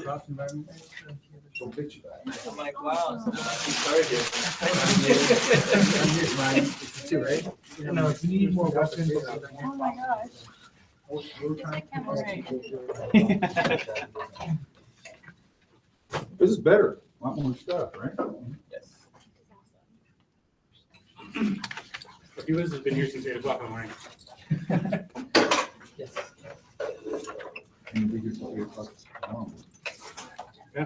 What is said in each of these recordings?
Cross environment. Don't bitch about it. I'm like, wow, someone actually started it. Mine, it's two, right? No, if you need more weapons. Oh my gosh. We're trying to camera right. This is better. A lot more stuff, right? Yes. A few of us have been here since 8 o'clock in the morning. Yes. And we get to 8 o'clock tomorrow. Yeah.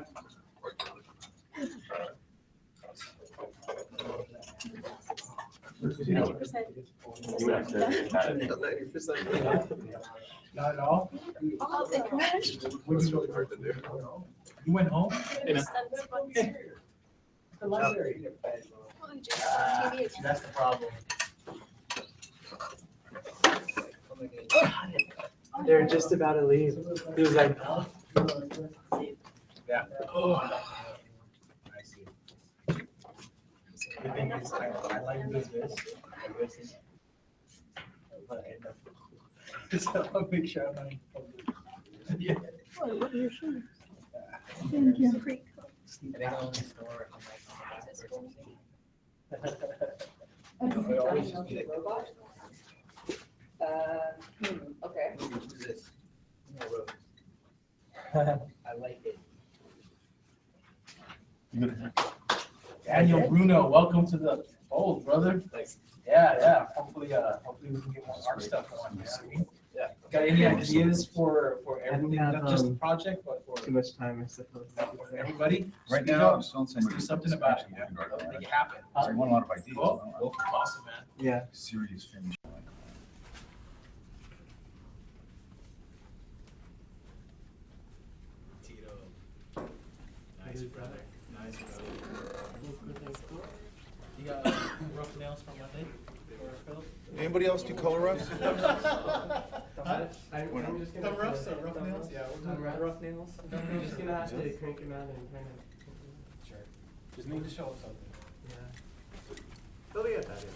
You know, 90%. Not at all? Oh, they crashed. What's really hard to do? You went home? The library. That's the problem. They're just about to leave. He was like, Yeah. oh. I see. The thing is, I like this. But I end up. So I'll make sure I'm not in public. Yeah. Oh, what are your shoes? Thank you. Freak. And they go in the store. Okay. Who's this? I like it. Daniel Bruno, welcome to the fold, brother. Thanks. Yeah. Hopefully we can get more art stuff on. You know what I mean? Yeah. Got any ideas for everything, not just the project, but for Too much time, I suppose. everybody? Right Speak now, up. I'm still Let's saying. do something about it. Let's make it happen. I want a lot of ideas. Oh, awesome, man. Yeah. Serious finish. Tito. Nice, brother. Nice, brother. You got rough nails from Monday? Anybody else do color roughs? Thumb roughs or rough nails? Yeah, we're doing rough nails. You're just gonna have to crank them out and kind of. Sure. Just need to show us something. Yeah. They'll be at that anyway.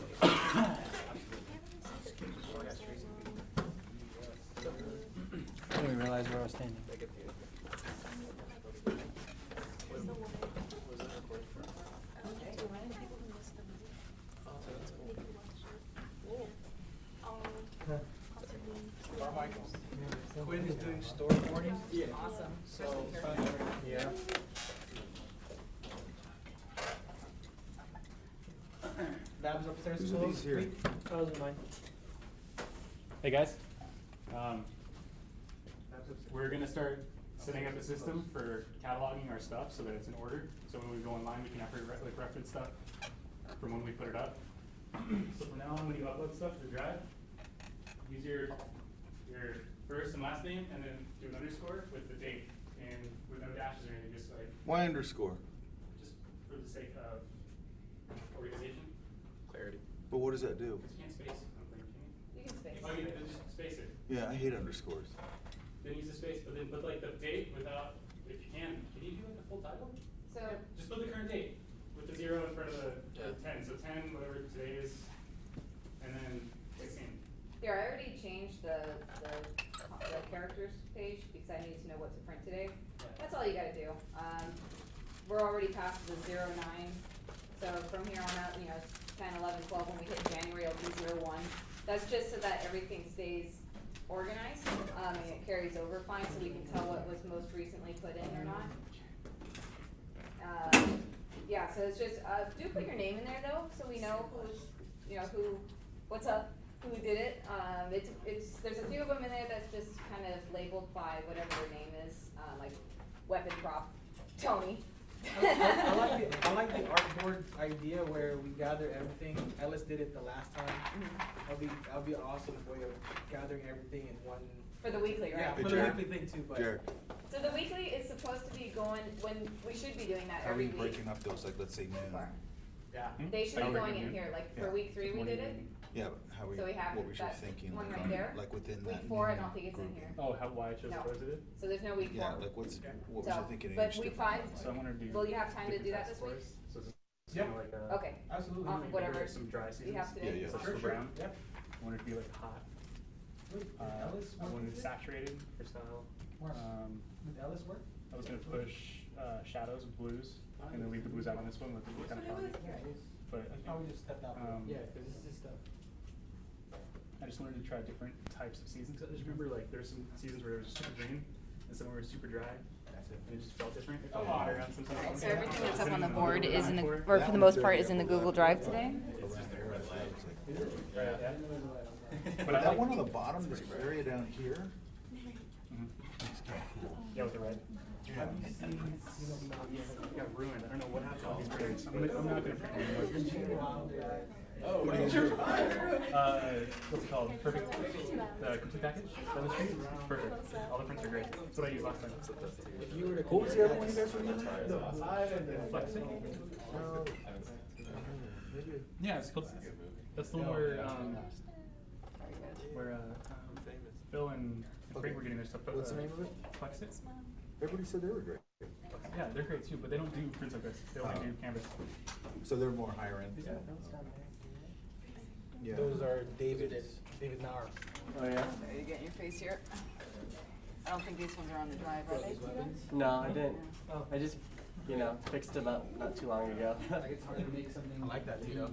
I didn't realize where I was standing. Quinn is doing storyboarding. Yeah. Awesome. So, Yeah. labs upstairs. Who's closed. these here? Those are mine. Hey guys, we're gonna start setting up a system for cataloging our stuff so that it's in order. So when we go online, we can reference stuff from when we put it up. So from now on, when you upload stuff to Drive, use your first and last name, and then do an underscore with the date, and with no dashes or anything, just like Why underscore? just for the sake of organization. Clarity. But what does that do? Because you can't space something, can you? You can space. Oh, yeah, then just space it. Yeah, I hate underscores. Then use the space, but then put like the date without, if you can you do like the full title? So, Just put the current date with the 0 in front of the 10. So 10, whatever today is, and then 16. here, I already changed the characters page because I need to know what to print today. That's all you gotta do. We're already past the 0, 9. So from here on out, 10, 11, 12, when we hit January, it'll be 0, 1. That's just so that everything stays organized, and it carries over fine so we can tell what was most recently put in or not. Yeah, so it's just, do put your name in there though, so we know who's, what's up, who did it. There's a few of them in there that's just kind of labeled by whatever their name is, like weapon prop, Tony. I like the artboard idea where we gather everything. Ellis did it the last time. That'll be an awesome way of gathering everything in one. For the weekly, right? Yeah, Hey, for the Jared. weekly thing too, but. Jared, So the weekly is supposed to be going, when, we should be doing that how are every you week. breaking up those, like, let's say noon? Yeah. They should How be are we going gonna in do it? here, like for Yeah. week 3 we did it. Yeah, but how we, So we have what was your that thinking? one like, right there. Like within Week that 4, I noon don't think it's in group? here. Oh, why I chose No. positive? So there's no week 4. Yeah, like what was So, your thinking? but each week different 5, So I want to do. will you have time to do that this week? So it's Yeah. kind of like a. Okay, Absolutely. Off of whatever Some dry seasons. we have to do. Yeah, yeah. So Sure, for sure. brown. Yeah. I want it to be like hot. Wait, Ellis, I want it saturated for style. Ellis work? I was gonna push shadows with blues, and then leave the blues out on this one, let them kind of fun. But That's probably just stepped out. Yeah, cause this is stuff. I just wanted to try different types of seasons. I just remember like there's some seasons where it was super green, and some where it was super dry, and it just felt different. It felt hotter on some Alright, times. so everything that's up on the board is in the, Or or for the most part, is in the Google Drive today. But I That like, one on the bottom, this area down here, yeah, with the red. It got ruined. I don't know what happened to all these grades. I'm not gonna print anymore. what do you do? What's it called? Perfect. The complete package? Chemistry? Perfect. All the prints are great. That's what I used last time. If you were to. What was the other one you guys were using? Flexing? Yeah, it's called. That's the one where Phil and Frank were getting their stuff. What's the name of it? Flex it? Everybody said they were great. Yeah, they're great too, but they don't do prints like this. They only do canvas. So they're more higher end. Yeah. Those are David Nauer. Oh yeah. There you get your face here. I don't think these ones are on the drive, are they? No, I didn't. I just, fixed it not too long ago. I like that too, though.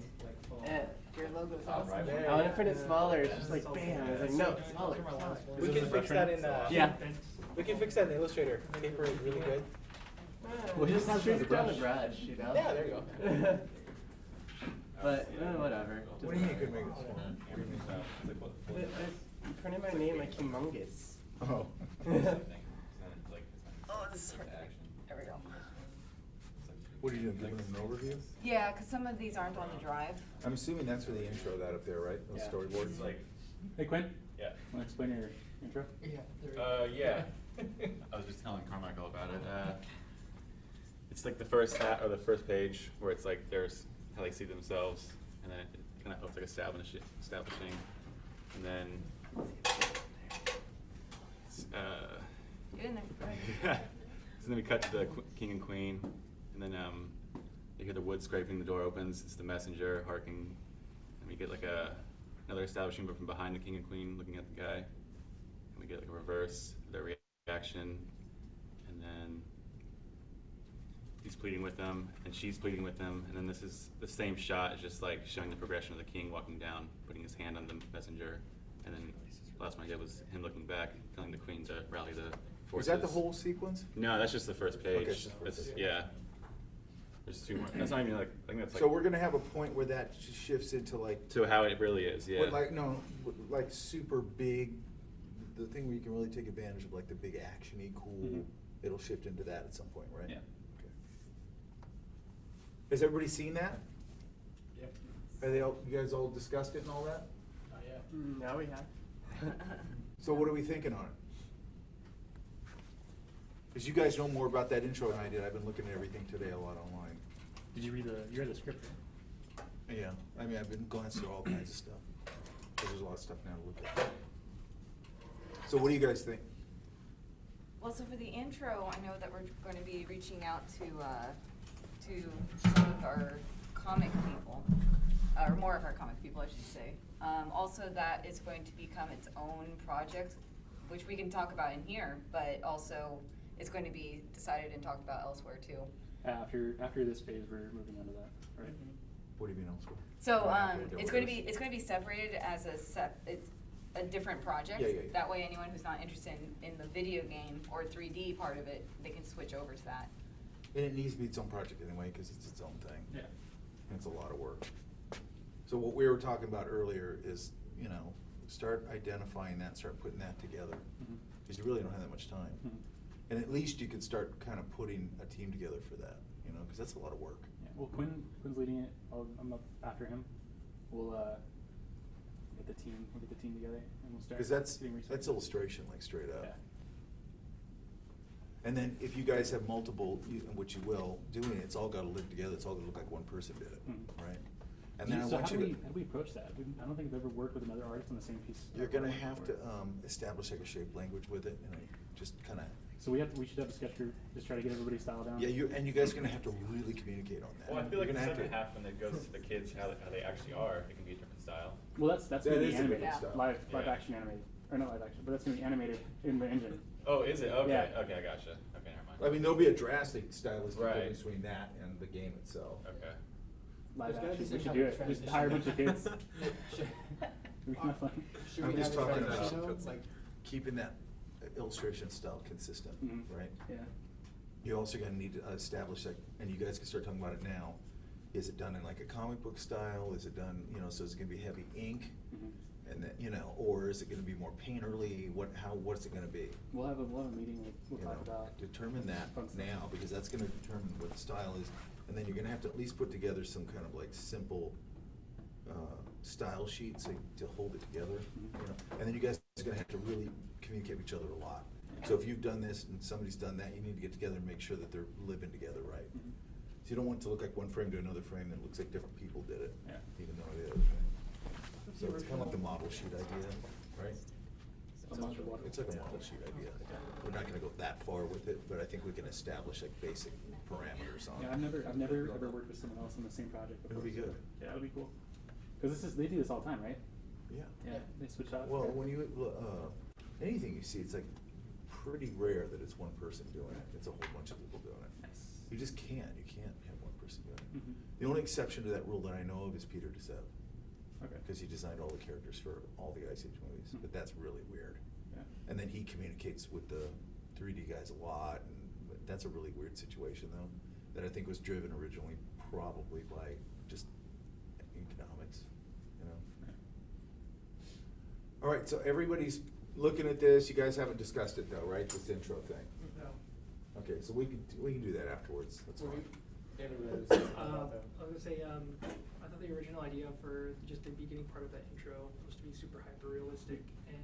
Yeah, your logo's awesome. I want to print it smaller. It's just like bam. I was like, no, smaller. We can fix that in, Yeah. we can fix that in Illustrator. Paper is really good. We'll just have to down the garage, Yeah, there you go. But whatever. What do you mean you could make it? I printed my name like humongous. Oh. Oh, this is hard. There we go. What are you doing, giving them an overview? Yeah, because some of these aren't on the drive. I'm assuming that's for the intro, that up there, right? Those storyboards? Hey Quinn? Yeah. Want to explain your intro? Yeah. I was just telling Carmichael about it. It's like the first or the first page where it's like there's how they see themselves, and then it kind of helps like establishing, and then Get in there. Go ahead. so then we cut to the king and queen, and then you hear the wood scraping. The door opens. It's the messenger harking, and we get like another establishing, but from behind the king and queen, looking at the guy, and we get like a reverse of their reaction, and then he's pleading with them, and she's pleading with them, and then this is the same shot, it's just like showing the progression of the king walking down, putting his hand on the messenger, and then last one I did was him looking back, telling the queen to rally the Is forces. that the whole sequence? No, that's just the first page. Okay, it's just the first That's- page. yeah. There's two more. That's not even like, I think that's like So we're gonna have a point where that shifts into like, to how it really is, yeah. what, like super big, the thing where you can really take advantage of like the big action-y, cool, Mhm. it'll shift into that at some point, right? Yeah. Okay. Has everybody seen that? Yep. Are they all, you guys all discussed it and all that? Not yet. Now we have. So what are we thinking on it? Cause you guys know more about that intro than I did, I've been looking at everything today a lot online. Did you read the script? Yeah, I mean, I've been glancing through all kinds of stuff, cause there's a lot of stuff now to look at. So what do you guys think? Well, so for the intro, I know that we're going to be reaching out to some of our comic people, or more of our comic people, I should say. Also, that is going to become its own project, which we can talk about in here, but also it's going to be decided and talked about elsewhere too. After this phase, we're moving on to that, right? What do you mean elsewhere? So After it's going to be separated as it's a different project. Yeah. That way, anyone who's not interested in the video game or 3D part of it, they can switch over to that. And it needs to be its own project anyway, cause it's its own thing. Yeah. And it's a lot of work. So what we were talking about earlier is, start identifying that, start putting that together. Mhm. Cause you really don't have that much time. Mhm. And at least you could start kind of putting a team together for that, cause that's a lot of work. Yeah. Well, Quinn's leading it. I'm up after him. We'll get the team together, and we'll start. Cause that's doing research. illustration, like straight up. Yeah. And then if you guys have multiple, which you will, doing it, it's all gotta live together, it's all gonna look like one person did it, Mhm. right? And then I So want how you do to. how do we approach that? I don't think I've ever worked with another artist on the same piece. You're gonna I've have worked to, before. establish like a shape language with it, just kinda, So we should have a sketch group, just try to get everybody's style down. yeah, you guys are gonna have to really communicate on that. Well, I feel like You're the gonna have second to- half when it goes to the kids, how they actually are, it can be a different style. Well, that's That gonna be is a animated, different style. live Yeah. action animated, or not live action, but that's gonna be animated in the engine. Oh, is it? Okay, Yeah. okay, I gotcha. Okay, never mind. I mean, there'll be a drastic stylistic Right. difference between that and the game itself. Okay. Live There's gotta be action, some we should kind do of it, just transition. hire a bunch of kids. Should- It'd be kinda fun. Should I'm we just have a talking transition about though? Like, keeping that illustration style consistent, Mhm. right? Yeah. You also gonna need to establish that, and you guys can start talking about it now. Is it done in like a comic book style? Is it done, you know, so is it gonna be heavy ink? Mhm. And then, you know, or is it gonna be more painterly? What's it gonna be? We'll have a meeting, we'll You talk know, about. determine that fun stuff. now, because that's gonna determine what the style is. And then you're gonna have to at least put together some kind of like simple, style sheet to hold it together, you know? And then you guys are gonna have to really communicate with each other a lot. So if you've done this and somebody's done that, you need to get together and make sure that they're living together right. Mhm. So you don't want it to look like one frame to another frame that looks like different people did it, Yeah. even though it is, right? So it's kinda like the model sheet idea, right? A model. It's like a model sheet idea. We're not gonna go that far with it, but I think we can establish like basic parameters on it. Yeah, I've never ever worked with someone else on the same project before. It'll be so- good. Yeah, it'll be cool. Cause they do this all the time, right? Yeah. Yeah, they switch out. Well, when you, anything you see, it's like pretty rare that it's one person doing it. It's a whole bunch of people doing it. Nice. You just can't have one person doing it. Mhm. The only exception to that rule that I know of is Peter DeSev. Okay. Because he designed all the characters for all the Ice Age movies, Hmm. but that's really weird. Yeah. And then he communicates with the 3D guys a lot, and but that's a really weird situation though, that I think was driven originally probably by just economics, you know? Yeah. All right, so everybody's looking at this, you guys haven't discussed it though, right, this intro thing? no. Okay, so we can do that afterwards, that's Were fine. you- David really was about I that. was gonna say, I thought the original idea for just the beginning part of that intro was to be super hyper realistic and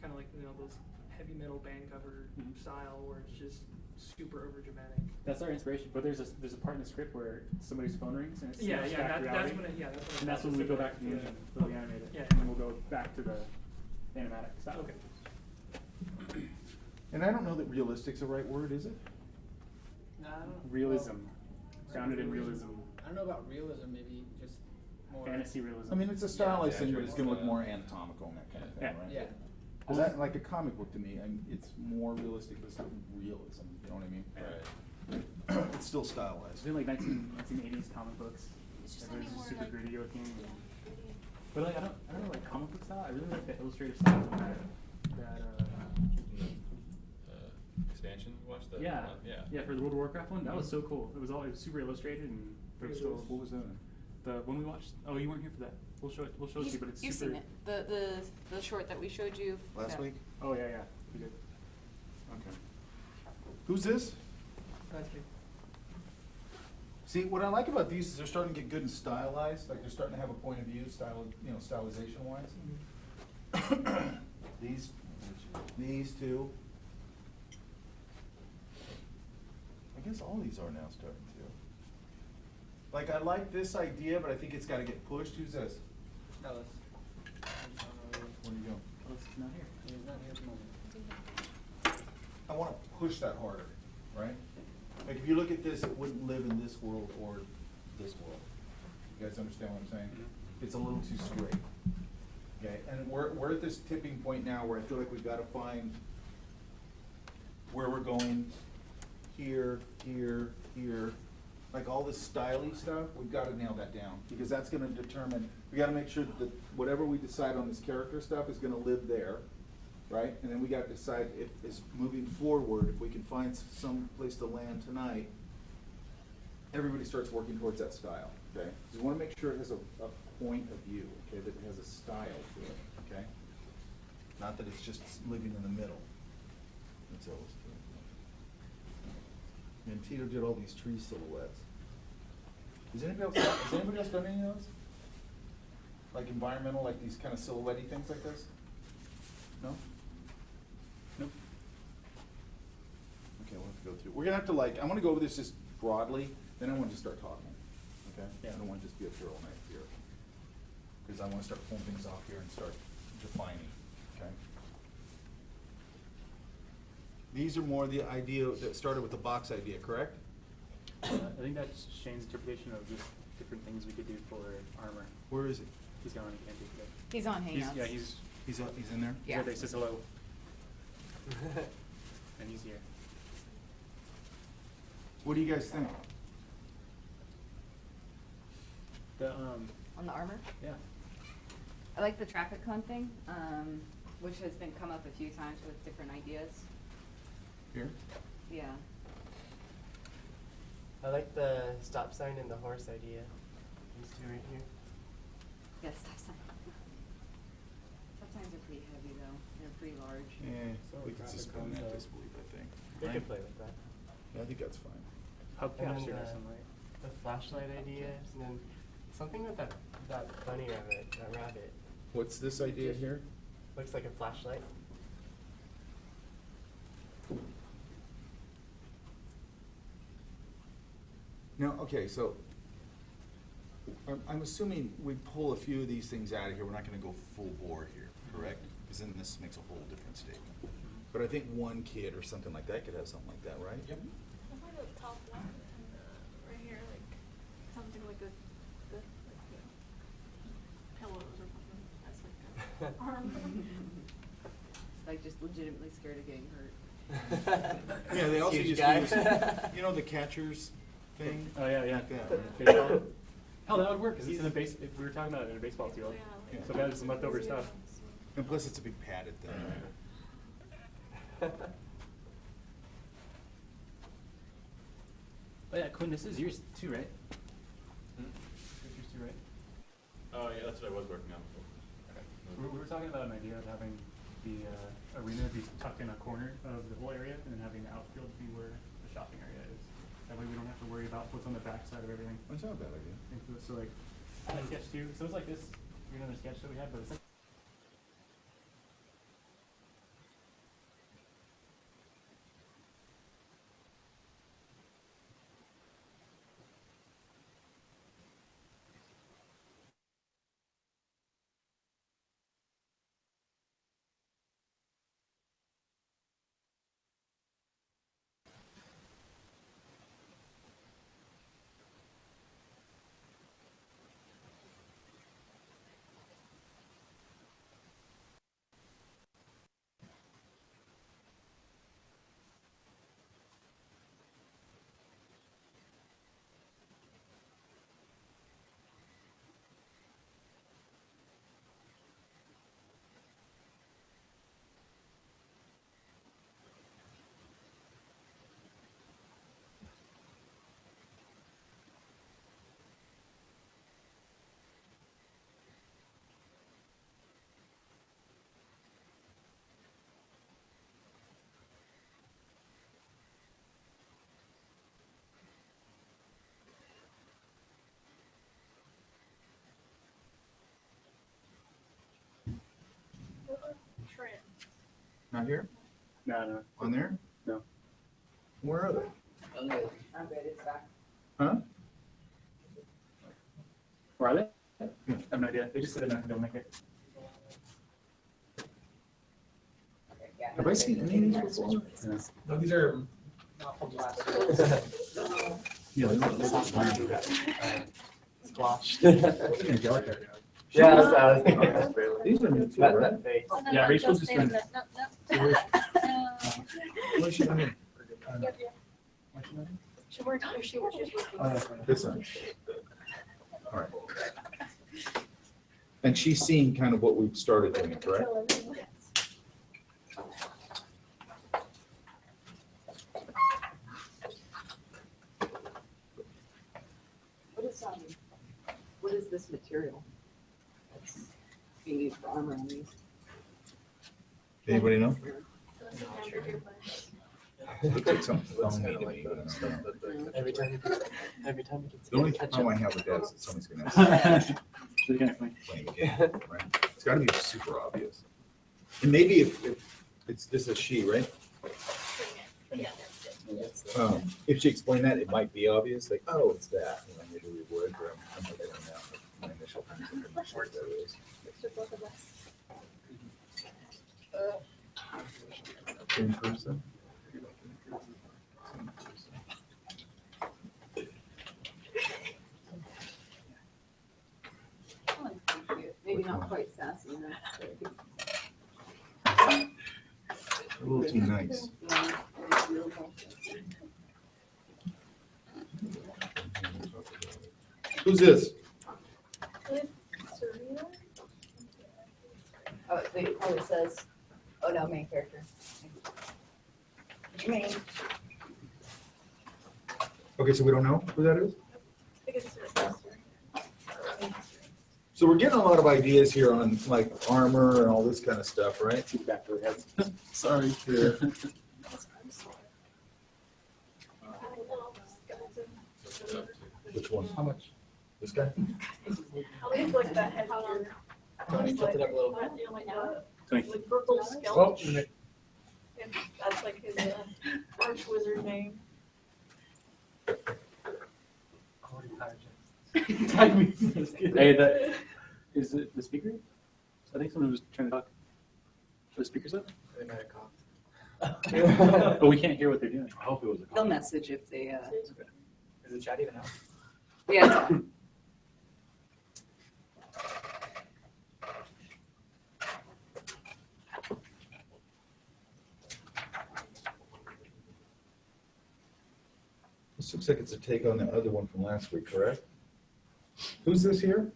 kind of like, you know, those heavy metal band cover Mhm. style where it's just super over dramatic. That's our inspiration, but there's a part in the script where somebody's phone rings and it's Yeah, snaps yeah, back to that's reality. when it, yeah, that's when it And that's when we go back to the yeah. engine, where we animate it, Yeah. and then we'll go back to the animatic style. Okay. And I don't know that realistic's the right word, is it? No, I don't. Realism, well, grounded in realism, I don't know about realism, maybe just more. fantasy realism. I mean, it's a stylized thing, but accurate. it's gonna look more anatomical and that kind of thing, Yeah. right? Yeah. Cause that, like a comic book to me, it's more realistic, but it's not realism, you know what I mean? Right. It's still It's stylized. been like 1980s comic books. It's just Everything's something just more super like, gritty looking. yeah, gritty. But like I don't know like comic book style. I really like the illustrative style of that Expansion, watch the. yeah. Yeah. For the World of Warcraft one, that was so cool. It was super illustrated and but it was still. What was that? The one we watched. Oh, you weren't here for that. We'll show it to you, but it's You've super. seen it, the short that we showed you. Last yeah. week? Oh yeah, we did. Okay. Who's this? That's me. See, what I like about these is they're starting to get good and stylized, like they're starting to have a point of view, style, you know, stylization wise. These two. I guess all these are now starting to. Like, I like this idea, but I think it's gotta get pushed. Who's this? No, it's. Where are you going? Oh, it's not here. He's not here at the moment. I wanna push that harder, right? Like, if you look at this, it wouldn't live in this world or this world. You guys understand what I'm saying? It's a little too straight. Okay, and we're at this tipping point now where I feel like we've gotta find where we're going here, here, here. Like all this styly stuff, we've gotta nail that down, because that's gonna determine, we gotta make sure that whatever we decide on this character stuff is gonna live there, right? And then we gotta decide if, is moving forward, if we can find some place to land tonight, everybody starts working towards that style, okay? So we wanna make sure it has a point of view, okay, that it has a style to it, okay? Not that it's just living in the middle. That's all it's doing. And Tito did all these tree silhouettes. Has anybody else done any of those? Like environmental, like these kind of silhouette-y things like this? No? Nope. Okay, we'll have to go through. We're gonna have to like, I'm gonna go over this just broadly, then I want to start talking, okay? Yeah. I don't want to just be up here all night here. Because I want to start pulling things off here and start defining, okay? These are more the idea that started with the box idea, correct? I think that's Shane's interpretation of just different things we could do for armor. Where is he? He's gone. He can't do today. He's on Hangouts. He's He's in there? Yeah. He says hello. And he's here. What do you guys think? The On the armor? yeah. I like the traffic cone thing, which has been come up a few times with different ideas. Here? Yeah. I like the stop sign and the horse idea. These two right here. Yes, stop sign. Stop signs are pretty heavy though. They're pretty large. Yeah, So we could traffic suspend that cones, disbelief, I think. They Right? could play with that. Yeah, I think that's fine. Hubcaps And then or something. the flashlight idea, and then something with that bunny rabbit, that rabbit. What's this idea here? Looks like a flashlight. No, okay, so I'm assuming we pull a few of these things out of here. We're not gonna go full bore here, correct? Because then this makes a whole different statement. But I think one kid or something like that could have something like that, right? Yep. I find the top one and right here, like something like the like, you know, pillows or something. That's like an arm. Like just legitimately scared of getting hurt. Yeah, they also Huge used guy. to use, you know, the catcher's thing? Oh yeah, yeah. Like that, right? Baseball. Hell, that would work because it's in a base. If we were talking about it in a baseball field, Yeah, like- so if I had some leftover stuff. And plus, it's a big padded thing. Oh yeah, Quinn, this is yours too, right? This is yours too, right? Oh, yeah, that's what I was working on. Okay. We were talking about an idea of having the arena be tucked in a corner of the whole area, and then having the outfield be where the shopping area is. That way we don't have to worry about what's on the back side of everything. That's not a bad idea. So like, I had a sketch too. So it's like this. Another sketch that we had, but it's like. Not here? No. On there? No. Where are they? I'm good, it's back. Huh? Where are they? I have no idea. They just sit in there. Don't make it. Okay, yeah. Have I seen any of these before? No, these are not from last year. Yeah, Squash. Yeah, Yeah, that's what I was thinking. These are new too, That, right? that face. Yeah, Rachel's just doing. What should I mean? She worked on her, she was just working. This one. All right. And she's seen kind of what we've started doing, correct? What is this material? That's being used for armor on these. Anybody know? Looks Looks like something foamy to me. Every time you can The only catch problem I up. have with that is that somebody's gonna So kind of funny. play again, right? It's gotta be super obvious. And maybe if it's, this is she, right? If she explained that, it might be obvious, like, oh, it's that, you know, maybe we would, but I'm not doing that. My initial thing is I'm not sure what that is. Same person? Maybe not quite sassy enough. A little too nice. Who's this? Oh, wait, it probably says, oh no, main character. Main. Okay, so we don't know who that is? So we're getting a lot of ideas here on like armor and all this kind of stuff, right? Sorry. Yeah. Which one? How much? This guy? At least like that head on. Tony, tilt it up a little bit. Like purple Oh, skeleton. And that's like his arch wizard name. Hey, that, is it the speaker? I think someone was trying to talk. Are the speakers up? They might have coughed. But we can't hear what they're doing. I hope it was a They'll cough. message if they, Is the chat even out? yeah, it's on. This looks like it's a take on the other one from last week, correct? Who's this here?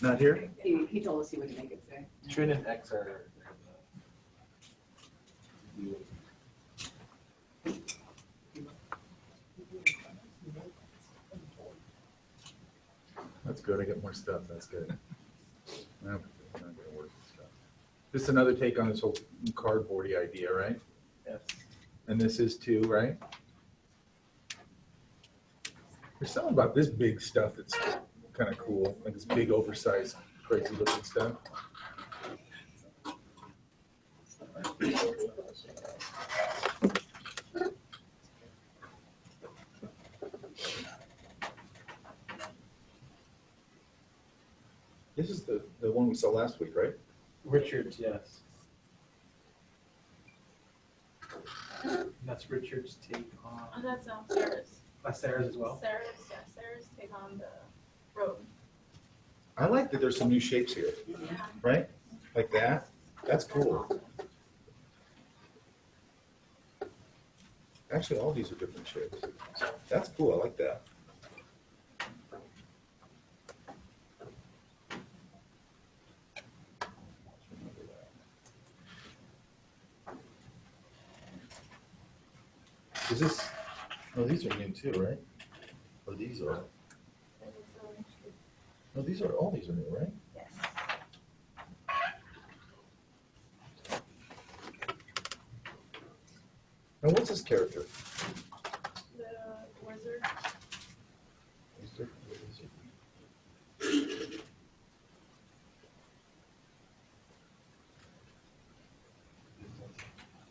Not here? He told us he wouldn't make it today. Trin and X are. That's good, I get more stuff, that's good. I'm not gonna work this stuff. This is another take on this whole cardboardy idea, right? Yes. And this is too, right? There's something about this big stuff that's kind of cool, like this big oversized, crazy looking stuff. This is the one we saw last week, right? Richard's, yes. That's Richard's take on. Oh, that's Sarah's. Sarah's as well. Sarah's take on the road. I like that there's some new shapes here, right? Like that. That's cool. Actually, all these are different shapes. That's cool. I like that. Is this, oh, these are new too, right? Or these are? No, these are, all these are new, right? Now, what's this character? The wizard. Wizard?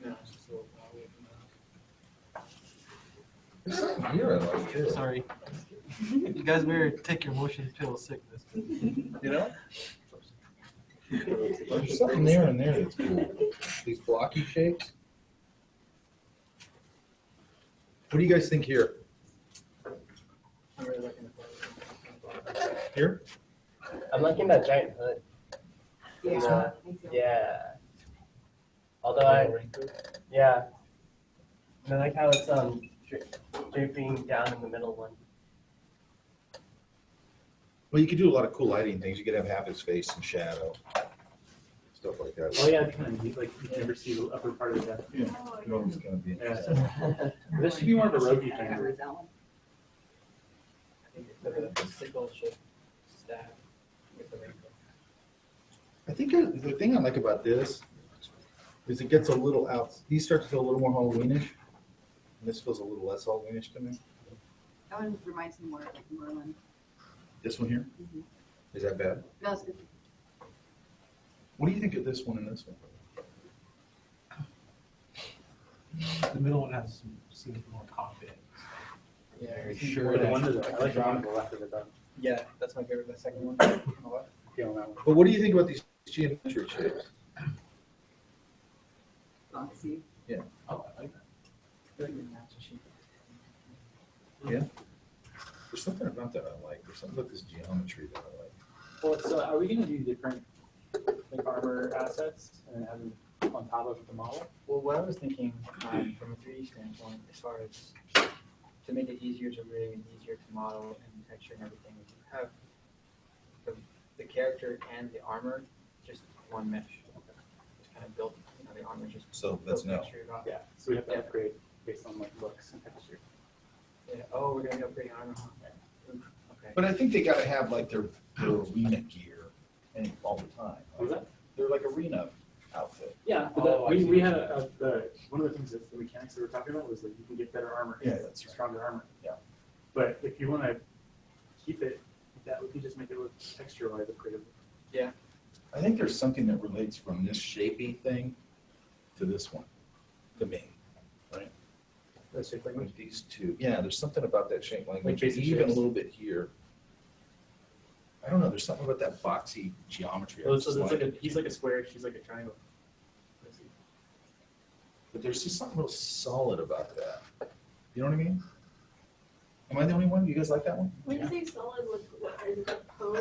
No, it's just a little away from There's something here I like too. Sorry. You guys better take your motion pill sickness. You know? There's something there and there that's cool. These blocky shapes. What do you guys think here? I'm really looking at Here? I'm liking that giant hood. Yeah. Yeah. Although yeah. And I like how it's draping down in the middle one. Well, you could do a lot of cool lighting things. You could have half his face in shadow. Stuff like that. Oh yeah, it'd be kind of neat, like you can never see the upper part of the death. Yeah. You know it's gonna be. Yeah. This should be more of a roguey thing. the sickle shaped staff with the rainbow. I think the thing I like about this is it gets a little out. These start to feel a little more Halloweenish, and this feels a little less Halloweenish to me. That one reminds me more of like Merlin. This one here, is that bad? No, it's good. What do you think of this one and this one? The middle one has seems more confident. Yeah, Very it's sure. more The that- one to the, I like the one on the left of the done. Yeah, that's my favorite. The second one. On the left. Yeah, on that one. But what do you think about these geometric shapes? Foxy. Yeah. Oh, I like that. I feel like it matches sheep. Yeah. There's something about that I like. There's something about this geometry that I like. Well, so are we gonna do different like armor assets and have them on top of the model. Well, what I was thinking, from a 3D standpoint, as far as to make it easier to rig and easier to model and texture and everything, we can have the character and the armor just one mesh. Just kind of built, the armor just So that's built no. textured off. Yeah, so we have to upgrade based on like looks and texture. Yeah. Oh, we're gonna be upgrading armor. Okay. But I think they gotta have like their arena gear and all the time. What was that? They're like arena outfit. Yeah, but Oh, I see we what had you're one of the things that the mechanics that we're talking about was that you can get better armor. Yeah, that's right. Stronger armor. Yeah. But if you wanna keep it, that would be just make it look texture-wise upgradable. Yeah. I think there's something that relates from this shapy thing to this one, to me, right? That's shape language. Like these two. Yeah, there's something about that shape language, basic even a shapes. little bit here. I don't know, there's something about that boxy geometry. I So just it's like. he's like a square, she's like a triangle. Let's see. But there's just something real solid about that. You know what I mean? Am I the only one? You guys like that one? When you say solid, what is it, a pose?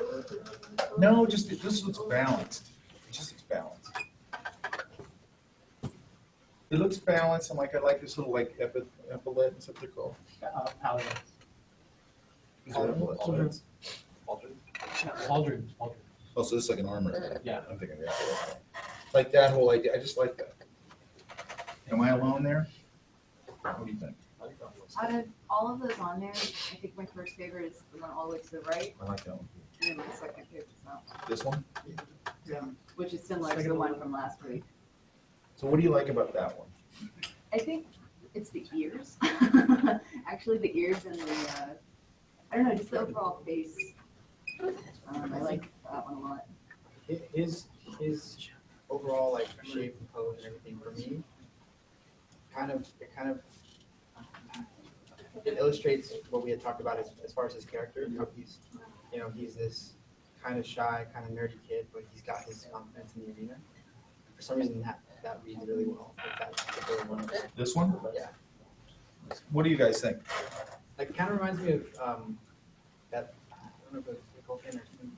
Or No, just, this looks balanced. It just looks balanced. It looks balanced, and like, I like this little like epaulet, is that what they're called? Paladins. These are epaulets. Aldrin. Oh, so this is like an armor. Yeah. I'm thinking, yeah. Like that whole idea, I just like that. Am I alone there? What do you think? Out of all of those on there, I think my first favorite is the one all the way to the right, I like that one. and then my second favorite is that one, This one? which is similar to the one from last week. So what do you like about that one? I think it's the ears. Actually, the ears and the, I don't know, just the overall face. I like that one a lot. His overall like shape and pose and everything for me it illustrates what we had talked about as far as his character. How he's this kind of shy, kind of nerdy kid, but he's got his confidence in the arena. For some reason, that reads really well with that particular one. This one? Yeah. What do you guys think? Like, it kind of reminds me of that, I don't know if it was Tolkien or something,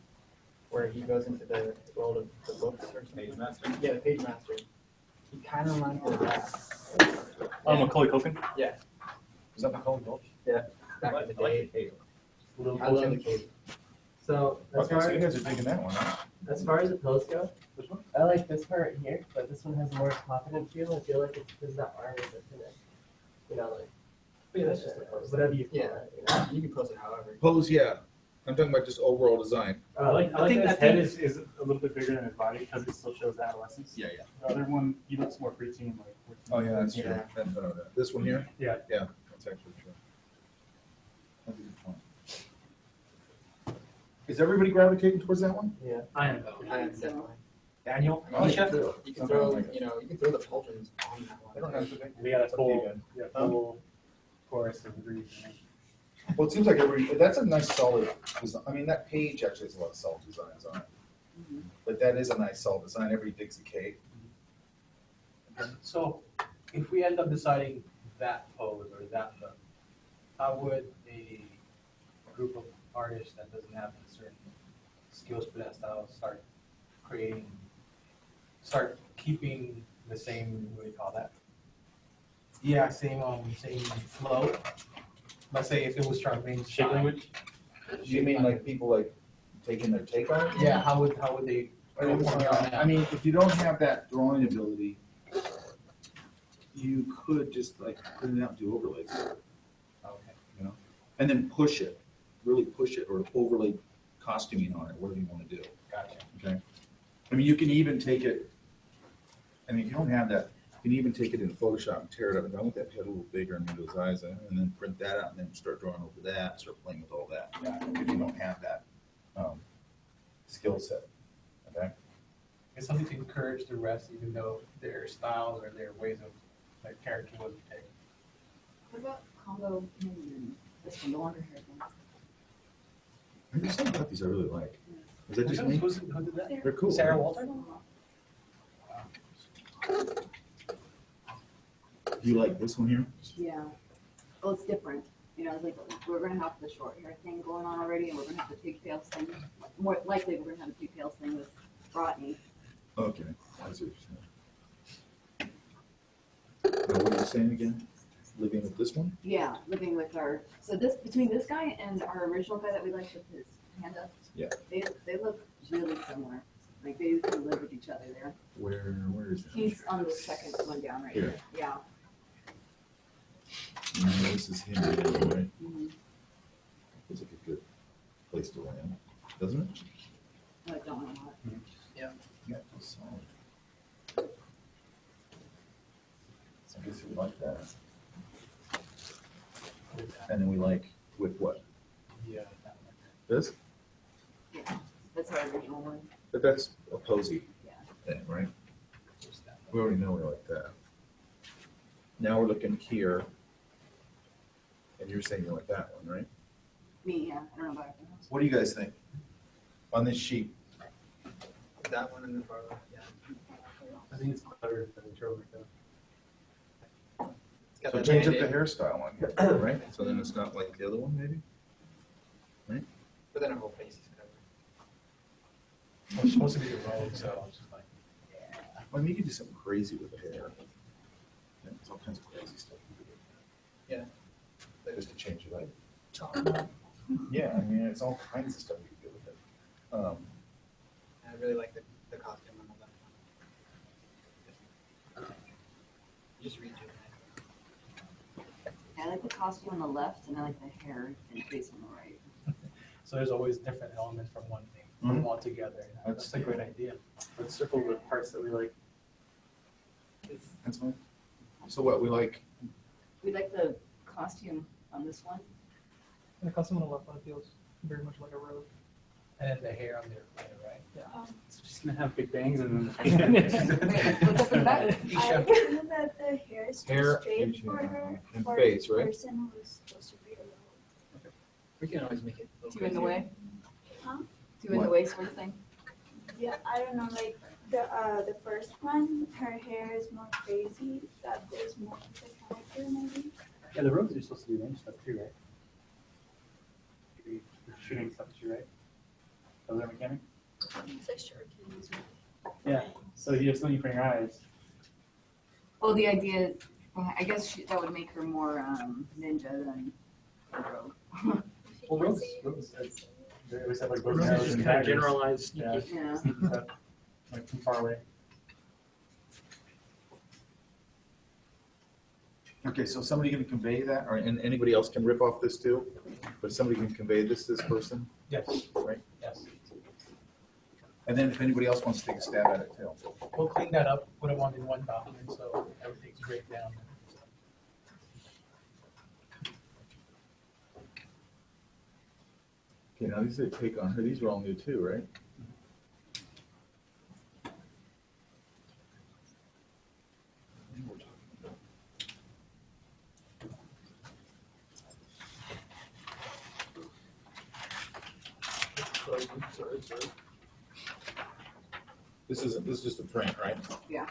where he goes into the world of the books or something. Page Master? Yeah, the Page Master. He kind of reminds me of that. Macaulay Culkin? Yeah. Is that Macaulay Culkin? Yeah. Back in the day. I love the cave. So as Okay, far so you as, guys are digging that one, huh? as far as the pose go, Which one? I like this part right here, but this one has a more confident feel. I feel like it's because that arm is like, like, Yeah, that's just a pose. whatever you Yeah. call it. You can pose it however. Pose, yeah. I'm talking about just overall design. I like I think that his that head thing- is a little bit bigger than his body because it still shows adolescence. Yeah. The other one, he looks more preteen, like. Oh, yeah, that's true. Yeah. This one here? Yeah. Yeah, that's actually true. That's a good point. Is everybody gravitating towards that one? Yeah. I am. I am definitely. Daniel? I like it too. You can throw, you can throw the pauldrons on that I don't one. have to. We got a It's up to you full, guys. full chorus of degrees. Well, it seems like that's a nice solid design. I mean, that page actually has a lot of solid designs on it. But that is a nice solid design. Everybody digs the cave. So, if we end up deciding that pose or that look, how would a group of artists that doesn't have a certain skills for that style start keeping the same, what do you call that? Yeah, same flow. Let's say if it was Charmaine's Shape style. language? Do you mean like people like taking their take on it? Yeah, how would they? I mean, if you don't have that drawing ability, you could just like print it out and do overlays. Okay. And then push it, really push it, or overlay costuming on it, whatever you want to do. Gotcha. Okay. I mean, you can even take it. I mean, if you don't have that, you can even take it in Photoshop and tear it up. And I want that head a little bigger and move those eyes in, and then print that out, and then start drawing over that, start playing with all that. If you don't have that skill set. Okay. It's something to encourage the rest, even though their styles or their ways of their character was taken. What about combo this one, the longer hair one? There's something about these I really like. Is that just me? Who did that? They're cool. Sarah Walter? You like this one here? Yeah. Well, it's different. It's like we're gonna have the short hair thing going on already, and we're gonna have the pigtails thing. More likely, we're gonna have the pigtails thing with Rodney. Okay. I see what you're saying. you saying again? Living with this one? Yeah, living with our, so this, between this guy and our original guy that we liked with his hand up. Yeah. They look really similar. Like they can live with each other there. Where is it? He's on the second one down right Here. here. Yeah. This is him, right? Mhm. Looks like a good place to land, doesn't it? I don't know what. Yeah, it's solid. So I guess we like that. And then we like with what? Yeah, that one. This? Yeah, that's our original one. But that's a posy Yeah. thing, right? Just that We already know we like that. Now we're looking here. And you're saying you like that one, right? Me, yeah. I don't know about everything else. What do you guys think? On this sheet? That one in the far left, yeah. I think it's clever than the intro like that. It's got So that change up the Band-Aid, hairstyle on here, right? So then it's not like the other one, maybe? but then her whole face is covered. Well, it's supposed to be the road, so I was just like, I mean, you could do something crazy with the hair. Yeah, there's all kinds of crazy stuff you could do. Yeah. Just to change it up. Yeah, I mean, it's all kinds of stuff you could do with it. And I really like the costume on the left one. Just read it. I like the costume on the left and I like the hair and face on the right. so there's always different elements from one thing, put them all together. That's a great idea. Let's circle the parts that we like. That's fine. So what, we like, We like the costume on this one. And the custom on the left one feels very much like a robe. And then the hair on the other, right? It's just gonna have big bangs and Wait, what's up in the back? I think that the hair is too Hair straight and for her. and for face, the right? person who's supposed to be alone. We can always make it a little Two in the crazier. way? Huh? Two in the What? way sort of thing? Yeah, I don't know, like the first one, her hair is more crazy. That goes more with the character maybe. yeah, the roads are supposed to be range stuff too, right? Maybe shooting stuff too, right? Other mechanic. It's like shurikens. Yeah. So you have something for your eyes. Well, the idea, I guess that would make her more ninja than a rogue. Well, roads, they always have like bows and Roads arrows is just and kind of daggers. generalized. Yeah. Yeah. Sneaky stuff, like from far away. okay, so somebody gonna convey that, or, and anybody else can rip off this too? But somebody can convey this to this person, Yes, right? yes. And then if anybody else wants to take a stab at it too. We'll clean that up, put them on in one document, so everything's break down. Okay, now these are take on her, these are all new too, right? This is just a print, right? Yeah.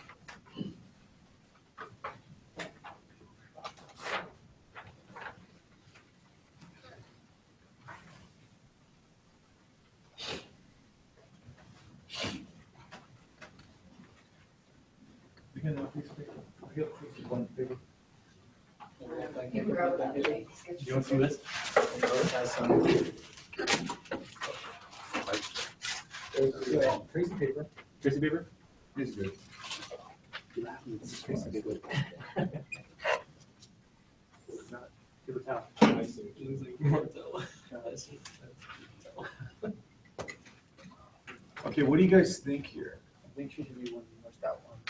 You got a piece of paper? I got a piece of one paper. You can grab that. Do you want to see this? Tracy paper. Tracy paper? It's good. This is Tracy paper. Paper towel. Okay, what do you guys think here? I think she should be one of the more stout ones.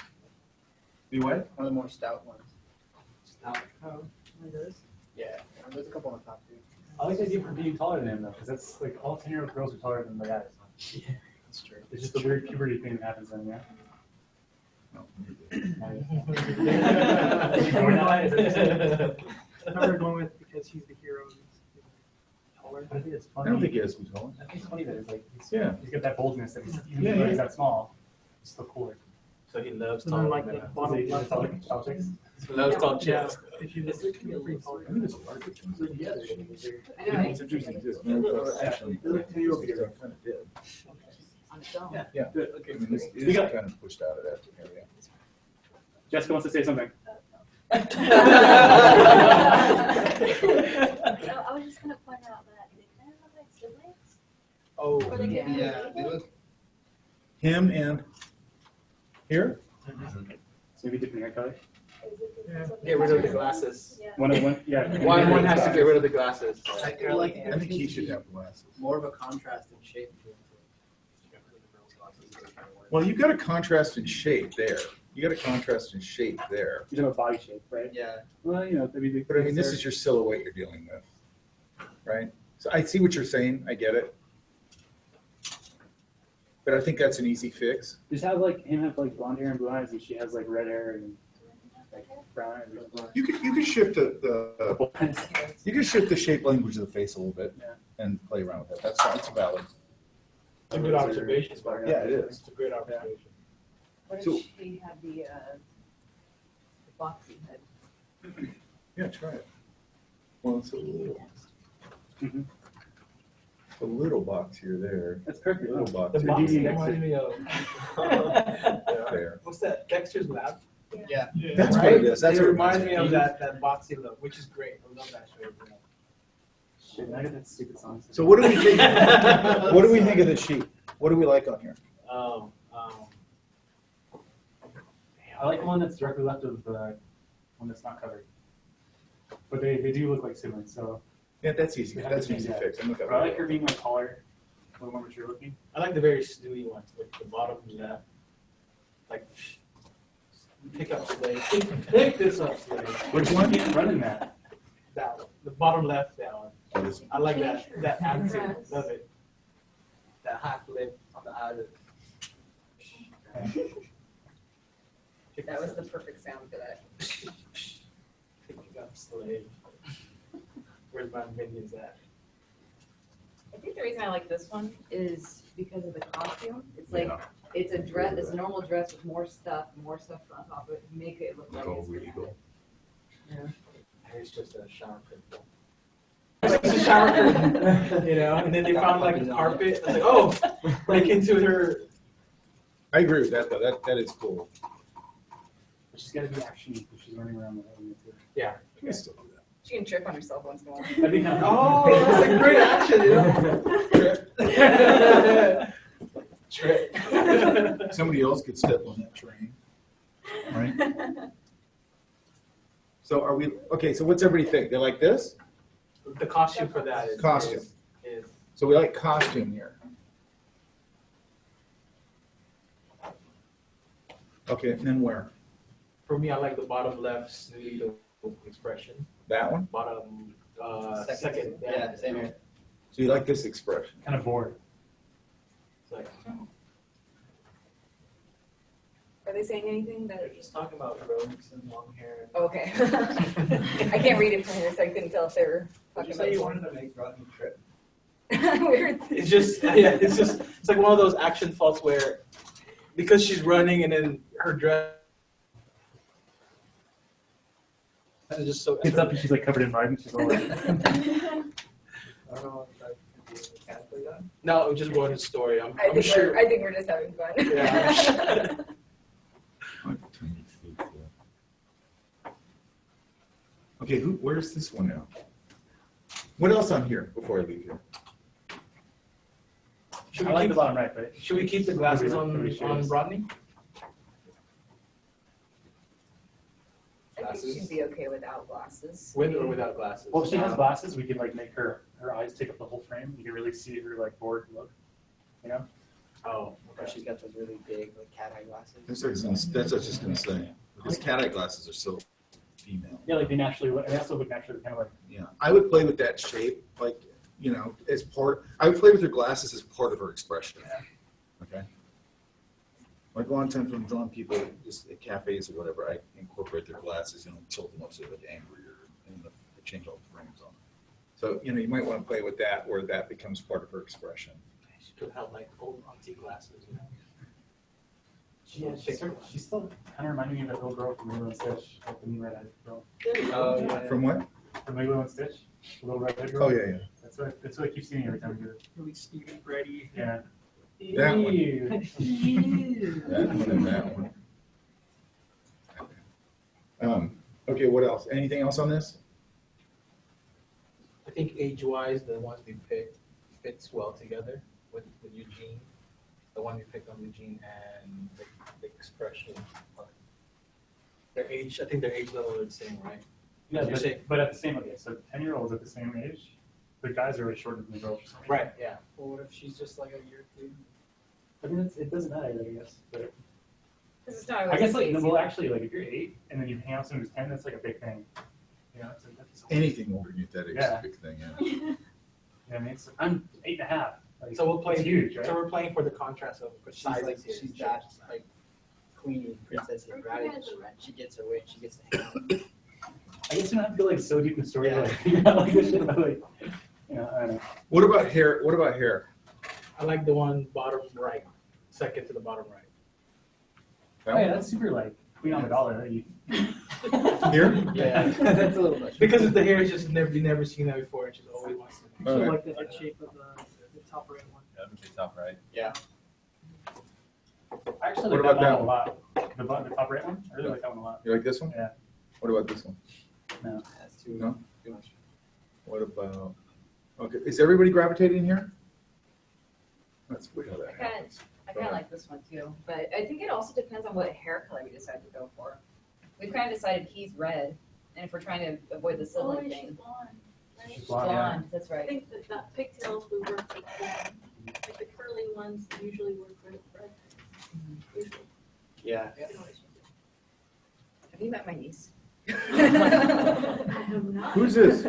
Be what? One of the more stout ones. Stout. Yeah, there's a couple on the top too. I like the idea for being taller than him though, because that's like all 10-year-old girls are taller than the guys. Yeah, that's true. It's just a weird puberty thing that happens then, yeah. No. That's what we're going with because he's the hero. He's taller. I think it's I funny. don't think he has to be tall. I think it's funny that it's like Yeah. he's got that boldness that he's even Yeah, though yeah. he's that small, he's still cooler. So he loves And then tall like men. the bottom left. Tall chicks. Loves tall Yeah, chicks. if you listen to pretty taller. I think there's a lot of good things. Yeah, I know, It's interesting too. Actually, I kind of did. on its own. Yeah. Good. I mean, this We is got- kind of pushed out of that area. Jessica wants to say something. No, I was just gonna point out that they kind of look like siblings. Oh, Or they could be yeah, related. they look. Him and here? So maybe different hair color. Get rid of the glasses. Yeah. One has to get rid of the glasses. I think he should have glasses. More of a contrast in shape. Well, you got a contrast in shape there. You got a contrast in shape there. You have a body shape, right? Yeah. Well, you know, maybe. But I mean, this is your silhouette you're dealing with, right? So I see what you're saying. I get it. But I think that's an easy fix. Just have like him have like blonde hair and blue eyes, and she has like red hair and like brown hair. You could shift you can shift the shape language of the face a little bit and play around with that. That's valid. It's a good observation. Yeah, it is. It's a great observation. What if So- she had the boxy head? Yeah, try it. Well, it's a little. Mhm. A little box here, there. That's perfect. A little box The here, box DD reminds me of. there. What's that? Dexter's Lab. Yeah. That's what Right? it is. That's it what it reminds me of that. that boxy look, which is great. I love that show. Shit, now I got that stupid song. So what do we think? What do we think of the sheet? What do we like on here? I like the one that's directly left of the one that's not covered. But they do look like siblings, so. Yeah, that's easy. We have That's to an easy change fix. I'm But I like her being like taller, a little more mature looking. I like the very snooty ones, like the bottom left. Like, pick up today. Pick this up today. Which one? Keep running that. That one. The bottom left, that one. Oh, this one. I like that attitude. Love it. That hot lip on the eyelid. That was the perfect sound for that. Picking up slave. Where's my minions at? I think the reason I like this one is because of the costume. It's like, Yeah. it's a dress, it's a normal dress with more stuff on top of it, make it look like Go it's. regal. It's just a shower curtain. It's just a shower curtain, you know, and then they found like a carpet. I was like, oh, break into her. I agree with that though. That is cool. But she's gotta be action because she's running around the whole too. Yeah. You can still do that. She can trip on herself once in a while. That'd be kind of. Oh, that's a great action, you know? Trip. Somebody else could step on that train, right? So are we, okay, so what's everybody think? They like this? The costume for that is. Costume. Is So we like costume here. Okay, and then where? for me, I like the bottom left snooty expression. That one? Bottom, second. Yeah, same here. So you like this expression? Kind of bored. It's like, Are they saying anything that? they're just talking about robes and long hair. Okay. I can't read it from here, so I couldn't tell if they were Did you talking say you about. wanted to make Rodney trip? Weird. It's just, yeah, it's like one of those action faults where, because she's running and then her dress is just so. Gets up and she's like covered in mud and she's all like. I don't know if that could be mechanically done. No, just wrote his story. I'm sure. I think we're just having fun. Yeah. Okay, where's this one now? What else on here before I leave here? Should I we like keep the bottom right, but. Should we keep the glasses on Nobody shares. Rodney? I think she'd be okay without glasses. With or without glasses? Well, if she has glasses, we could like make her eyes take up the whole frame. You can really see her like bored look, you know? Oh, Or she's got those really big, like cat eye glasses. That's what I was just gonna say. Because cat eye glasses are so female. Yeah, like they naturally look, they also look naturally kind of like. Yeah, I would play with that shape, like, you know, as part, I would play with her glasses as part of her expression. Okay? Like a lot of times when I'm drawing people just at cafes or whatever, I incorporate their glasses, you know, tilt them up so they look angry or, and I change all the frames on them. So, you know, you might want to play with that where that becomes part of her expression. she could have like old auntie glasses, you know? Yeah, she's still kind of reminding me of that little girl from Lilo and Stitch, like the new redhead girl. Oh, yeah. From what? From Lilo and Stitch, the little redhead girl. Oh, yeah, yeah. That's what I keep seeing every time we do it. Really Stevie Brady. Yeah. That one. Ew. That one and that one. Okay, what else? Anything else on this? I think age-wise, the ones we picked fits well together with Eugene. The one we picked on Eugene and the expression part. Their age, I think their age level are the same, right? Yeah, You say- but at the same, okay, so 10-year-olds at the same age, the guys are way shorter than the girls. for some reason. Right, yeah. Well, what if she's just like a year or two? I mean, it doesn't matter, I guess, but. This is not I guess always like, the case, well, you know. actually, like if you're 8 and then you hang out with someone who's 10, that's like a big thing. You know, it's like, that's Anything older than you, that is Yeah. a big thing, yeah. I mean, I'm 8.5. Like, So we'll play it's huge, right? So we're playing for the contrast of She's like, sizes here. she's that like queen princess Or of Queen Radish. has a red. She gets her way, she gets to hang out. I guess you don't have to go like so deep in the story to Yeah. like figure out like this shit about like, you know, I don't know. What about hair? What about hair? I like the one bottom right, second to the bottom right. Oh yeah, that's super like Queen Amidala. Right? Here? Yeah, That's a little much. because of the hair, it's just you never seen that before. It just always wants to. So Okay. like the head shape of the top right one. Yeah, I would say top right. Yeah. I actually What like about that that one a lot. The top right one. I really like that one a lot. You like this one? Yeah. What about this one? No. That's too, No? too much. What about, okay, is everybody gravitating here? That's weird how that I kinda- happens. I kind of like this one too, but I think it also depends on what hair color we decide to go for. We've kind of decided he's red, and if we're trying to avoid the Oh, sibling she's thing, blonde, right? She's blonde, yeah. blonde, that's I right. think that pigtails would work with blonde. Like the curly ones usually work with red. Usually. Yeah. Have you met my niece? I have not. Who's this?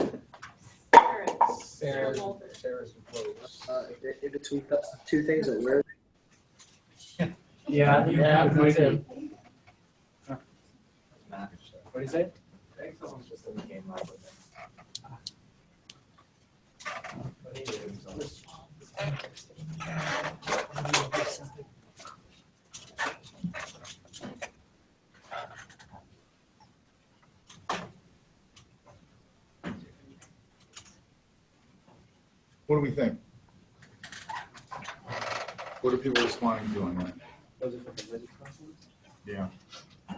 Sarah Walter. Sarah's clothes. In between two things that we're. Yeah, that's it. What do you say? I think someone's just in the game live with What do we think? What are people responding to on that? Those are for the religious classes? Yeah. I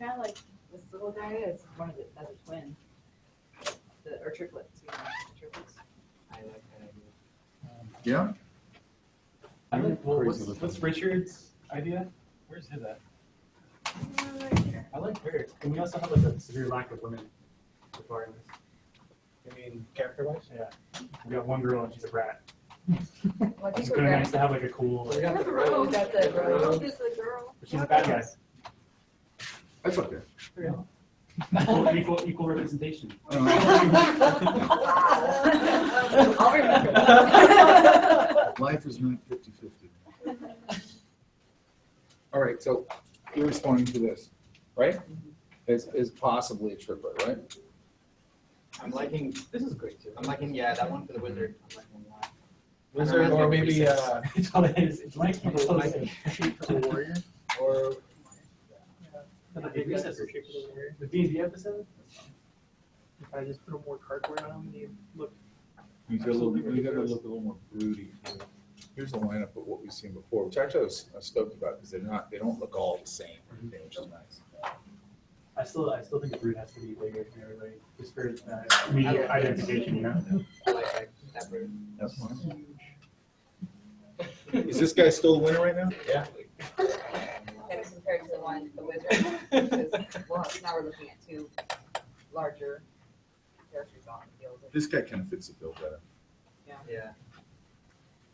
kind of like this little guy is one of the, as a twin. Or triplets, you know, triplets. I like that idea. Yeah? I mean, well, Crazy what's Richard's idea? Where's his at? Right here. I like her. And we also have like a severe lack of women before in this. I mean, character-wise. Yeah. We got one girl and she's a brat. Well, I It's think kind we're of nice to have like a cool, We like, got the We road. got the road. Rogue is the girl. but she's a bad guy. That's okay. Equal representation. I'll remember. Life is not 50-50. All right, so you're responding to this, right? Is possibly a triplet, right? I'm liking, This is great too. I'm liking, yeah, that one for the wizard. I'm liking a lot. Wizard or maybe It's all it is. It's like, like shape for the warrior or the D&D episode? If I just put a more cardboard on them, you look. You gotta look a little more broody. Here's the lineup of what we've seen before, which actually I was stoked about because they don't look all the same, which is nice. I still think the brood has to be bigger for everybody, just for immediate identification, you know? I like that bird. That's fine. Is this guy still the winner right now? yeah. And compared to the one, the wizard, because, well, now we're looking at two larger characters on the field. This guy kind of fits the bill better. Yeah.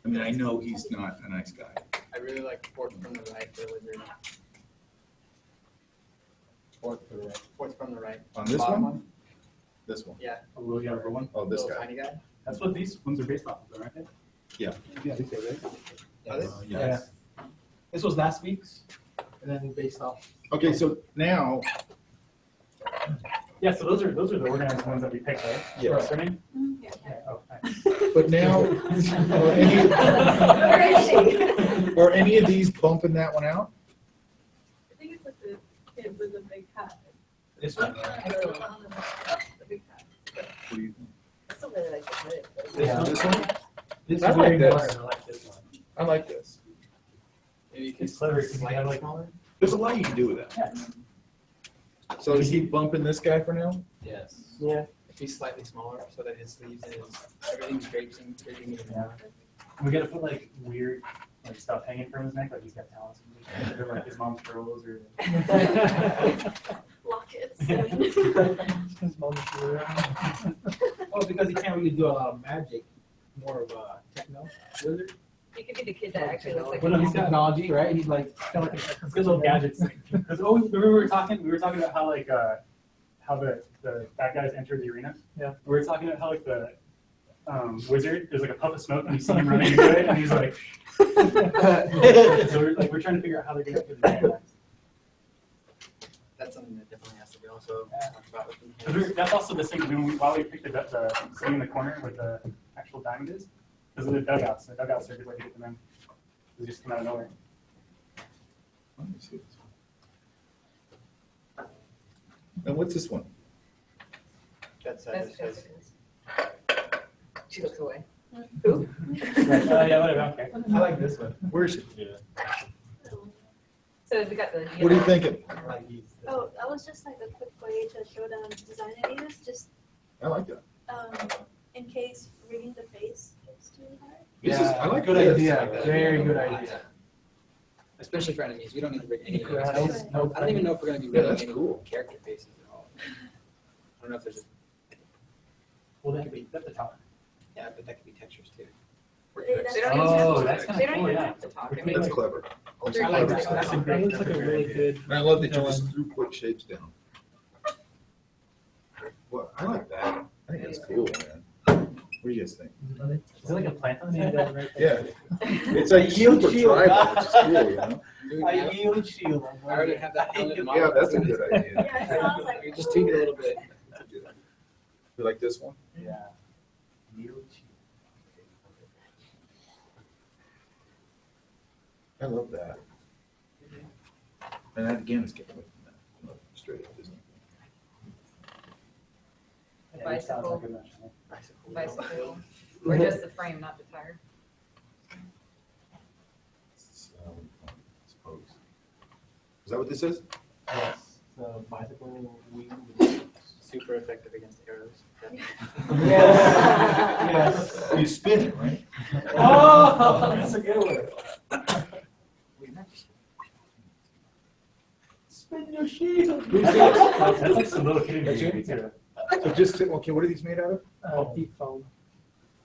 I mean, I know he's not a nice guy. I really like fourth from the right for the wizard. Fourth from the right. On this Bottom one? This one. Yeah. A little younger one. Oh, this Little guy. tiny guy. That's what these ones are based off of, aren't they? Yeah. Yeah, I think so, right? Are they? Yes. This was last week's, and then based off. Okay, so now, Yeah, so those are the organized ones that we picked, right? Yeah. For our swimming? Yeah. Yeah, oh, nice. but now, Where is she? are any of these bumping that one out? I think it's like the kid with the big hat. This one. The big hat. What do you think? I still really like the hood. Yeah. This one? This I is like very this. modern. I like this one. I like this. Maybe you could It's clever because you slightly have like, smaller. There's a lot you can do with that. yeah. So is he bumping this guy for now? Yes. Yeah. If he's slightly smaller, so that his sleeves and everything's draping even more. We gotta put like weird like stuff hanging from his neck, like he's got talents, or like his mom's pearls, or. Lockets. Oh, because he can't really do a lot of magic, more of a techno wizard. You could be the kid that actually looks like. But he's technology, right? He's like kind of like a Good little gadgets. Because remember we were talking about how like how the bad guys enter the arena. Yeah. We were talking about how like the wizard, there's like a puff of smoke and you see him running into it and he's like. So we're trying to figure out how they're gonna enter the arena. That's something that definitely has to be also talked about with the That's also the thing while we picked the sitting in the corner where the actual diamond is. Because of the dugouts. The dugouts are a good way to get them in. They just come out of nowhere. Let me see this one. And what's this one? That's Jessica's. She looks away. Yeah, whatever. Okay. I like this one. Where is she? So we got the. What are you thinking? Oh, that was just like a quick way to show them design ideas, just I like that. in case rigging the face gets too hard. This is, I like good this. idea. Very good idea. Especially for enemies, we don't need to rig any Yeah, enemies. I don't even know if we're gonna be Yeah, rigging that's any cool. character faces at all. I don't know if there's. Well, that could be at the top. Yeah, but that could be textures too. They don't even have Oh, to- that's they kinda don't cool, even yeah. have to talk. I mean, That's clever. they're I like using that. That's a it. great, looks like a really good. And I love that you just threw quick shapes down. Well, I like that. I think that's cool, man. What do you guys think? Is it like a plant on the end of it? Yeah. It's like Yield super shield. tribal, which is cool, you know? Dude, I yield shield. I already have that helmet in my. Yeah, that's a good idea. Yeah, it sounds like. You just tweak it a little bit. You like this one? Yeah. I love that. And that again is getting away from that. Straight up Disney. Yeah, that sounds like a match. Bicycle. Or just the frame, not the tire. Suppose. Is that what this is? Yes, the bicycle wheel is super effective against arrows. Yes. You spin it, right? Oh, that's a good one. Spin your shield. That's like some little kid That's movie it? too. So just, okay, what are these made out of? Deep foam,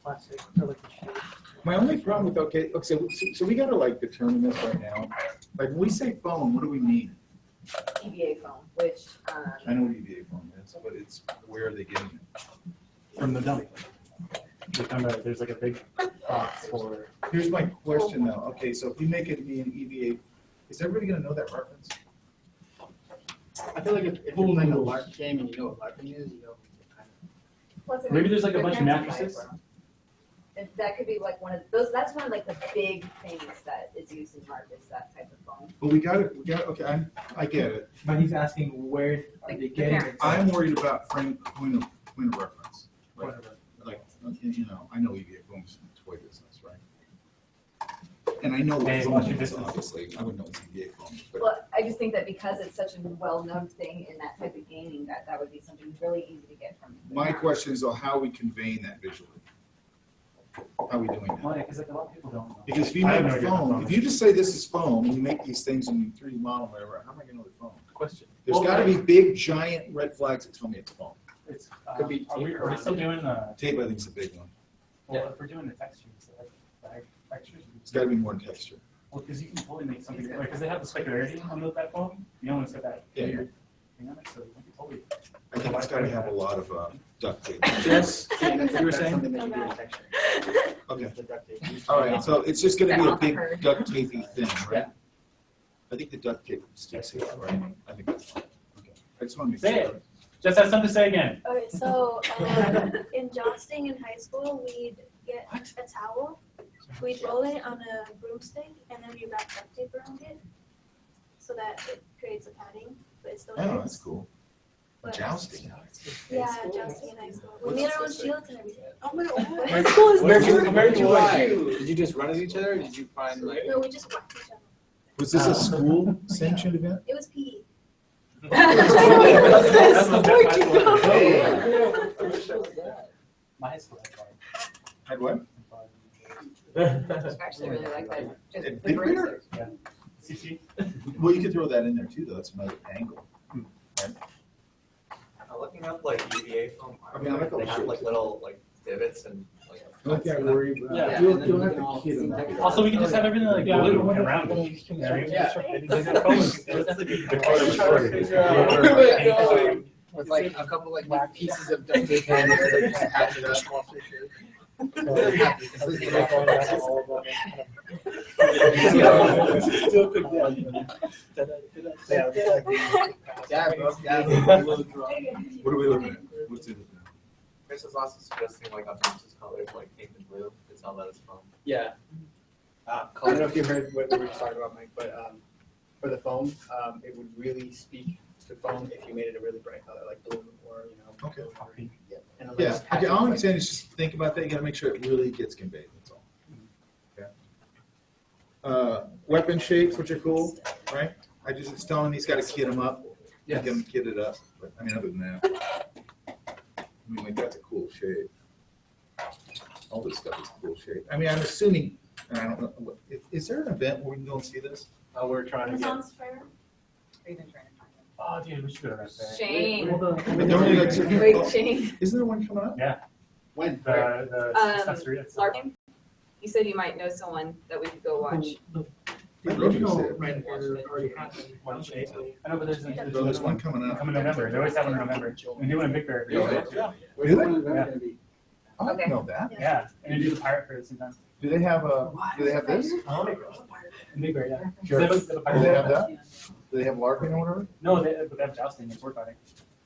plastic, or like a shield. My only problem with, okay, so we gotta like determine this right now. Like when we say foam, what do we mean? EVA foam, which, I know what EVA foam is, but it's, where are they getting it? From the dummy. There's like a big box for. Here's my question though. Okay, so if we make it be an EVA, is everybody gonna know that reference? I feel like if you're playing a LARP game and you know what LARPing is, you know. Maybe there's like a Your bunch of parents will buy it mattresses. for 'em. And that could be like one of those, that's one of like the big things that is used in LARP is that type of foam. But we gotta, okay, I get it. But he's asking where are they getting it? I'm worried about point of reference. Like, you know, I know EVA foam is from the toy business, right? And I know what Hey, foam watch your is, distance. obviously. I would know it's EVA foam, but Well, I just think that because it's such a well-known thing in that type of gaming, that would be something really easy to get from. the my ground. question is, though, how are we conveying that visually? How are we doing that? Well, yeah, because like a lot of people don't know. Because if you I have make no idea what foam, foam if is. you just say this is foam, and you make these things and you 3D model whatever, how am I gonna know the foam? Question. There's Well, gotta be big, giant red flags that tell me it's foam. It's, Could be are we tape still doing Tape, I think, is a big one. well, if we're doing the textures, like textures. It's gotta be more in texture. Well, because you can totally make something, like, because they have the specularity on that foam, you know, it's got that Yeah. weird thing on it, so you can totally. I think it's gotta have a lot of duct tape. Jess, Yeah, you were that's saying? something that you do in texture. Okay, The duct tape. all right, so it's just gonna be a Yeah. big duct tapey thing, right? Yeah. I think the duct tape sticks here, right? I think that's fine. Okay, I just wanna make Say sure. it. Just have something to say again. Okay, so in jousting in high school, we'd get a towel, we'd roll it on a broomstick, and then we wrap duct tape around it, so that it creates a padding, but it still Oh, hurts. that's cool. But- Jousting. Yeah, jousting in high school. We What's made this our own say? shields and everything. Oh my God. Where- What school is Where this? compared to Why? Did you just run at each other? Or did you find like? No, we just whacked each other. Was this a school sanctioned event? It was PE. That's That's this? the Where'd best you high school go? ever. I wish I was that. My high school had fun. Had what? I actually really like that. Just It the did broomstick. Yeah. CC? Well, you could throw that in there too, though. That's another angle. Looking up like UVA film, I mean, I like all they the have like shapes. little like divots and like. The only thing I worry about, Yeah. you'll have to kid them up. Also, we can just have everything like blue and around it. Yeah. With like a couple like black pieces of duct tape and they just patch it up. Yeah, bro. What are we looking at? What's it? Chris is also suggesting like obnoxious colors like pink and blue. It's all that it's from. Yeah. I don't know if you heard what we were just talking about, Mike, but for the foam, it would really speak to foam if you made it a really bright color, like blue or, you know. Okay. Green. And Yeah, just patch okay, it all I'm like- saying is just think about that, you gotta make sure it really gets conveyed, that's all. Okay. Weapon shapes, which are cool, right? I just was telling him he's gotta kit them up, Yes. get them kitted up, but, I mean, other than that. I mean, like, that's a cool shape. All this stuff is cool shape. I mean, I'm assuming, and I don't know, is there an event where we can go and see this? We're trying to get. Sounds fair. We've been trying to find them. Oh, dude, we should go to that there. Shane. But don't you like certain- Wait, Shane. Isn't there one coming up? Yeah, When? the accessory. It's Larkin, you said you might know someone that we could go watch. I'd love to see it. already happened. I know, but there's So there's one coming up. coming in November. They always have one in November. And they do one in Big Bear. Do they? I didn't know that. Yeah, and they do the pirate fair sometimes. Do they have this? In Big Bear, yeah. Sure. They have a Do pirate they fair. have that? Do they have Larkin or whatever? No, they have jousting and sword fighting.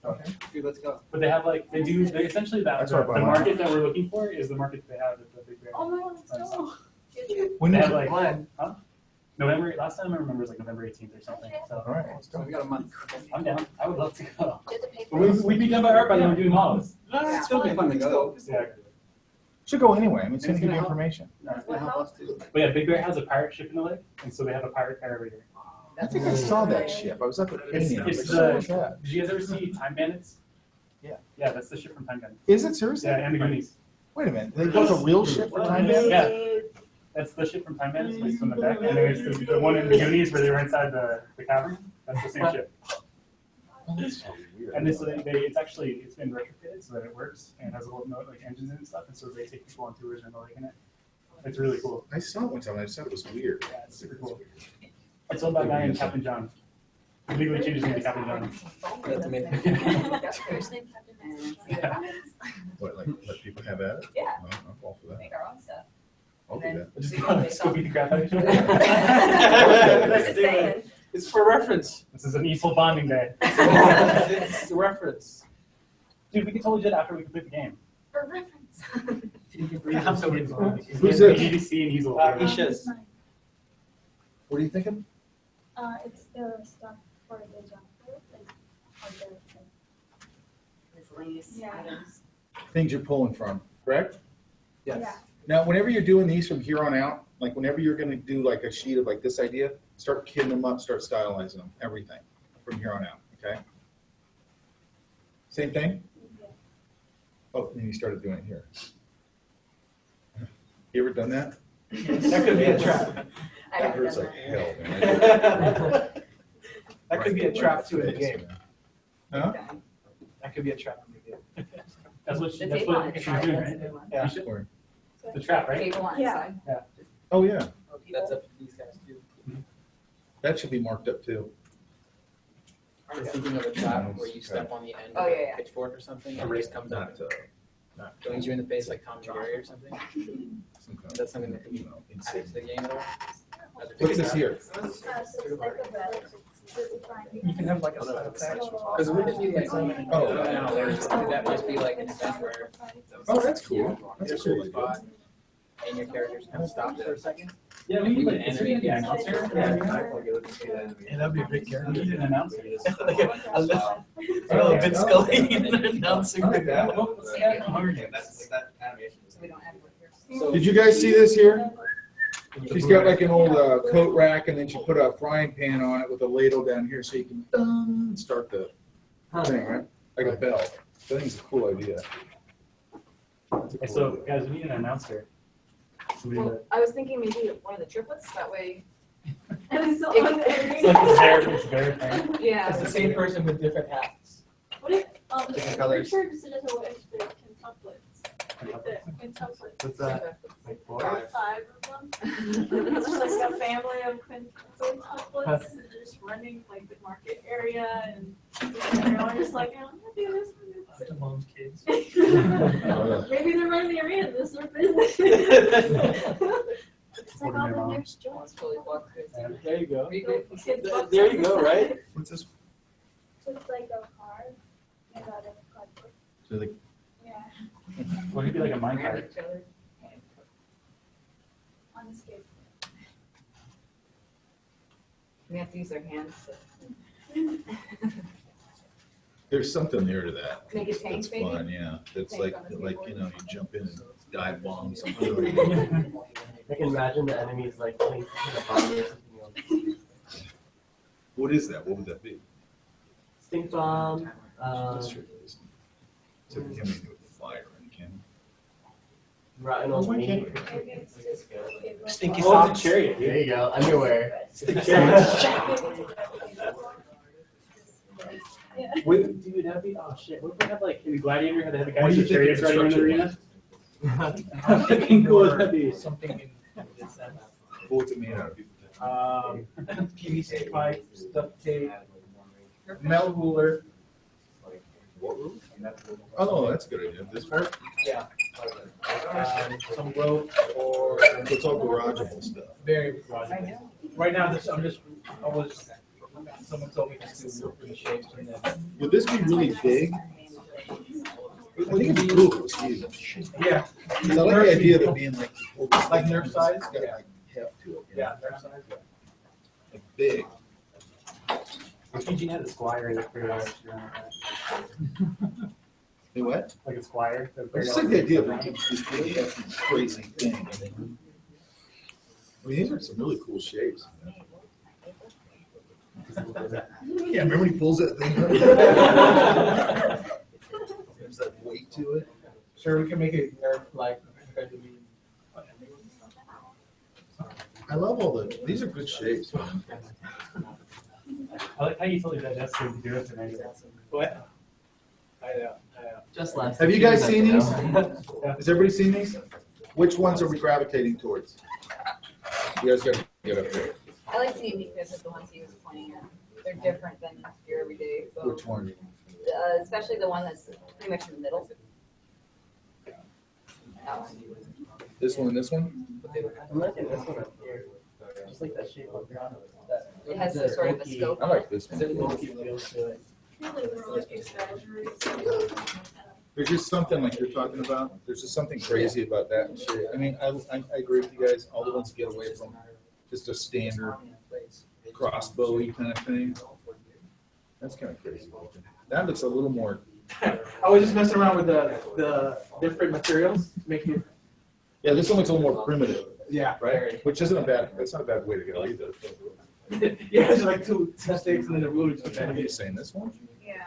Okay. Dude, let's go. But they have like, they essentially That's the what I bought. market that we're looking for is the market they have at the Big Bear. Oh my god, let's go. When They is have it? like, huh? November, last time I remember was like November 18th or something, so All right, let's So go. we got a month. I'm down. I would love to go. Did the paper. But we'd be done by art by then we're doing models. It's still be fun to go. Yeah. Should go anyway. I mean, it's It's gonna give gonna you help. information. It's gonna help us too. But yeah, Big Bear has a pirate ship in the lake, and so they have a pirate fair every year. I think I saw that ship. I was up at Canyon. I was It's like, "So what's that?" Did you guys ever see Time Bandits? Yeah. Yeah, that's the ship from Time Bandits. Is it seriously? Yeah, and the Goonies. Wait a minute. They built a real ship for Time Bandits? Yeah. That's the ship from Time Bandits, it's on the deck, and there's the one in the Goonies where they were inside the cavern. That's the same ship. Oh, that's so weird. And this, it's been retrofitted so that it works and has a little like engines and stuff, and so they take people on tours and they're like in it. It's really cool. I saw it one time. I just thought it was weird. Yeah, it's super cool. It's owned by a guy named Captain John. He legally changed his name to Captain John. That's amazing. First name Captain Yeah. What, like, let people have at it? Yeah. No, I'm all for that. Make our own stuff. I'll do that. Just go beat the crap out of each other. Just saying. It's for reference. This is an EASL bonding day. It's a reference. Dude, we can totally do it after we complete the game. For reference. I'm so good. Who's this? VGDC and EASL. Isha's. What are you thinking? It's the stuff for the job, like, Miscellaneous Yeah. items. Things you're pulling from, correct? Yes. Yeah. Now, whenever you're doing these from here on out, like whenever you're gonna do like a sheet of like this idea, start kitting them up, start stylizing them, everything from here on out, okay? Same thing? Oh, and you started doing it here. You ever done that? That could be a trap. I That haven't hurts done like that. hell, man. That could be a trap to the game. Huh? That could be a trap in the game. That's what The that's table on what its she's side, doing, that's a right? good one. Yeah. Or- The trap, right? Table on its Yeah. side. Oh, yeah, That's up to these guys too. that should be marked up too. I was thinking of a trap where you step on the end Oh, of yeah, a yeah. pitchfork or something, and race comes up and joins you in the face like Tom and Jerry or something. Some kind of, That's something that you you know, add insane. to the game at all? As a What's trap? this here? So it's like a bed. You can have like a side effect. Because it wouldn't be like, Oh. that must be like an event where Oh, that's cool. That's a there's cool a idea. spot and your characters kind of stop for a second. Yeah, we need like it's gonna be an announcer. And that'd be a big We need an announcer. A little bit Scully announcing. What's the guy from Hunger Games? We don't have one here. So Did you guys see this here? She's got like an old coat rack, and then she put a frying pan on it with a ladle down here, so you can start the thing, right? Like a bell. I think it's a cool idea. Okay, so guys, we need an announcer. Somebody Well, that- I was thinking maybe one of the triplets, that way. And it's It- on It's like a hair, it's very thing. Yeah. It's the same person with different hats. What if, Different colors. Richard suggested what if the quintuplets? What's that? Like four? 5 of them. It's just like a family of quintuplets, and they're just running like the market area, and they're all just like, I'm gonna do this. Up to mom's kids. Maybe they're running the arena, this is their business. It's like all the nurse jobs. There you go. Kids books. There you go, right? What's this? So it's like a car made out of cardboard. So like, Yeah, What if you like a mine cart? on the skateboard. We have to use their hands. there's something there to that. Make it tanks, That's maybe? fun, yeah. That's Tanks like, on the like, skateboard. you know, you jump in and dive bomb something. I can imagine the enemies like placing a bomb or something else. What is that? What would that be? Stink bomb. That's true. So it can be with fire and can. Rotten old meat. Maybe it's just cardboard. Stinky Oh, socks. chariot. There you go. Underwear. Yeah. Wait, dude, that'd be, oh shit, what if we have like, in the Gladiator, had to have a guy What do with you think chariots the riding in the structure arena? How fucking cool would that be? Something in this sense. What's it made out of? PVC pipe, duct tape, metal ruler. Oh, that's a good idea. This part? Yeah. Some rope or. It's all garageable stuff. Very broad. Right now, someone told me just to work with the shapes and then. Would this be really big? I think it'd be cool if it's huge. Yeah. 'Cause I like the idea of it being like. Like Nerf size? It's got like heft to it. you know? Yeah, their size, yeah. Like big. If Eugene had a Squire, and like $30 Hey, what? like a Squire. I just like the idea of like this really hefty, crazy thing. I mean, these are some really cool shapes. Man. Yeah, remember when he pulls that thing up? There's that weight to it. Sure, we can make it Nerf like. I love all these are good shapes, man. I like how you totally digested to do it tonight. What? I know. Just last. Have you guys seen these? Yeah. Has everybody seen these? Which ones are we gravitating towards? You guys gotta get up there. I like the uniqueness of the ones he was pointing at. They're different than your everyday, so. Which one? Especially the one that's pretty much in the middle. That one. This one and this one? I'm liking this one up here. Just like that shape on ground. It has some sort of a scope. I like this Is it one. low-key feels to it? Really, we're like exaggerating. There's just something like you're talking about. There's just something crazy about that and shit. I mean, I agree with you guys. All the ones get away from just a standard crossbowy kind of thing. That's kind of crazy. That looks a little more. I was just messing around with the different materials to make it. Yeah, this one looks a little more primitive, Yeah. right? Which isn't a bad. That's not a bad way to go either. Yeah, it's like two sticks and then the ruler. Are you saying this one? Yeah.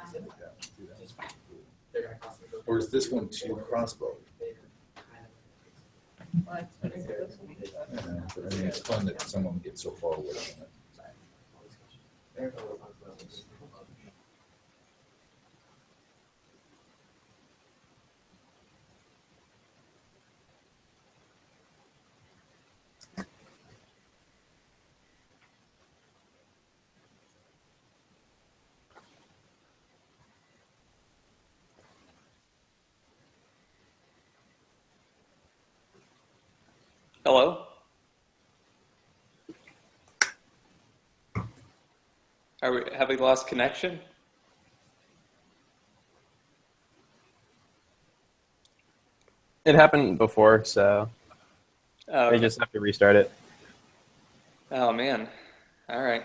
Or is this one too crossbow? Well, it's pretty good. Yeah, but I mean, it's fun that someone gets so far away from it. Hello? Have we lost connection? It happened before, so Oh, I just have to restart it. oh man. All right.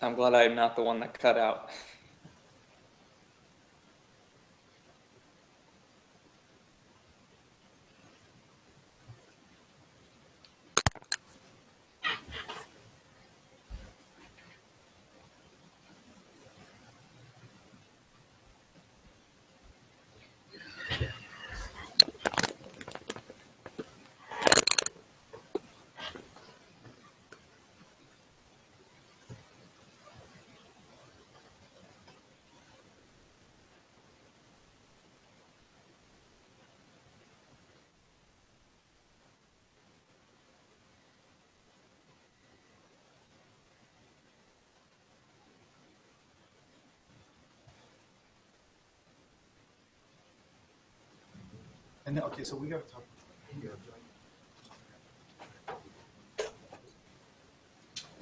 I'm glad I'm not the one that cut out. And then, okay, so we gotta talk.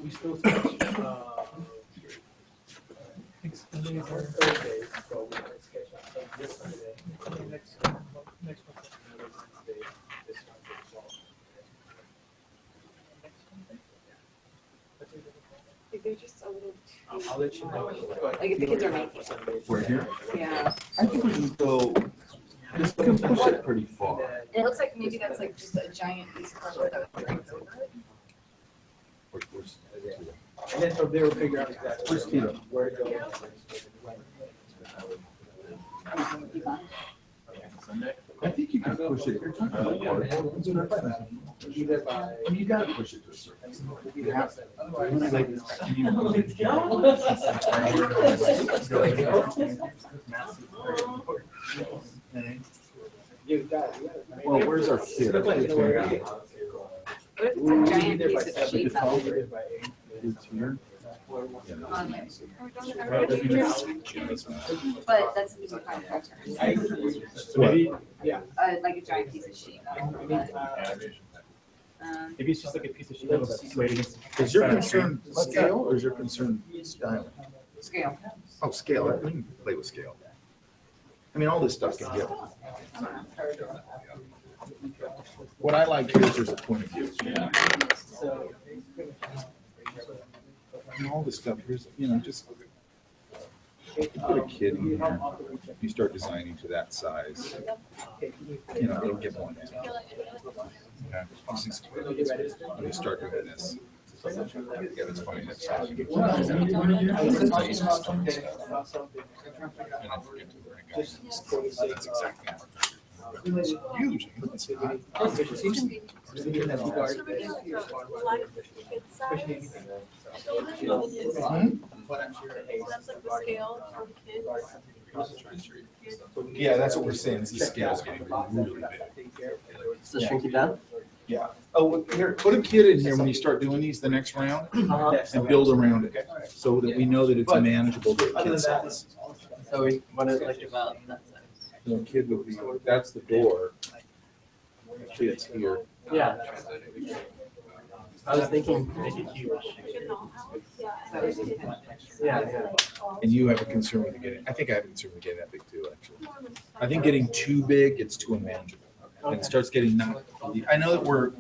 We still sketch, Thursdays, so we can sketch on this Sunday. Next one. This They're just a little I'll let you know. like if the kids are making. We're here. Yeah. I think we can go, just push it pretty far. It looks like maybe that's like just a giant piece of cardboard that would break over it. And then from there, we'll figure out exactly Where's Tito? where to go. I think you can push it. You're talking about water. Either by. You gotta push it to a certain. You have to. Otherwise, like, well, where's our kid? What if it's a giant piece of sheet metal? It's here. But that's a piece of contractor. Maybe, yeah. Like a giant piece of sheet metal. Maybe it's just like a piece of sheet metal that's laid against. Is your concern scale or is your concern styling? Scale. Oh, scale. We can play with scale. I mean, all this stuff can get. What I like here is there's a point of view. And all this stuff here's, you know, just you put a kid in here, you start designing to that size, you know, it'll get more. Okay. When you start doing this. Yeah, it's funny. That's and I forget to bring up. That's exactly how it's huge. Yeah, that's what we're saying. Is the scale's getting really big. So shrink it down? Yeah. Oh, here, put a kid in here when you start doing these the next round and build around it so that we know that it's manageable to a kid size. So we want to like about that size. The kid would be, that's the door. Kid's here. Yeah. I was thinking make it huge. Yeah, yeah. And you have a concern with getting, I think I have a concern with getting that big too, actually. I think getting too big, it's too unmanageable. And it starts getting not, I know that we're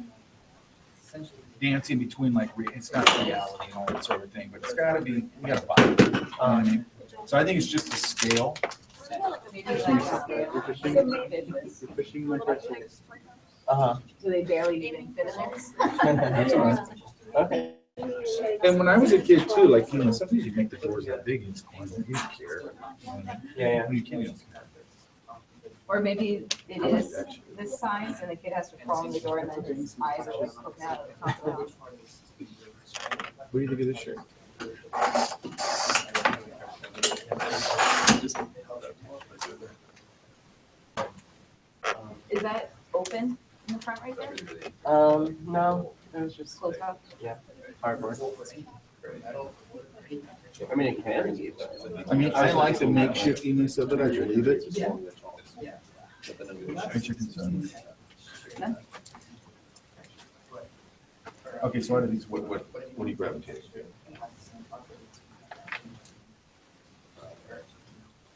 dancing between like, it's not reality and all that sort of thing, but it's gotta be, we gotta buy it. You know what I mean? So I think it's just the scale. Do they barely even fit in there? That's all right. Okay. And when I was a kid too, like, you know, sometimes you make the doors that big and it's cool, you don't care. Yeah, You can't. Or maybe it is this size and the kid has to crawl in the door and then his eyes are just poking out of the top of the house. What do you think of this shirt? Is that open in the front right there? No, it was just Closed off? yeah, cardboard. I mean, it can be, but I mean, I like the makeshiftiness of it, I believe it. What's your concern? Okay, so out of these, what do you gravitate to?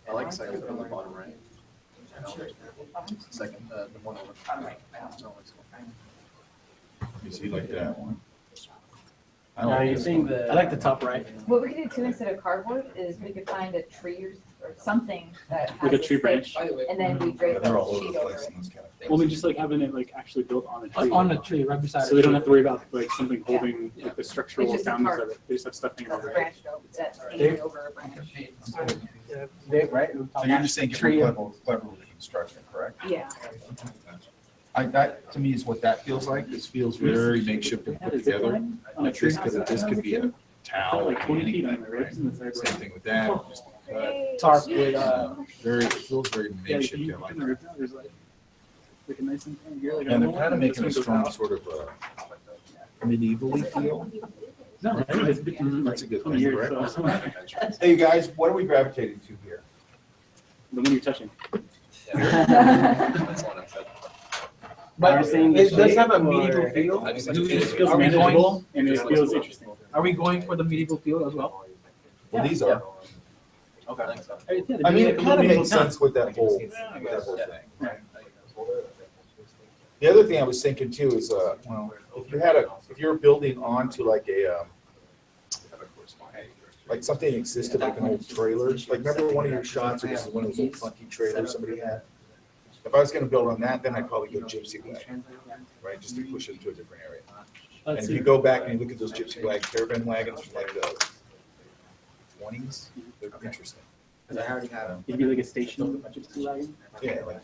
I like second on the bottom right. Second, the one over. You see like that one? I no, like you're this seeing one. the. I like the top right. What we could do too instead of cardboard is we could find a tree or something that has Like a this tree thick, branch. and then we drape They're a all over sheet the over place it. in this kind of thing. Well, we just like having it like actually built on a tree. On the tree, right beside. So they don't have to worry about like something holding like the It's structural just a founders tarp. of it. They just have stuff hanging That's over it. branched over, that's hanging over a branch. Big, right? So you're just saying get more clever with the construction, correct? Yeah. That, to me, is what that feels like. This feels very makeshift and put together. Like this could be a towel. Like 20 feet on anything, the right? ribs and the side. Same thing with that. Just Tarp with, very, it feels very Yeah, makeshift. you I like can that. rip out, there's like a nice thing here. Like And they're a- kind of making a this one strong goes out. sort of medieval-y feel. No, right? It's been That's a good 20 thing, years, correct? so- Hey, guys, what are we gravitating to here? The one you're touching. That's the one I said. Are we saying the it does have a shape, medieval or- feel. It feels Are we manageable going- and it feels interesting. Are we going for the medieval feel as well? Well, these are. Okay. I mean, it kind of makes sense with that whole thing. The other thing I was thinking too is, well, if you're building onto like like something existed, like an old trailer, like remember one of your shots, or this is one of those old funky trailers somebody had? If I was gonna build on that, then I'd probably go gypsy wagon, right, just to push it to a different area. And if you go back and you look at those gypsy wagon, caravan wagons from like the 20s, they're interesting. Because I already have. It'd be like a station gypsy wagon. Yeah, like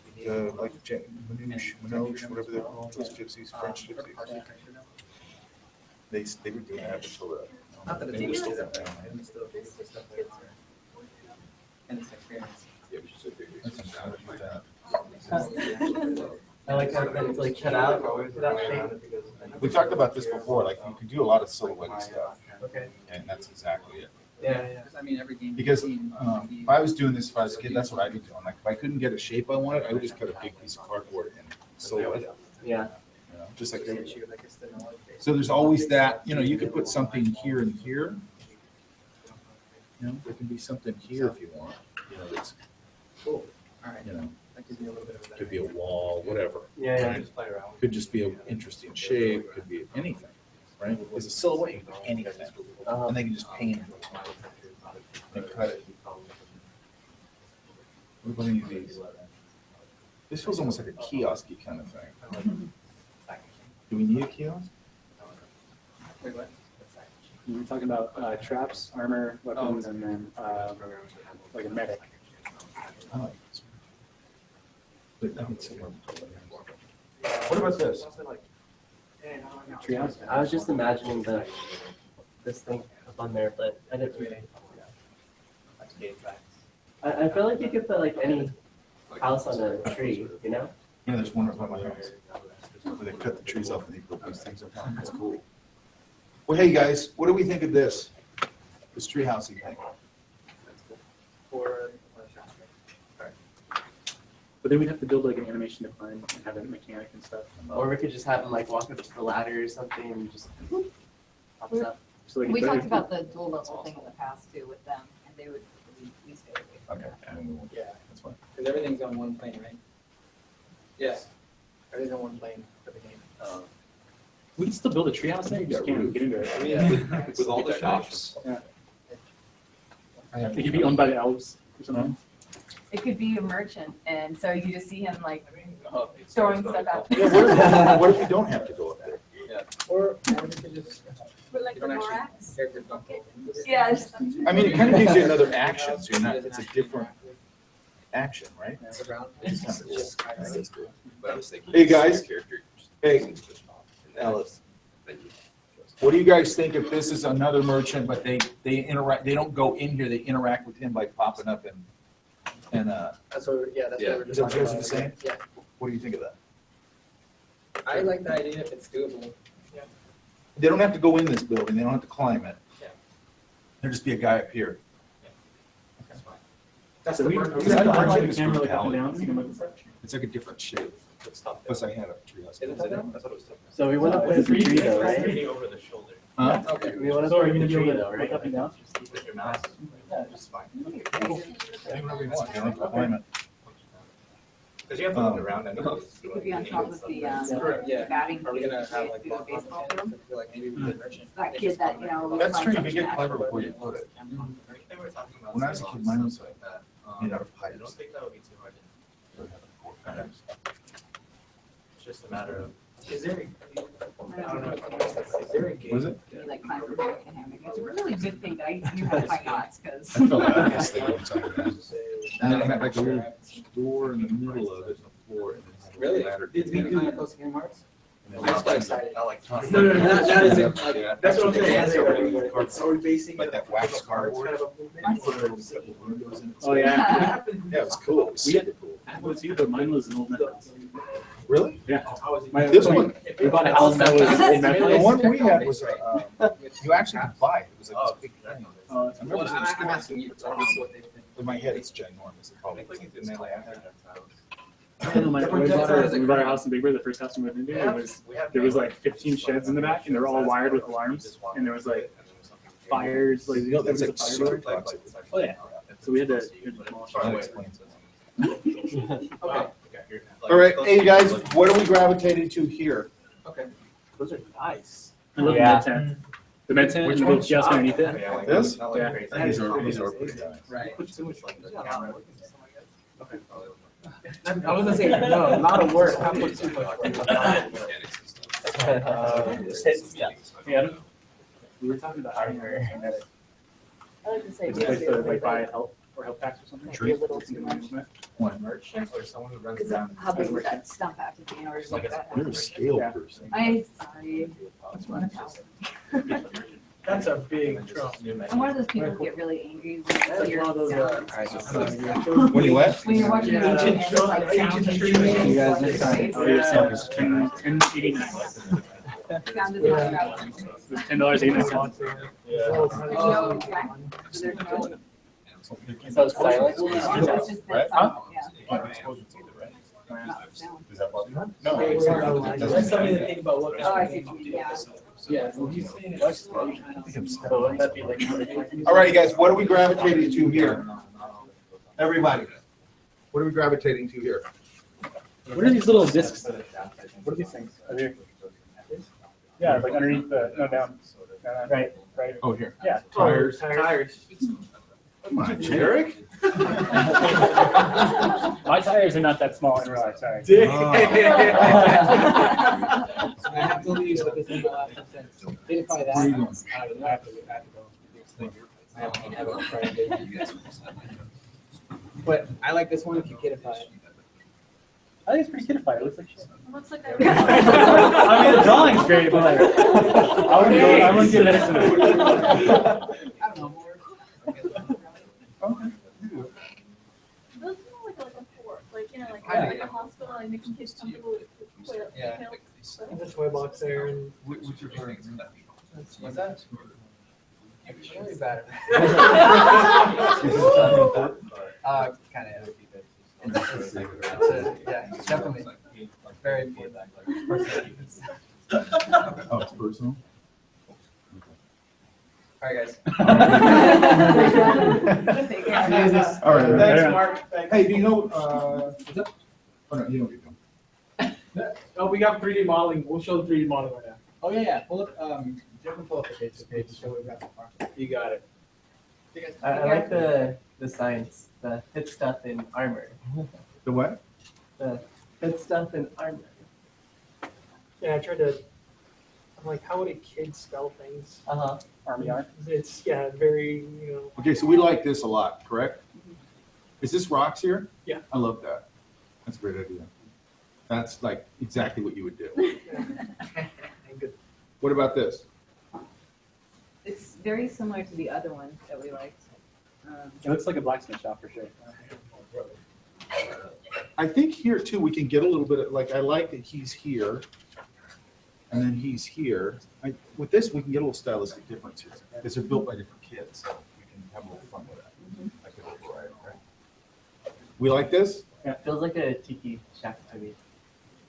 Manoj, whatever they're called, those gypsies, French gypsies. They were doing that until the. Not that they were it's still easy, down. it's still basic stuff that it's and it's experience. I like how it's like cut out without shape. We talked about this before, like you could do a lot of silhouette stuff. Okay. And that's exactly it. Yeah. I mean, every game. Because if I was doing this if I was a kid, that's what I'd be doing. Like if I couldn't get a shape I wanted, I would just cut a big piece of cardboard and silhouette it. Yeah. You know, just like that. So there's always that, you could put something here and here. There can be something here if you want. It's Cool. All right. That gives me a little bit of that. Could be a wall, whatever. Yeah. Right? Could just be an interesting shape, could be anything, right? Because a silhouette, you can do anything. And they can just paint it and cut it. What about any of these? This feels almost like a kiosk-y kind of thing. Do we need a kiosk? Wait, what? We were talking about traps, armor, weapons, and then like a medic. I like this. What about this? Treehouse? I was just imagining this thing up on there, but I didn't really. I feel like you could put like any house on a tree, Yeah, there's one up at my house. Where they cut the trees off and they put these things up on. It's cool. Well, hey guys, what do we think of this? This tree housing thing? But then we'd have to build like an animation to climb and have a mechanic and stuff. Or we could just have them like walk up to the ladder or something and just pops up. So We talked about the dual level thing in the past too with them, and they would, we stayed away from Okay. that. Yeah, That's fine. because everything's on one plane, right? Yes. Everything's on one plane for the game. We can still build a treehouse there, you just can't get into it. Yeah. With all the shops. Yeah. It could be owned by the elves or something. It could be a merchant, and so you just see him like throwing stuff out. Yeah, what if you don't have to go up there? Or you could just. But like You the don't actually- Morax? characters don't go. Yeah. just- I mean, it kind of gives you another action, so you're not, it's a different action, right? That's around. It's kind of cool. Just- I think it's cool. But I was thinking. Hey, guys. Character. Hey, Ellis. What do you guys think if this is another merchant, but they interact, they don't go in here, they interact with him by popping up and That's what, that's Yeah. what we're is just that what talking you guys about. are saying? Yeah, What do you think of that? I like the idea if it's doable. They don't have to go in this building, they don't have to climb it. Yeah. There'll just be a guy up here. That's fine. That's So the we burden. Is that I'd the like merchant? the camera like up and down so you can look at stuff. It's like a different shape. Plus I had a treehouse. Is it top down? That's what it was. So we want to put a tree though, right? Over the shoulder. Huh? Okay. We want to So are put you the gonna be tree able though, to right? look up and down? With your mouse. Yeah, just fine. Whatever you want, you don't have to climb it. Because you have to look around and. It could be on top of the Yeah. batting Are we cage gonna have to like do a baseball I field. feel like maybe we could merchant. That kid that, was That's like true, you such can get an clever expert. before you load it. They were talking about When I was a kid, mine was like that. made out of I don't pipes. think that would be too hard. It's just a matter of. Is there, I don't know, is there a game? Was it? You like climb from hammock to hammock. It's a really good thing that I knew how to find knots, I because. fell out of this thing one time. And then it had like a little door in the middle of it, and the floor. And then it had a Really? ladder. Did we do that close to Game Hearts? And then I just got excited. I like. No, that isn't, Yeah. like, that's what I'm saying. That's That's what Are we basing Like it that wax cardboard. kind of a movement? Put a little couple windows in it. Oh, yeah. Yeah, it was cool. It was We super cool. I was you, but mine was an old Memphis. Really? Yeah. Oh, This one, We bought a house that was in the Memphis. one we had was, you actually could buy it. It was like this big thing. Oh, I remember it was I'm asking you, it's always what they think. in my head, it's ginormous. It probably I think wasn't. it's And then I like had- When we bought our house in Big Bear, the first house we moved into, there was like 15 sheds in the back, and they were all wired with alarms, and there was like fires, like there was a fire door. Oh yeah. So we had to demolish it. All right, hey you guys, what are we gravitating to here? Okay. Those are nice. I love the med tent. The med tent and the little kiosk underneath it. This? Yeah. These are pretty nice. Right. Okay. I was gonna say, no, a lot of work, not put too much work. Yeah. We were talking about armor. I like to say. It's a place to like buy health or health packs or something. Maybe a little Tree. too much. What? Merchant or someone who runs Because down. how big would that stump have to be in order to make that You're a happen? scale Yeah. person. I'm sorry. That's a big trunk. I'm one of those people who get really angry when you're one of those, down. When you what? When you're watching a movie and it's like sound and You guys next time. Oh yeah, so it's $10.89. sound is not that one. It's $10.89. There's no. So it's silent? It's just that sound, yeah. Not sound. Is that what you want? That's something to think about what. Oh, I see, yeah. Yeah. All right, you guys, what are we gravitating to here? Everybody, what are we gravitating to here? What are these little discs? What are these things? Are they? Yeah, like underneath the, no, down. Right. Oh, here. Yeah. Tires. Tires. Come on, Jarek. My tires are not that small in real life, sorry. I have to leave with this in the last sentence. Identify that. Where are you going? I have to go. I have a Friday. But I like this one if you kidify it. I think it's pretty kidified. It looks like shit. It looks like I mean, the drawing's great, but like, I wouldn't give medicine. I don't know. Those smell like a fort, like, you know, like a hospital, like making kids comfortable with toilet Yeah. pills. There's a toy box there and. What's your favorite? What's that? Really bad. Kind of. Yeah, definitely. Very Oh, it's personal? All right, guys. All right. Thanks, Mark. Thanks. Hey, do you know, oh, no, you don't get them. Oh, we got 3D modeling. We'll show the 3D modeling right now. Oh, yeah. Pull up, Jeff can pull up the page to show what we got so far. You got it. I like the science, the hit stuff in armor. The what? The hit stuff in armor. Yeah, I tried to, I'm like, how would a kid spell things? Army art. It's, yeah, very, you know. Okay, so we like this a lot, correct? Is this rocks here? Yeah. I love that. That's a great idea. That's like exactly what you would do. What about this? It's very similar to the other one that we liked. It looks like a blacksmith shop for sure. I think here too, we can get a little bit of, like, I like that he's here and then he's here. With this, we can get a little stylistic difference here because they're built by different kids. So we can have a little fun with that. Like a little variety, right? We like this? Yeah, it feels like a tiki shack to me,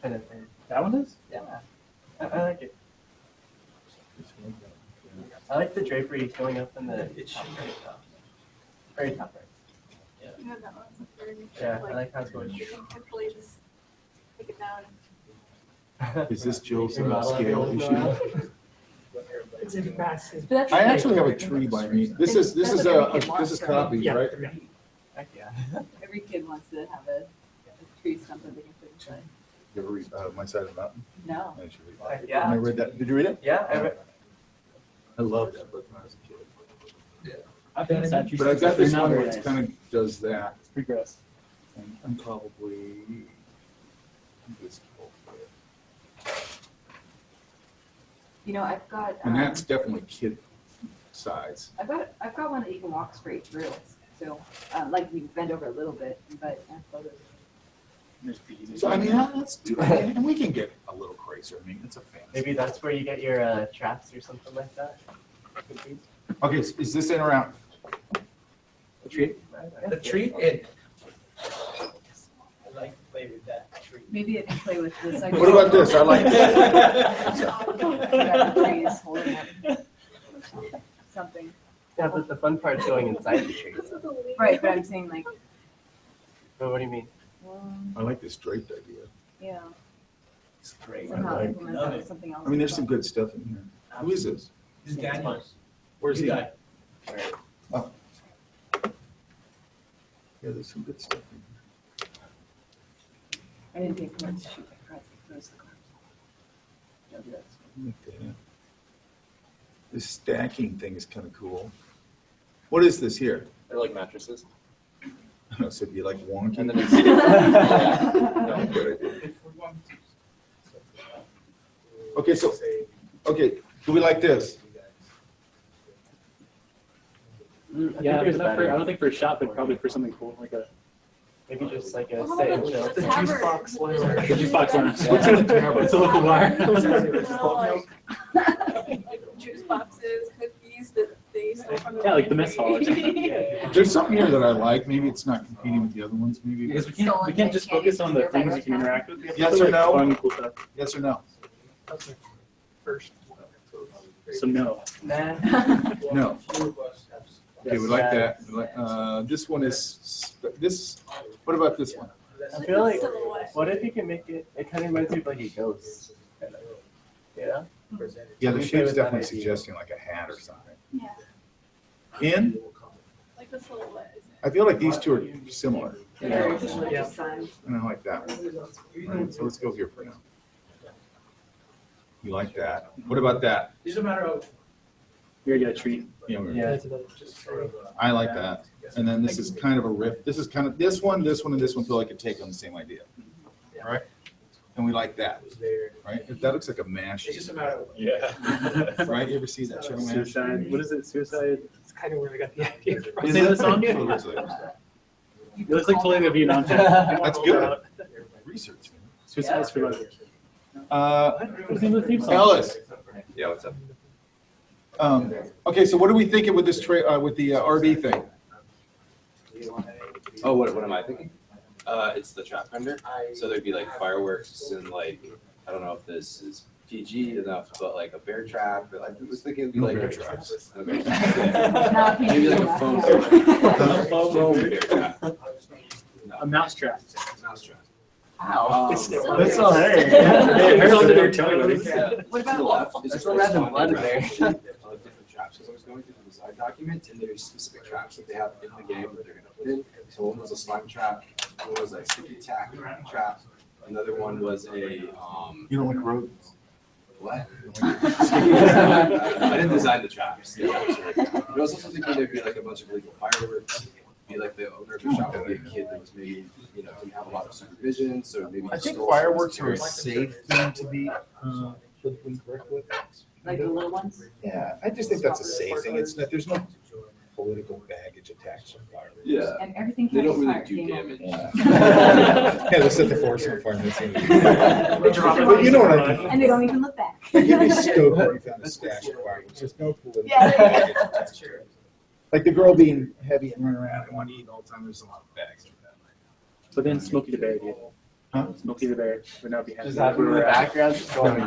kind of thing. That one does? Yeah, I like it. I like the drapery going up in the top right. Very top right. Yeah, that one's very good. Yeah, I like how it's going. You can hopefully just take it down. Is this Jill's scale issue? It's a massive. But that's I okay. actually have a tree by me. This is copies, Yeah. right? Heck yeah. Every kid wants to have a tree stump that they can put inside. You ever read My Side of the Mountain? No. I should read that. Heck yeah. I read that. Did you read it? Yeah, I read. I loved that book when I was a kid. I think it's actually. But I got this not one very where it nice. kind of does that. It's pretty gross. And I'm probably this old. You know, I've got. And that's definitely kid size. I've got one that you can walk straight through. So, like you bend over a little bit, but I have photos. So I mean, let's do it. And we can get a little crazier. I mean, it's a fantasy. Maybe that's where you get your traps or something like that. Okay, is this in or out? The treat? The treat, I like play with that tree. Maybe it can play with this. What about this? I like this. Grab the trees, holding up something. Yeah, but the fun part's going inside the tree. Right, but I'm saying like, But what do you mean? I like this draped idea. yeah, It's great. somehow implement that with something else. I mean, there's some good stuff in here. Who is this? This is Daniel. Where's You he? got it. Oh. Yeah, there's some good stuff in here. I didn't think cards, shoot the cards, those the cards. Like that. This stacking thing is kind of cool. What is this here? They're like mattresses. I don't know, so it'd be like wonky. And then it's No, good idea. Okay, so, okay, do we like this? Yeah, I don't think for a shop, but probably for something cool, like a. Maybe just like a Well, set how and about chill. the juice box The juice box lounge. It's a local bar. Juice boxes, cookies that they sell from the. Yeah, like the mess hall or something. There's something here that I like, maybe it's not competing with the other ones, maybe. Because we can't just focus on the things you can interact with. We have to Yes put, or like, no? fun, cool stuff. Yes or no? First. So no. Nah. No. Few of us have. Okay, we like that. We like- This one is, this, what about this one? I feel like, what if you can make it, it kind of reminds me of like a ghost. Kind of. Yeah? Yeah, the Okay shape's with that definitely idea. suggesting like a hat or something. Yeah, In, like this little what is it? I feel like these two are similar, Yeah. and I like that one. All right, so let's go here for now. You like that? What about that? It's a matter of. You're gonna get a treat. Yeah, Yeah. Just sort of, I like that. And then this is kind of a riff. This is kind of, this one, and this one feel like a take on the same idea. All right? And we like that, was there. right? That looks like a mash. It's just a matter of. Yeah. Right? You ever see that show, mash? Suicide. What is it? Suicide. it's kind of where I got the idea from. Is it the song? That's what it looks like. It looks like totally the Vietnam thing. That's good. Research. Suicide is for like. What's the name of the theme song? Ellis. Yeah, what's up? Okay, so what are we thinking with this with the RV thing? Oh, what am I thinking? It's the trap vendor. So there'd be like fireworks and like, I don't know if this is PG enough, but like a bear trap. But I was thinking it'd be No like bear a traps. A bear trap. Yeah. Maybe like a foam bear trap. Foam bear trap. A mouse trap. Mouse trap. Wow. That's so hey. Hair on their toe, buddy. What To the about, left is There's a no random corresponding blood there. route of different traps. Because I was going through the design documents and there's specific traps that they have in the game that they're gonna put in. So one was a slime trap, one was a sticky tack trap, another one was a You don't like rodents? what? I didn't design the traps. The traps were- But I was also thinking there'd be like a bunch of illegal fireworks. Be like the owner of the shop would be a kid that was maybe, you know, didn't have a lot of supervision, so maybe. I think stole fireworks some are a material. safe thing to be politically correct with. like the little ones? Yeah, I just think that's a safe thing. It's not, there's no political baggage attached to fireworks. Yeah, And everything they catches don't really fire. do game damage. Yeah, they'll set the forest on fire. But you know what I mean? And they don't even look back. Like you'd be stoked when you found a stash of fireworks. There's no political Yeah. baggage attached to it. Like the girl being heavy and running around and wanting to eat all the time. There's a lot of bags of that. But then Smokey the Bear, dude. Huh? Smokey the Bear would not be happy. Just having in the background, just going.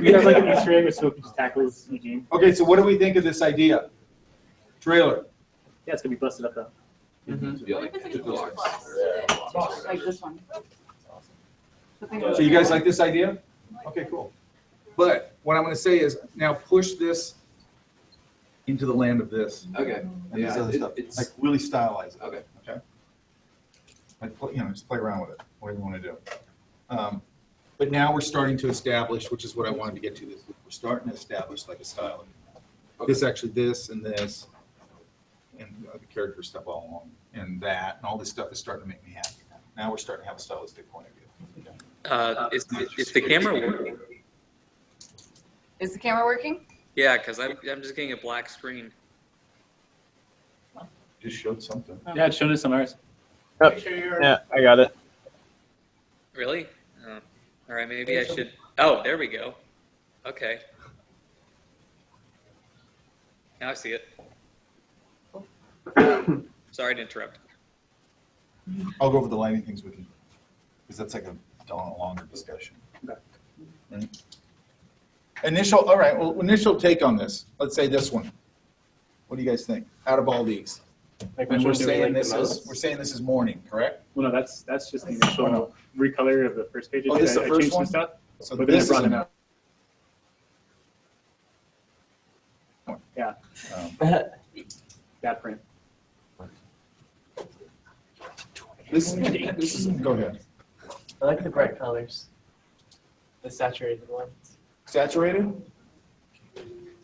We have like an Easter egg where Smokey just tackles Eugene. Okay, so what do we think of this idea? Trailer. Yeah, it's gonna be busted up though. To be like What if it's like a blocks. plus? Like this one. So you guys like this idea? Okay, cool. But what I'm gonna say is now push this into the land of this. Okay, And this yeah, other stuff. it's, Like really stylize it. okay. Okay. Like, you know, just play around with it, whatever you want to do. But now we're starting to establish, which is what I wanted to get to this. We're starting to establish like a style. This actually, this and this, and the character stuff all along, and that, and all this stuff is starting to make me happy. Now we're starting to have a stylistic point of view. Is the camera working? Is the camera working? Yeah, because I'm just getting a black screen. Just showed something. Yeah, it's showing us some ours. Oh, yeah, I got it. Really? Oh. All right, maybe I should. Oh, there we go. Okay. Now I see it. Sorry to interrupt. I'll go over the lighting things with you, because that's like a longer discussion. Right? All right, well, initial take on this, let's say this one. What do you guys think, out of all these? Like, And which we're one do we saying like the this is, most? we're saying this is morning, correct? Well, no, that's just the initial recolor of the first page. Oh, this is the I first changed one? some stuff, So but then I this brought is them an- out. Yeah, that print. This is, go ahead. I like the bright colors. The saturated ones. Saturated?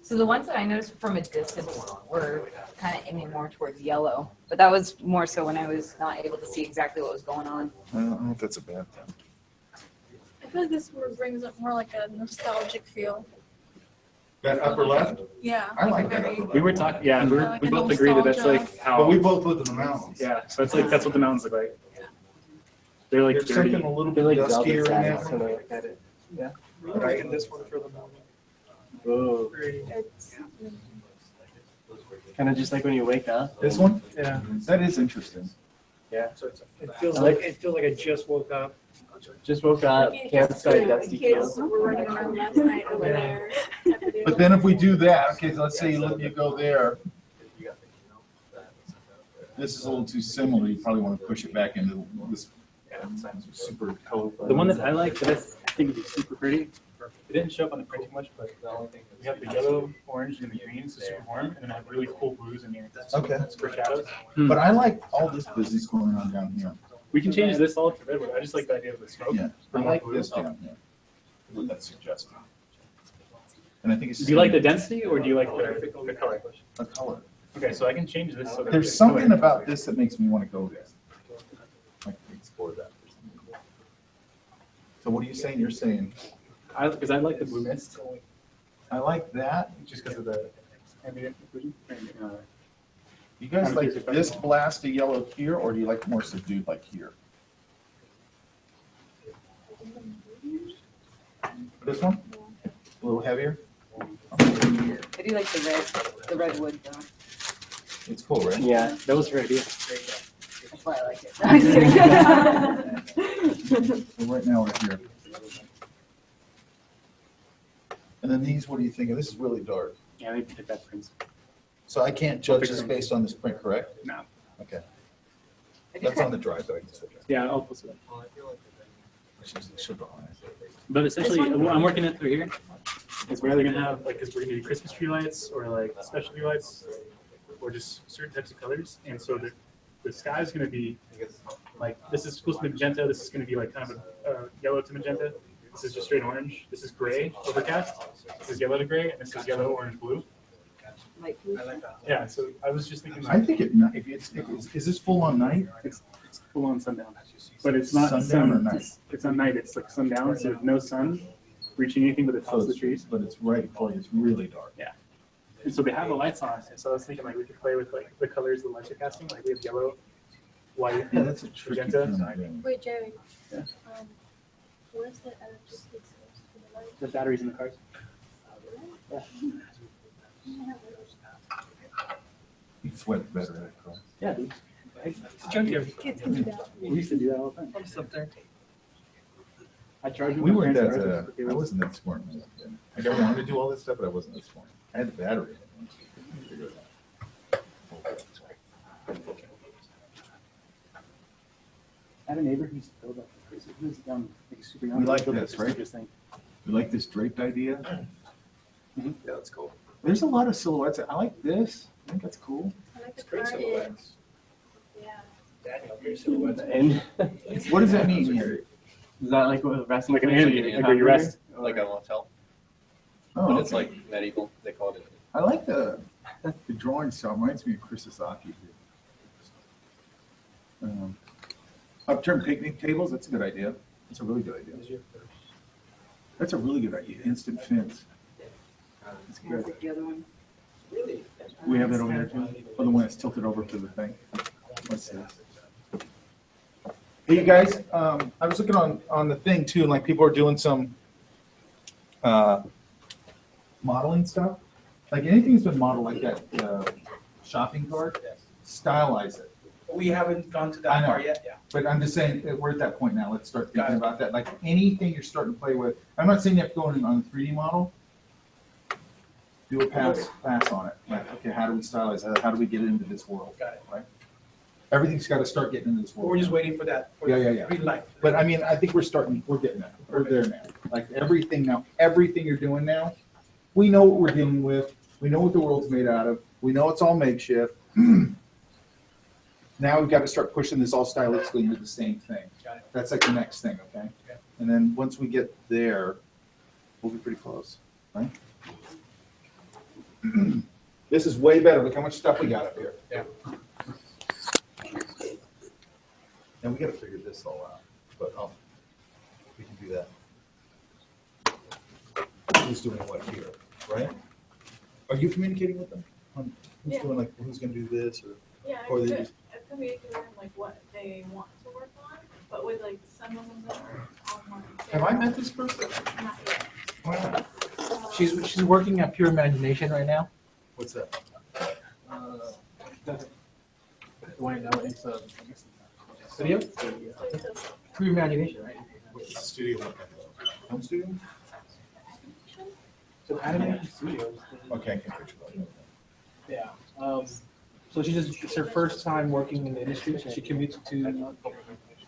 So the ones that I noticed from a distance were kind of aiming more towards yellow, but that was more so when I was not able to see exactly what was going on. I don't know if that's a bad thing. I feel like this word brings up more like a nostalgic feel. That upper left? Yeah. I like that very- upper left. We were talking, yeah, Like we a both agree that that's nostalgia. like how. But we both live in the mountains. Yeah, so it's like, that's what the mountains look like. They're like There's dirty. something a little They're bit like velvet duskier in saddles that when one. I look at it. Yeah. I like this one for the moment. Whoa. It's, Kind of just like when you wake up. This one? Yeah. That is interesting. Yeah. So it feels I like, like- it feels like I just woke up. Just woke up, campsite, dusty kids field. were running around last night over there. But then if we do that, okay, so let's say you go there. This is a little too similar, you probably want to push it back into this super colorful. The one that I like, that I think would be super pretty, it didn't show up on the print too much, but we have the yellow, orange, and the green, so super warm, and then I have really cool blues in here. Okay. For shadows. But I like all this business going on down here. We can change this all to redwood. I just like the idea of the smoke. Yeah, I like this down here. What that's suggesting. And I think it's. Do you like the density or do you like the color? The color. Okay, so I can change this so that. There's it's something color. about this that makes me want to go there. I can explore that. So what are you saying? You're saying, Because I like the blue mist, I like that. just because of the ambient inclusion. You guys like this blast of yellow here, or do you like more subdued like here? This one? A little heavier? I do like the redwood though. It's cool, right? Yeah, that was her idea. That's why I like it. I'm just kidding. So right now we're here. And then these, what do you think of? This is really dark. Yeah, they pick that print. So I can't judge this based on this print, correct? No. Okay. That's on the drive, though. I can still judge. Yeah, I'll post it. Should be. But essentially, what I'm working at through here is we're either gonna have like, because we're gonna do Christmas tree lights or like specialty lights, or just certain types of colors. And so the sky is gonna be like, this is supposed to be magenta. This is gonna be like kind of a yellow to magenta. This is just straight orange. This is gray, overcast. This is yellow to gray, and this is yellow, orange, blue. Yeah, so I was just thinking. I think is this full on night? It's full on sundown, but it's not Sundown or sun. night? It's not night. It's like sundown, so no sun reaching anything but the tops of the trees. But it's right, it's really dark. Yeah. And so they have the lights on, and so I was thinking like we could play with like the colors the lights are casting. Like we have yellow, white, Yeah, that's a tricky magenta. thing. Wait, Jerry. Yeah. Where's the electricity source for the light? The batteries in the cars. Yeah. You sweat better at it, Carl. Yeah, dude. Kids can do that. We used to do that all the time. I'm just up there. I charged We weren't that, I wasn't that smart. I never wanted to do all this stuff, but I wasn't that smart. I had the battery. I had a neighbor who used to build up crazy. He was young, like super young. We like He built this, up right? stupidest thing. You like this draped idea? Yeah, that's cool. There's a lot of silhouettes. I like this. I think that's cool. I like the Great car in. silhouettes. Yeah. Daniel, your silhouettes. And What does that mean here? is that like what resting Like an place, inn, a like where you rest. Like a motel, Oh, but it's okay. like medieval. They call it. I like the drawing style. Reminds me of Chris Sasaki. Upturned picnic tables. That's a good idea. That's a really good idea. That's a really good idea. Instant fence. That's good. The other one. Really? We have that over there too. Oh, the one that's tilted over to the thing. Let's see. Hey, you guys. I was looking on the thing too, and like people are doing some modeling stuff. Like anything that's been modeled, like that shopping cart, stylize it. We haven't gone to I that know. part yet, yeah. But I'm just saying, we're at that point now, let's start thinking about that, like anything you're starting to play with, I'm not saying you have to go in on a 3D model. Do a pass on it, like, okay, how do we stylize that, how do we get into this world? Got it. Right? Everything's gotta start getting into this world. We're just waiting for that. For Yeah. green light. But I mean, I think we're getting there, we're there now, like everything you're doing now, we know what we're dealing with, we know what the world's made out of, we know it's all makeshift. Now we've got to start pushing this all stylistically into the same thing. Got it. That's like the next thing, okay? And then once we get there, we'll be pretty close, right? This is way better. Look how much stuff we got up here. Yeah. And we got to figure this all out, but we can do that. Who's doing what here, right? Are you communicating with them? Who's doing like, who's going to do this or? Yeah, Or they just, I've communicated with them like what they want to work on, but with like some of them that are online. have I met this person? Not yet. Why not? She's working at Pure Imagination right now. What's that? The one in LA, it's a studio? Pure Imagination, right? What's the studio look like? Home studio? So animation studios. Okay, I can picture that. Yeah. So it's her first time working in the industry. So she commutes to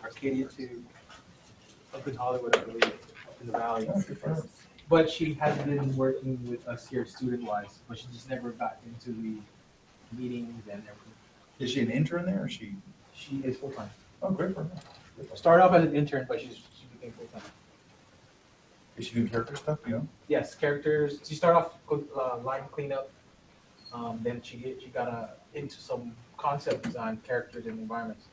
Arcadia to up in Hollywood, I believe, up in the valley. But she has been working with us here student-wise, but she just never got into the meetings and everything. Is she an intern there or she? She is full-time. Oh, great for her. Started off as an intern, but she became full-time. Is she doing character stuff, you know? Yes, characters. She started off with line cleanup. Then she got into some concept design, characters and environments.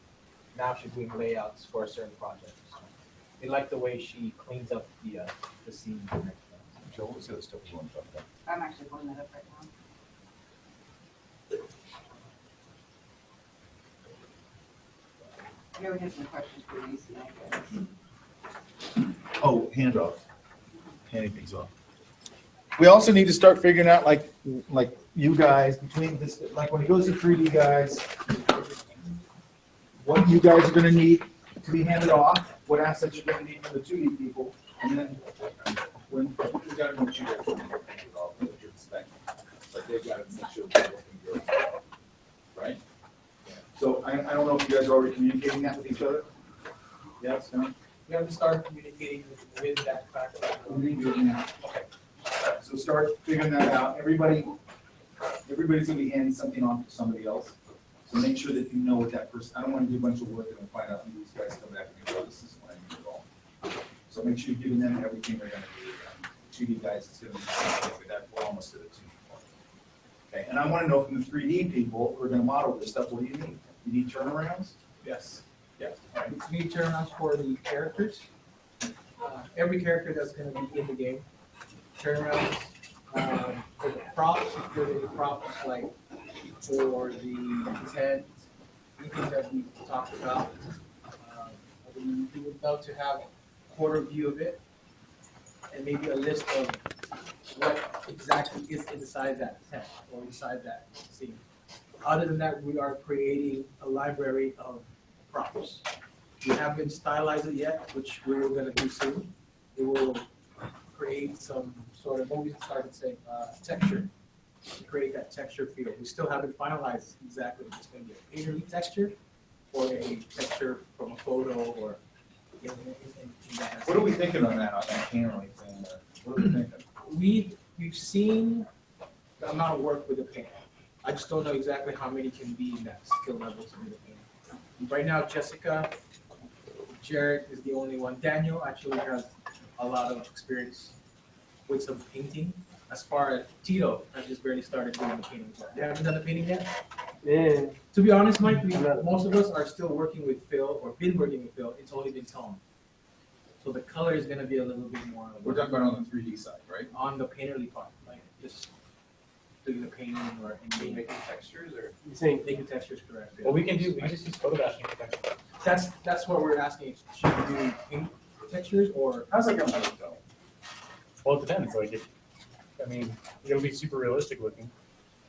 Now she's doing layouts for a certain project. So they like the way she cleans up the scenes and everything. Joe, what's the other stuff you want to talk about? I'm actually pulling that up right now. Yeah, we have some questions for EASL, guys. Oh, handoff. Handing things off. We also need to start figuring out like you guys between this, like when it goes to 3D guys, what you guys are gonna need to be handed off, what assets you're gonna need from the 2D people, and then when we gotta know what you guys are gonna need all what you're expecting. But they've got to make sure they're looking good. Right? So I don't know if you guys are already communicating that with each other? Yes, no? We have to start communicating with that faculty. Okay. So start figuring that out. Everybody's gonna be handing something off to somebody else. So make sure that you know what that person, I don't wanna do a bunch of work and then find out who these guys come back and go, this is what I need at all. So make sure you're giving them everything they're gonna do. 2D guys, it's gonna be something like that, we're almost at a 2D. Okay, and I wanna know from the 3D people who are gonna model this stuff, what do you need? You need turnarounds? Yes. Yes. We need turnarounds for the characters. Every character that's going to be in the game. Turnarounds for the props. If there's any props like for the tent, anything that we talked about. We would love to have a quarter view of it and maybe a list of what exactly is inside that tent or inside that scene. Other than that, we are creating a library of props. We haven't stylized it yet, which we're going to do soon. We will create some sort of, what we started saying, texture. To create that texture feel. We still haven't finalized exactly if it's going to be a painterly texture or a texture from a photo or in that. What are we thinking on that paneling thing? What are we thinking? We've seen the amount of work with the paint. I just don't know exactly how many can be in that skill level to do the paint. Right now, Jessica, Jared is the only one. Daniel actually has a lot of experience with some painting. As far as Tito has just barely started doing the painting. They haven't done the painting yet? Yeah. To be honest, Mike, most of us are still working with Phil or been working with Phil. It's only been tone. So the color is going to be a little bit more. We're talking about on the 3D side, right? On the painterly part, like just doing the painting or making textures or making textures, correct? Well, we just use photographing for textures. That's what we're asking. Should we do paint textures or how's that going to go? Well, it depends. Like, it'll be super realistic looking.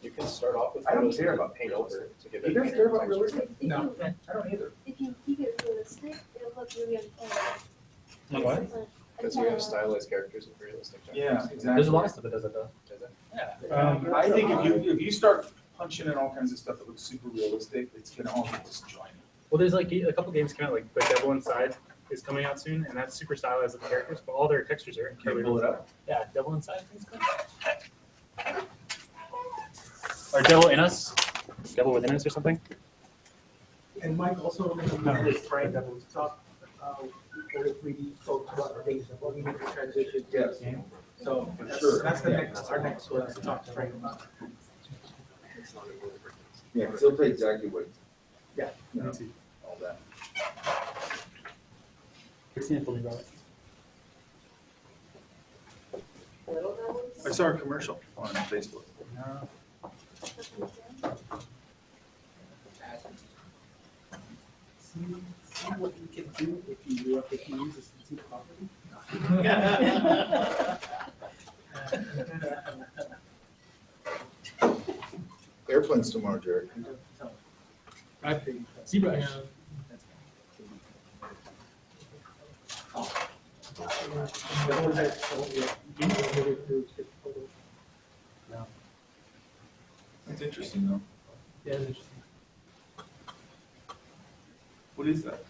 You can start off with. I don't care about paint over to give You it. guys care about realistic? No, I don't either. If you keep it realistic, realistic, it'll look really unfair. What? Because we have stylized characters with realistic characters. Yeah, exactly. There's a lot of stuff that does it though. Does it? Yeah. I think if you start punching in all kinds of stuff that looks super realistic, it's gonna all get disjointed. Well, there's like a couple games coming out, like The Devil Inside is coming out soon, and that's super stylized of the characters, but all their textures are incredibly Pull it up. Yeah, Devil Inside, I think it's called. Or Devil in Us, Devil Within Us or something. And Mike also this right talk for the 3D folks about things that we need to transition. Yes. So Sure. that's the next our next one to talk to Frank about. Yeah, because they'll play exactly what. Yeah. You know, all that. I saw a commercial on Facebook. See what you can do if you use this into property. Airplanes tomorrow, Jared. ZBrush. That's interesting though. Yeah, it's interesting. What is that?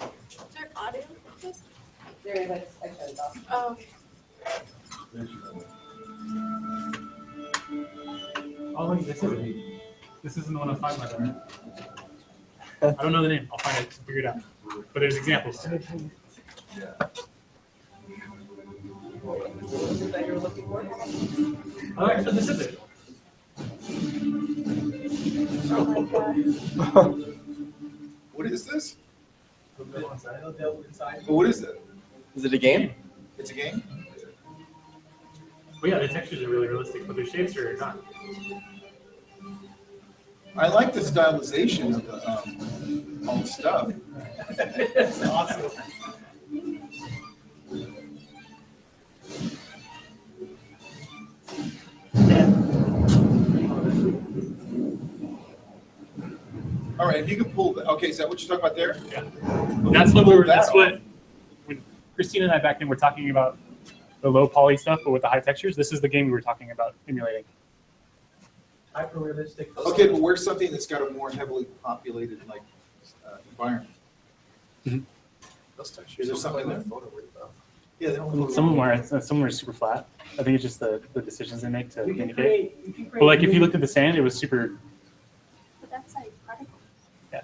Is there audio? There is, I shut it off. Oh. Oh, look, this isn't the one I'm talking about, right? I don't know the name. I'll find it, figure it out. But there's examples. Yeah. That you're looking for? Oh, actually, this is it. Oh my god. What is this? The devil inside. Well, what is that? Is it a game? It's a game? Well, yeah, the textures are really realistic, but the shapes are not. I like the stylization of the, all the stuff. That's awesome. All right, if you can pull that. Okay, is that what you're talking about there? Yeah. That's what we were, that's That what, when Christina and I back then were talking about the low poly stuff, but with the high textures, this is the game we were talking about emulating. Hyper realistic. Okay, but where's something that's got a more heavily populated like environment? Those textures. Is there something like there? photorealistic? Yeah, they don't. Some of them are super flat. I think it's just the decisions they make to You can indicate. create. You can create. But like if you looked at the sand, it was super. But that's like particles. Yeah.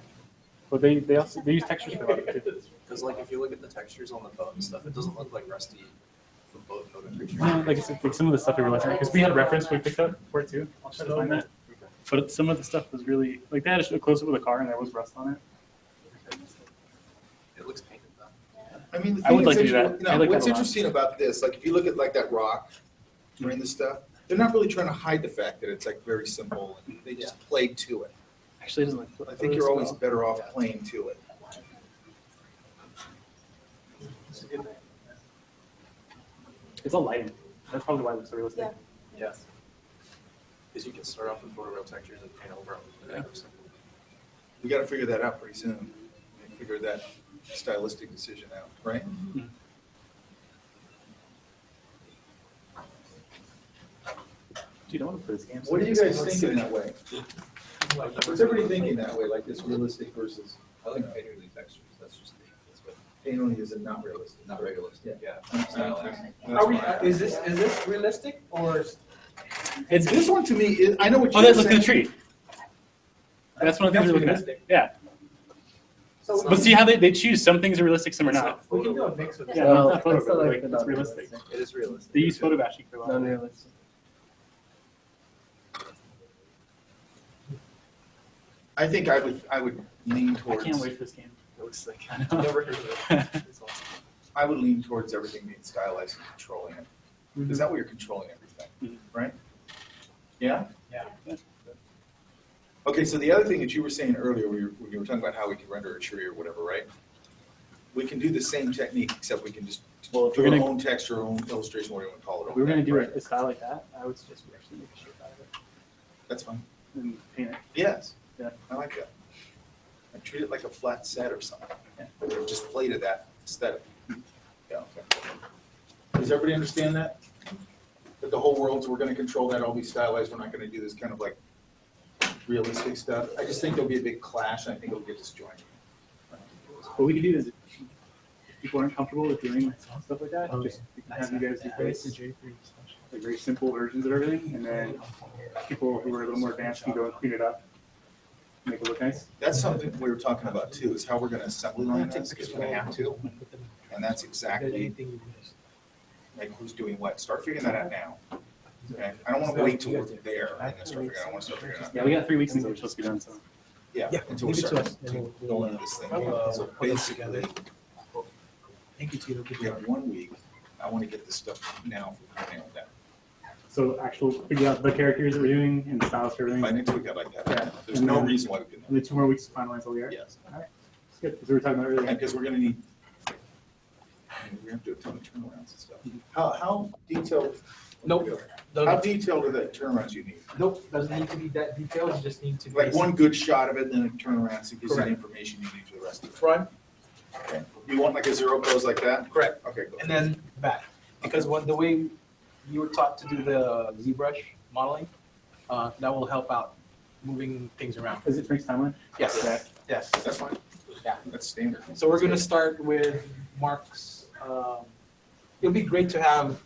But they also use textures for a lot of it too. Because like if you look at the textures on the boat and stuff, it doesn't look like rusty from boat photo pictures. No, like it's like some of the stuff we were looking at, because we had a reference we picked up for it too. I'll try to find that. But some of the stuff was really like they had a close up with a car and there was rust on it. It looks painted though. I mean, the I thing would is like to do interesting- that. I like what's that a lot. interesting about this, like if you look at like that rock during the stuff, they're not really trying to hide the fact that it's like very simple and they just play to it. Actually, it doesn't look. I think you're always better off playing to it. It's all lighting. That's probably why it looks so realistic. Yeah. Yes. Because you can start off with photoreal textures and paint over them. We gotta figure that out pretty soon. Figure that stylistic decision out, right? Dude, I want to play this game. What are you guys thinking that way? What's everybody thinking that way, like this realistic versus? I like painting the textures. That's just me. That's what. Paint only is not realistic. Not realistic. Yeah. Stylized. Are we? Is this realistic or? It's this one to me. I know what Oh, you're that's saying. like the tree. That's one of the things we're looking at. realistic. Yeah. So But see how they choose. Some things are realistic, some are not. we can do a mix with Yeah, that. no, it's not photo, I still like like, the it's not realistic. It is realistic. They use photo bashing for a lot. Non-realistic. I think I would lean I towards. can't wait for this game. It looks like. I know. Never heard of it. It's awesome. I would lean towards everything being stylized and controlling it. Because that way you're controlling everything, right? Yeah? Yeah. Okay, so the other thing that you were saying earlier, when you were talking about how we can render a tree or whatever, right? We can do the same technique, except we can just Well, if do we're our gonna- own texture, our own illustration, whatever you want to call it. If we were gonna do right? a style like that, I would suggest we actually make a shape out of it That's fine. and paint it. Yes. Yeah. I like that. Like, treat it like a flat set or something. Just play to that aesthetic. Yeah, okay. Does everybody understand that? That the whole world's, we're gonna control that, all be stylized, we're not gonna do this kind of like realistic stuff. I just think there'll be a big clash, and I think it'll get disjointed. What we can do is, if people aren't comfortable with doing stuff like that, just we can have you guys do like very simple versions of everything, and then people who are a little more advanced can go and clean it up, make it look nice. That's something we were talking about too, is how we're gonna assembly line this, because we're gonna have to. And that's exactly like who's doing what. Start figuring that out now. Okay? I don't wanna wait till we're there and then start figuring out, I wanna start figuring out. Yeah, we got 3 weeks until we're supposed to be done, so. Yeah, until we start going into this thing. So basically, Thank you, Tito. we have 1 week. I wanna get this stuff now for nailed down. So actual, figure out the characters that we're doing and the styles for everything. By next week, I'd like that. Yeah. There's And no then- reason why we couldn't. And then 2 more weeks to finalize all the art? Yes. All right, that's good, because we were talking about earlier. Because we're gonna need, we have to do a ton of turnarounds and stuff. How detailed? Nope. How detailed are the turnarounds you need? Nope, doesn't need to be that detailed, you just need to. Like one good shot of it, then a turnaround, so it gives you the Correct. information you need for the rest of it. Front, Okay. You want like a zero goes like that? correct, Okay, go. and then back. Because the way you were taught to do the ZBrush modeling, that will help out moving things around. Is it Frank's timeline? Yes, Yeah. yes. That's fine. Yeah. That's standard. So we're gonna start with Mark's, it'll be great to have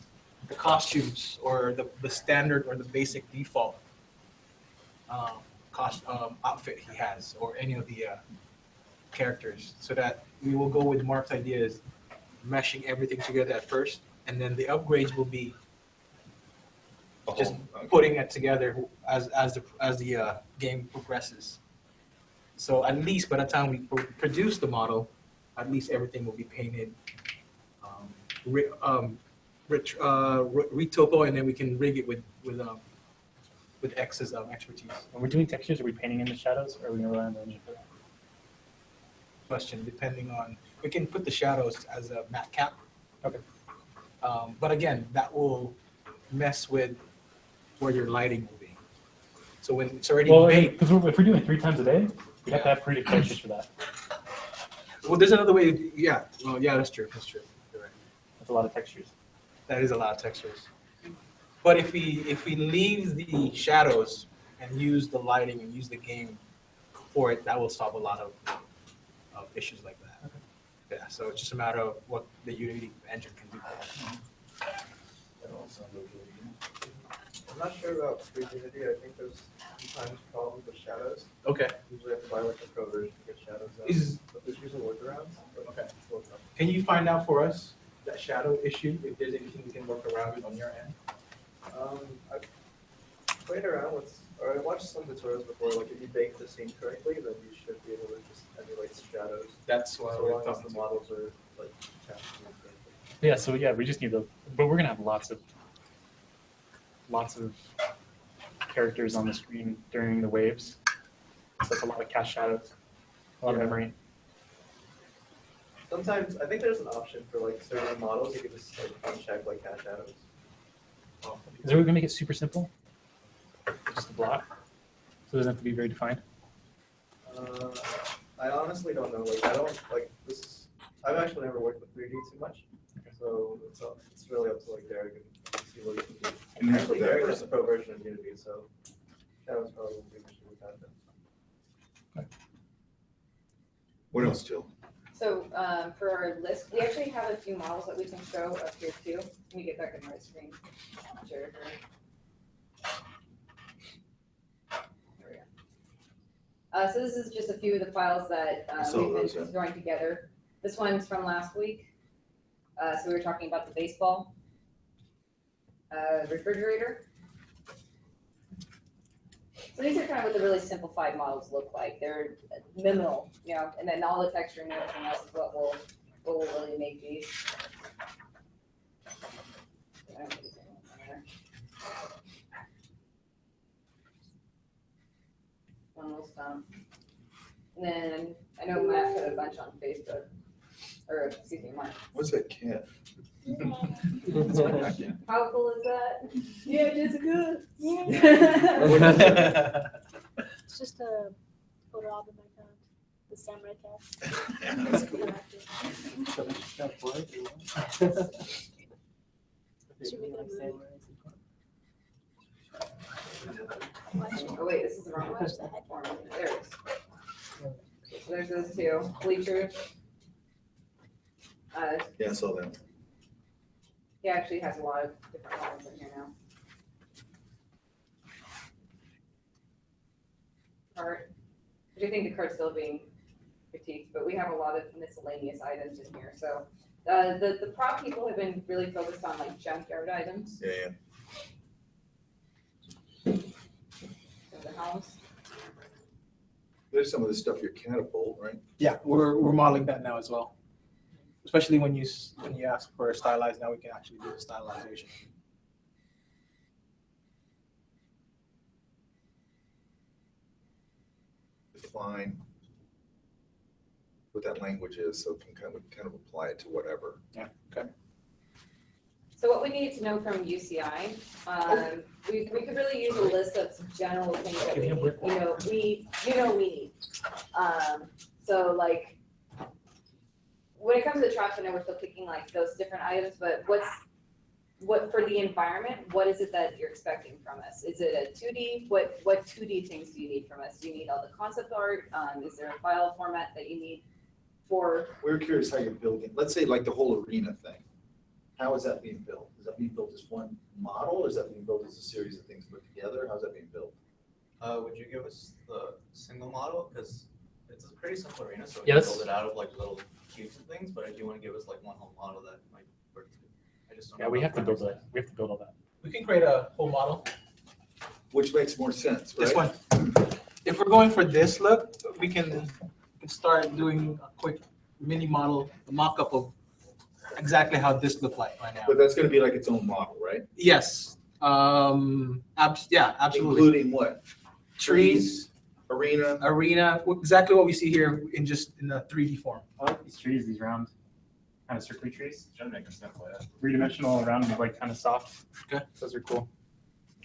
the costumes or the standard or the basic default outfit he has, or any of the characters, so that we will go with Mark's ideas, meshing everything together at first, and then the upgrades will be just putting it together as the game progresses. So at least by the time we produce the model, at least everything will be painted, retopo, and then we can rig it with X's expertise. When we're doing textures, are we painting in the shadows, or are we gonna rely on the engine for that? Question, depending on, we can put the shadows as a matte cap. Okay. But again, that will mess with where your lighting will be. So when it's already made. Because if we're doing 3 times a day, we have to have pretty textures for that. Well, there's another way, yeah, well, yeah, that's true, You're right. That's a lot of textures. That is a lot of textures. But if we leave the shadows and use the lighting and use the game for it, that will solve a lot of issues like that. Okay. Yeah, so it's just a matter of what the Unity engine can do for us. I'm not sure about free Unity. I think there's sometimes problems with shadows. Okay. Usually have to buy like a pro version to get shadows out. But there's usually workarounds. Okay. Can you find out for us that shadow issue, if there's anything we can work around it on your end? I've played around with, or I watched some tutorials before, like if you bake the scene correctly, then you should be able to just emulate the shadows. That's what so we're long as talking the to. models are like cast. Yeah, so yeah, we just need but we're gonna have lots of characters on the screen during the waves. So that's a lot of cast shadows, a lot of memory. Sometimes I think there's an option for like certain models you can just like uncheck like cache shadows. Is there a way we can make it super simple? Just a block, so it doesn't have to be very defined. I honestly don't know. Like I don't like this. I've actually never worked with 3D too much, so it's really up to like Derek and see what he can do. And Actually, Derek has a pro version of Unity, so that was probably the issue we've had then. What else, Jill? So for our list, we actually have a few models that we can show up here too. Let me get back in the right screen. Share it. There we go. So this is just a few of the files that we've been throwing together. This one's from last week. So we were talking about the baseball refrigerator. So these are kind of what the really simplified models look like. They're minimal, you know, and then all the texture and everything else is what will really make these. Almost done. And then I know Matt put a bunch on Facebook, or excuse me, Mark. What's that cat? How cool is that? Yeah, Jessica. It's just a photo album I found. samurai cat. Should we make it a movie? Oh wait, this is the wrong one. There it is. So there's those two bleachers. Yeah, I saw that. He actually has a lot of different ones in here now. Cart, which I think the cart's still being critiqued, but we have a lot of miscellaneous items in here. So the prop people have been really focused on like junkyard items. Yeah. So the house. There's some of the stuff your catapult, right? Yeah, we're modeling that now as well. Especially when you ask for a stylized, now we can actually do the stylization. Define what that language is, so it can kind of apply it to whatever. Yeah. Okay. So what we need to know from UCI, we could really use a list of some general things that we need. We need. So like, when it comes to the traps, I know we're still picking like those different items, but what for the environment, what is it that you're expecting from us? Is it a 2D? What 2D things do you need from us? Do you need all the concept art? Is there a file format that you need for? We're curious how you're building, let's say like the whole arena thing. How is that being built? Is that being built as one model, or is that being built as a series of things put together? How's that being built? Would you give us the single model? Because it's a pretty simple arena, so we Yeah, can let's- build it out of like little cubes and things, but if you want to give us like one whole model that might work too. I just don't know. Yeah, we about have to build numbers. that. We have to build all that. We can create a whole model. Which makes more sense, right? This one. If we're going for this look, we can start doing a quick mini model, a mock-up of exactly how this look like right now. But that's gonna be like its own model, right? Yes. Yeah, absolutely. Including what? Trees, arena, exactly what we see here in the 3D form. I like these trees, these round, kind of circly trees. Trying to make them simple, yeah. Three-dimensional, round, like kind of soft. Okay. Those are cool.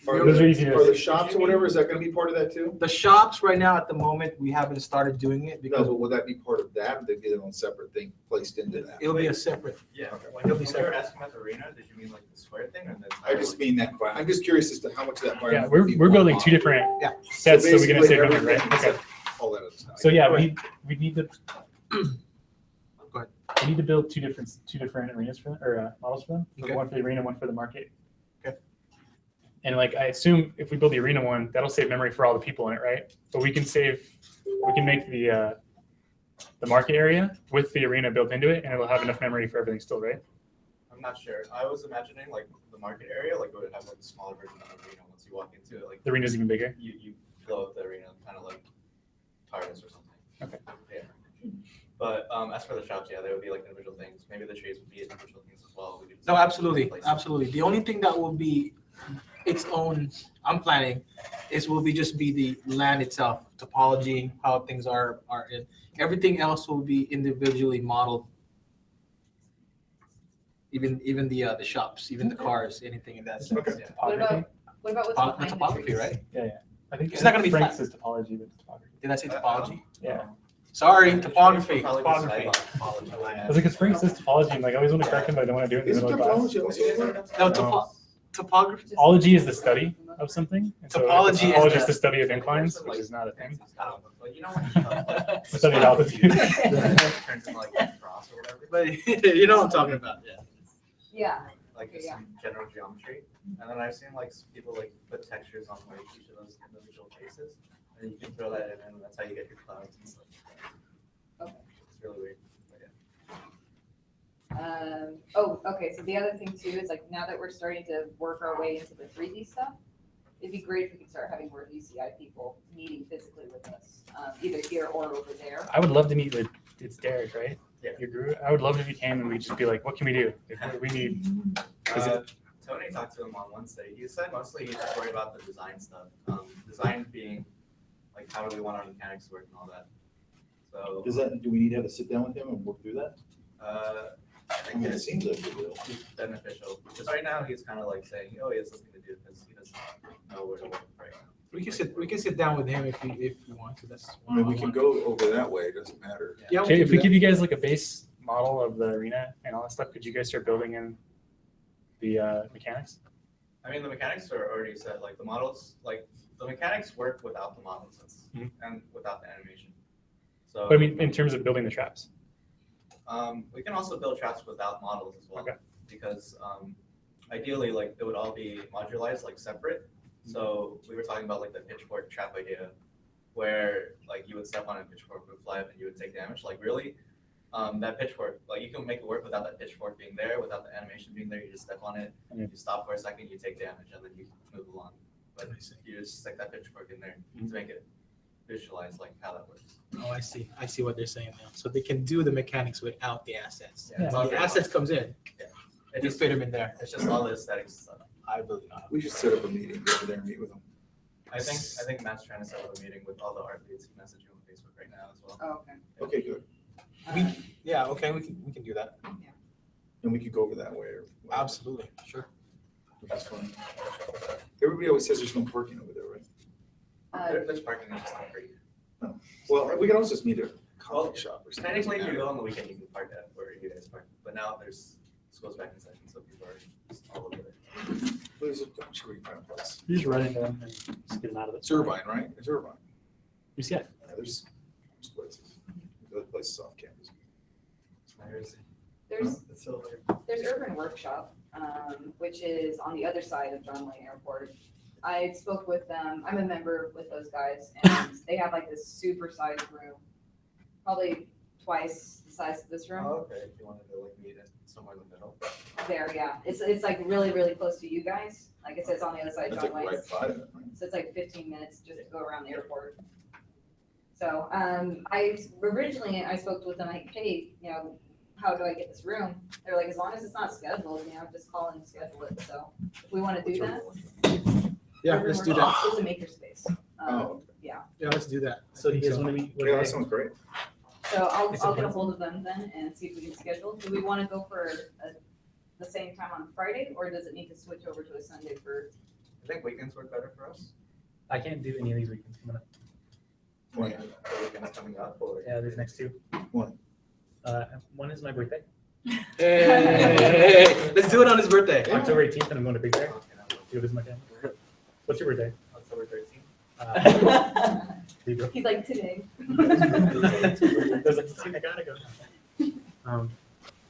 Are Those are easy to. the shops or whatever, is that gonna be part of that too? The shops right now at the moment, we haven't started doing it No, because but will that be part of that, or they be their own separate thing placed into that? it'll be a separate. Yeah, Okay. when It'll you be were separate. asking about the arena, did you mean like the square thing or the? I just mean that, I'm just curious as to how much of that. Yeah, environment would be we're one building model. two different Yeah. sets, so we can basically save memory, everything right? Okay. except all that other stuff. So yeah, Right. we need to. Go ahead. We need to build two different arenas for them, or models for them. Okay. One for the arena, one for the market. Okay. And like I assume if we build the arena one, that'll save memory for all the people in it, right? But we can make the market area with the arena built into it, and it'll have enough memory for everything still, right? I'm not sure. I was imagining like the market area, like it would have like a smaller version of the arena once you walk into it. Like The arena's even bigger. you fill up the arena, kind of like TARDIS or something. Okay. Yeah. But as for the shops, yeah, they would be like individual things. Maybe the trees would be individual things as well. We could just No, absolutely, place- absolutely. The only thing that will be its own, I'm planning, will just be the land itself, topology, how things are in. Everything else will be individually modeled. Even the shops, even the cars, anything in that sense. Okay. Yeah. What about what's The behind the topography, trees? right? Yeah. I think It's not gonna be Frank flat. says topology, but it's topography. Did I say topology? Yeah. Sorry, The trees topography, would probably be topography. sidewalk topology. I was like, because Frank says topology, and like I always want to correct him, but I don't want to do it in the Isn't middle of class. topology also? No, No. topography. Topology is the study of something. And so Topology is topology the- is the study of inclines, which is not a thing. I don't know, but you know when The study of altitude. turns into like a cross or whatever. But you know what I'm talking about, yeah. Yeah. Like Okay, just yeah. some general geometry. And then I've seen like people like put textures on like each of those individual faces. And you can throw that in and that's how you get your clouds and stuff. Okay. It's really weird. But yeah. Okay, so the other thing too is like now that we're starting to work our way into the 3D stuff, it'd be great if we could start having more UCI people meeting physically with us, either here or over there. I would love to meet with, it's Derek, right? Yeah. Your guru. I would love if he came and we'd just be like, what can we do? Like, what do we need? Is it- Tony talked to him on Wednesday. He said mostly he's just worried about the design stuff. Design being like how do we want our mechanics to work and all that. So Do we need to have a sit down with him and work through that? I I think mean, it it's seems like we will. beneficial because right now he's kind of like saying, oh, he has something to do because he doesn't know where to work right We can sit down with him if you want to. That's I mean, we can go over that way, it doesn't matter. Yeah, Okay, if we do give that. you guys like a base model of the arena and all that stuff, could you guys start building in the mechanics? I mean, the mechanics are already set. Like the models, like the mechanics work without the models and without the animation. So, But I mean, in terms of building the traps. we can also build traps without models as well. Okay. Because ideally, like it would all be modularized, like separate. So we were talking about like the pitchfork trap idea, where like you would step on a pitchfork would fly up and you would take damage. Like really, that pitchfork, like you can make it work without that pitchfork being there, without the animation being there. You just step on it, you stop for a second, you take damage, and then you move along. But you just stick that pitchfork in there to make it visualize like how that works. Oh, I see. I see what they're saying now. So they can do the mechanics without the assets. Yeah, it's all The great. assets comes in. Yeah. You fit them in there. It's just all the aesthetics stuff. I believe not. We should set up a meeting, go over there and meet with them. I think Matt's trying to set up a meeting with all the art leads. He messaged you on Facebook right now as well. Oh, okay. Okay, good. Okay, we can do that. And we could go over that way or. whatever. Absolutely, sure. That's fun. Everybody always says there's no parking over there, right? There's parking, there's just not free. No. Well, we can also just meet at a coffee shop or something. Technically, if you go on the weekend, you can park at where you guys park. But now school's back in session, so people are just all over there. Please, I'm sure we can find a place. You just run into them and just get them out of it. It's Irvine, right? It's Irvine. You see it? Yeah, there's places. There's other places off campus. There's Urban Workshop, which is on the other side of John Wayne Airport. I spoke with them. I'm a member with those guys, and they have like this super sized room, probably twice the size of this room. Oh, okay, if you wanted to like meet it somewhere in the middle. There, yeah. It's like really close to you guys. Like I said, it's on the other side of That's John like Wayne's. right by it, right? So it's like 15 minutes just to go around the airport. So I originally spoke with them like, hey, how do I get this room? They're like, as long as it's not scheduled, just call and schedule it. So if we want to do that, Yeah, let's do that. It's a makerspace. Yeah. Yeah, let's do that. So do you guys want to meet? Yeah, that sounds great. So I'll get a hold of them then and see if we can schedule. Do we want to go for the same time on Friday, or does it need to switch over to a Sunday for? I think weekends work better for us. I can't do any of these weekends coming up. The weekends coming up, or Yeah, these next two. One. One is my birthday. Hey, let's do it on his birthday. October 18th, and I'm going to Big Bear. Do it as my family. What's your birthday? October 13th. Libra. He's like today. There's like, I gotta go. And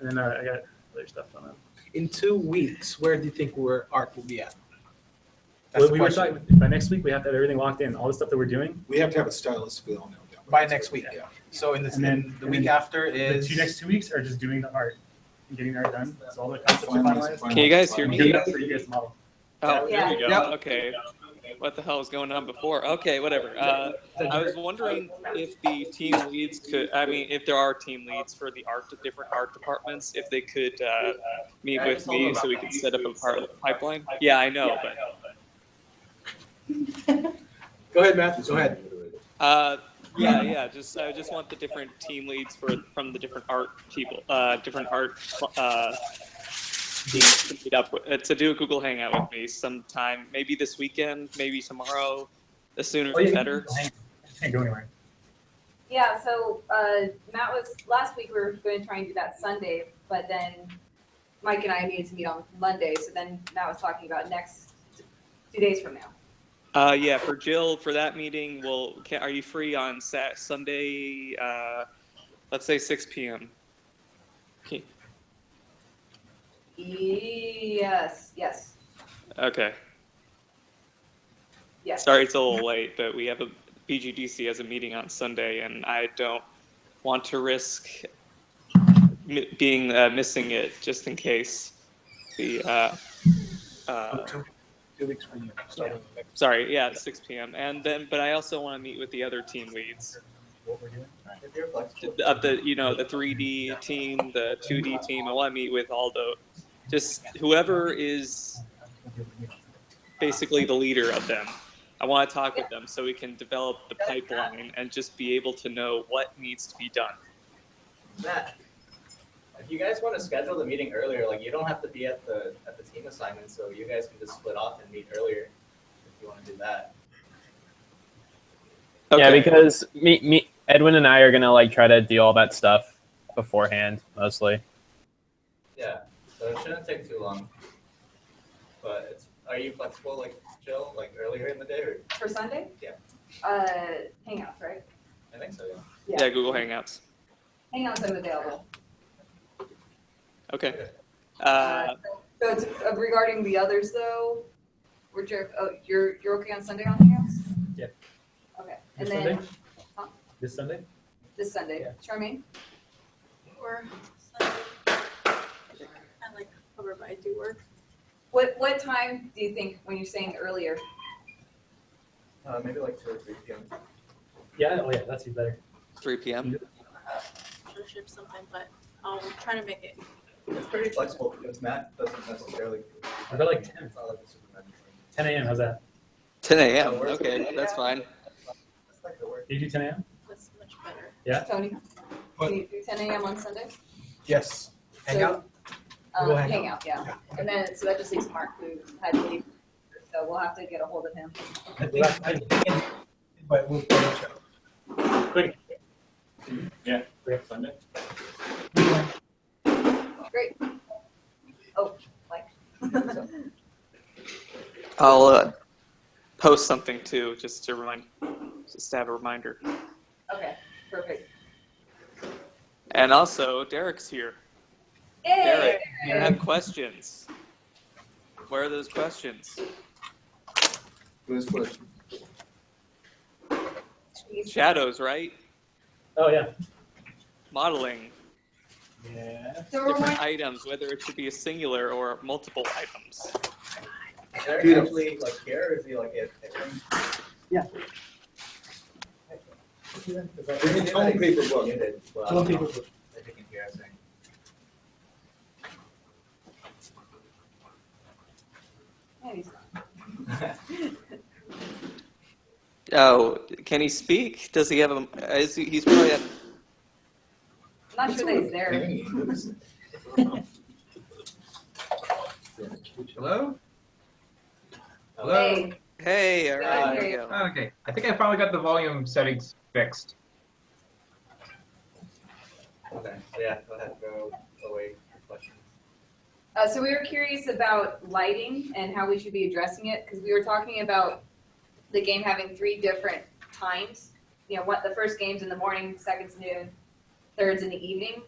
then I got other stuff on it. In 2 weeks, where do you think our art will be at? Well, the we were question. talking, by next week, we have to have everything locked in, all the stuff that we're doing. We have to have it stylistically all nailed down. By next week. Yeah. So And then the week after is. The next 2 weeks are just doing the art, and getting the art done. So all the concepts are Finalize- finalized. Can you guys hear me? Do that for you guys to model. Oh, Yeah. there we go. Yep. Okay. What the hell was going on before? Okay, whatever. I was wondering if the team leads could, if there are team leads for the different art departments, if they could meet with me so we could set up a pipeline. Yeah, I know, but. Go ahead, Matthew. Go ahead. Yeah. I just want the different team leads from the different art people, different art teams to meet up with, to do a Google Hangout with me sometime, maybe this weekend, maybe tomorrow. The sooner the better. Can't go anywhere. Yeah, so Matt last week we were going to try and do that Sunday, but then Mike and I needed to meet on Monday, so then Matt was talking about next 2 days from now. Yeah, for Jill, for that meeting, are you free on Sunday, let's say 6 p.m.? Yes. Okay. Yes. Sorry it's a little late, but we have a VGDC as a meeting on Sunday, and I don't want to risk missing it just in case. 2 weeks from you. Sorry, yeah, 6 p.m. But I also want to meet with the other team leads. What we're doing? Of the 3D team, the 2D team. I want to meet with all just whoever is basically the leader of them. I want to talk with them so we can develop the pipeline and just be able to know what needs to be done. Matt, if you guys want to schedule the meeting earlier, like you don't have to be at the team assignment, so you guys can just split off and meet earlier if you want to do that. Yeah, Okay. because Edwin and I are gonna like try to do all that stuff beforehand, mostly. Yeah, so it shouldn't take too long. But are you flexible, like Jill, like earlier in the day, or? For Sunday? Yeah. Hangouts, right? I think so, yeah. Yeah, Google Hangouts. Hangouts I'm available. Okay. So it's regarding the others though, you're okay on Sunday on Hangouts? Yeah. Okay, and This then, Sunday? huh? This Sunday? This Sunday, Yeah. Charmaine? Or Sunday. I like cover, but I do work. What time do you think when you're saying earlier? Maybe like 2 or 3 p.m. Yeah, oh yeah, that's even better. 3 p.m. Or shift something, but I'll try to make it. It's pretty flexible because Matt doesn't necessarily. I feel like 10. It's not like a Superman. 10 a.m. How's that? 10 a.m. Okay, that's fine. Do you do 10 a.m.? That's much better. Yeah. Tony, can you do 10 a.m. on Sunday? Yes. Hangout? We'll hang Hangout, yeah. And then, so that just leaves Mark who had to leave. So we'll have to get a hold of him. But we'll put a show. Quick. Yeah, we have Sunday. Great. Oh, Mike. I'll post something too, just to have a reminder. Okay, perfect. And also, Derek's here. Hey, Derek, you have questions. Where are those questions? Who's first? Shadows, right? Oh yeah. Modeling. Yeah. Different items, whether it should be a singular or multiple items. Is Derek actually like here, or is he like at Yeah. It's only paper book. Well, I don't know. If you can hear us saying. Oh, can he speak? Does he have a? He's probably at. I'm not sure that he's there. Hello? Hey. Hey, all right, Hey. here we go. Okay, I think I finally got the volume settings fixed. Okay, so yeah, go ahead, go away for questions. So we were curious about lighting and how we should be addressing it, because we were talking about the game having 3 different times. You know, what the first game's in the morning, second's noon, third's in the evening.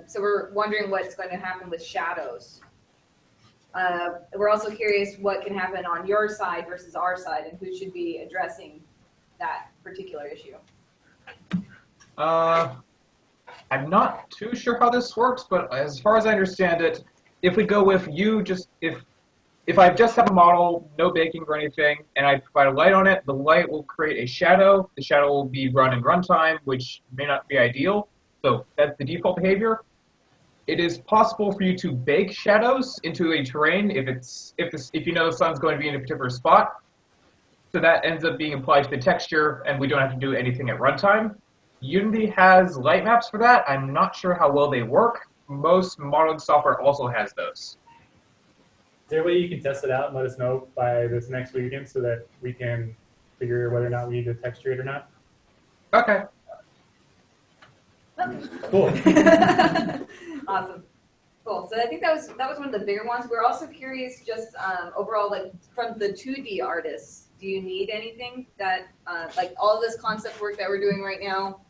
So we're wondering what's going to happen with shadows. We're also curious what can happen on your side versus our side, and who should be addressing that particular issue. I'm not too sure how this works, but as far as I understand it, if we go with you, if I just have a model, no baking or anything, and I provide a light on it, the light will create a shadow. The shadow will be run in runtime, which may not be ideal. So that's the default behavior. It is possible for you to bake shadows into a terrain if you know the sun's going to be in a particular spot. So that ends up being applied to the texture, and we don't have to do anything at runtime. Unity has light maps for that. I'm not sure how well they work. Most modeling software also has those. Is there a way you can test it out and let us know by this next weekend so that we can figure whether or not we need to texture it or not? Okay. Cool. Awesome. Cool. So I think that was one of the bigger ones. We're also curious, just overall, like from the 2D artists, do you need anything that like all of this concept work that we're doing right now,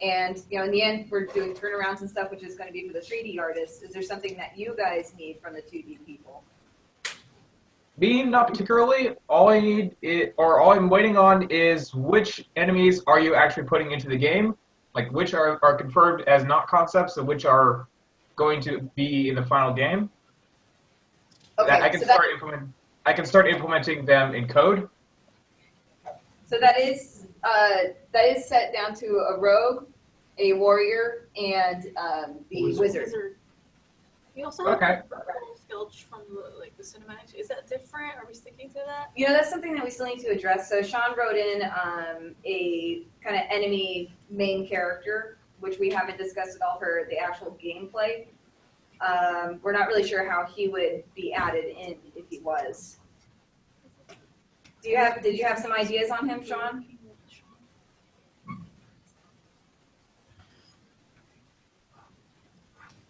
and you know, in the end, we're doing turnarounds and stuff, which is going to be for the 3D artists. Is there something that you guys need from the 2D people? Me, not particularly. All I need all I'm waiting on is which enemies are you actually putting into the game? Like which are confirmed as not concepts and which are going to be in the final game. Okay, I can start implementing them in code. So that is set down to a rogue, a warrior, and the wizard. We also have Okay. skills from the cinematics. Is that different? Are we sticking to that? You know, that's something that we still need to address. So Sean wrote in a kind of enemy main character, which we haven't discussed at all for the actual gameplay. We're not really sure how he would be added in if he was. Did you have some ideas on him, Sean?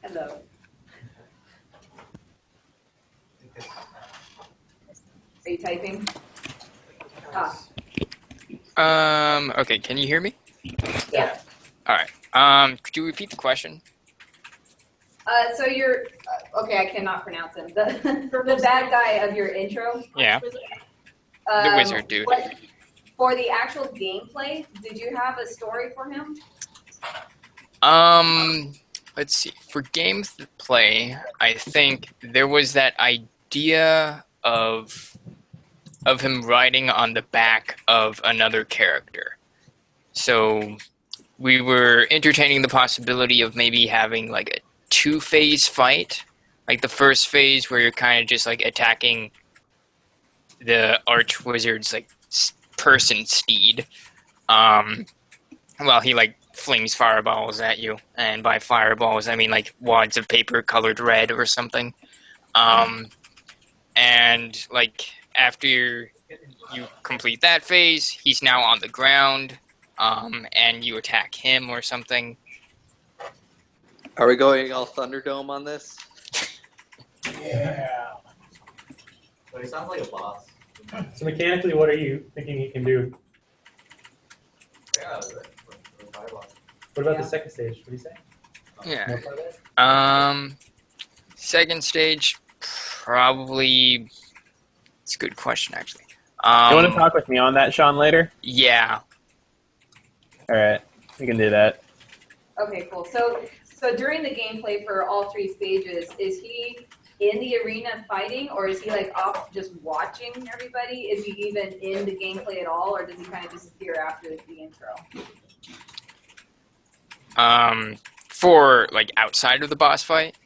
Hello. Are you typing? Okay, can you hear me? Yeah. All right. Could you repeat the question? So you're okay. I cannot pronounce him. The bad guy of your intro. Yeah. The wizard dude. For the actual gameplay, did you have a story for him? Let's see. For gameplay, I think there was that idea of him riding on the back of another character. So we were entertaining the possibility of maybe having like a 2-phase fight. Like the first phase where you're kind of just like attacking the archwizard's like person steed, while he like flings fireballs at you, and by fireballs I mean like wads of paper colored red or something. And like after you complete that phase, he's now on the ground, and you attack him or something. Are we going all Thunderdome on this? Yeah. But he sounds like a boss. So mechanically, what are you thinking he can do? Yeah, What about the second stage? What do you say? Yeah. Second stage, probably. It's a good question, actually. You want to talk with me on that, Sean, later? Yeah. All right, we can do that. Okay, cool. So during the gameplay for all 3 stages, is he in the arena fighting, or is he like off just watching everybody? Is he even in the gameplay at all, or does he kind of disappear after the intro? For like outside of the boss fight.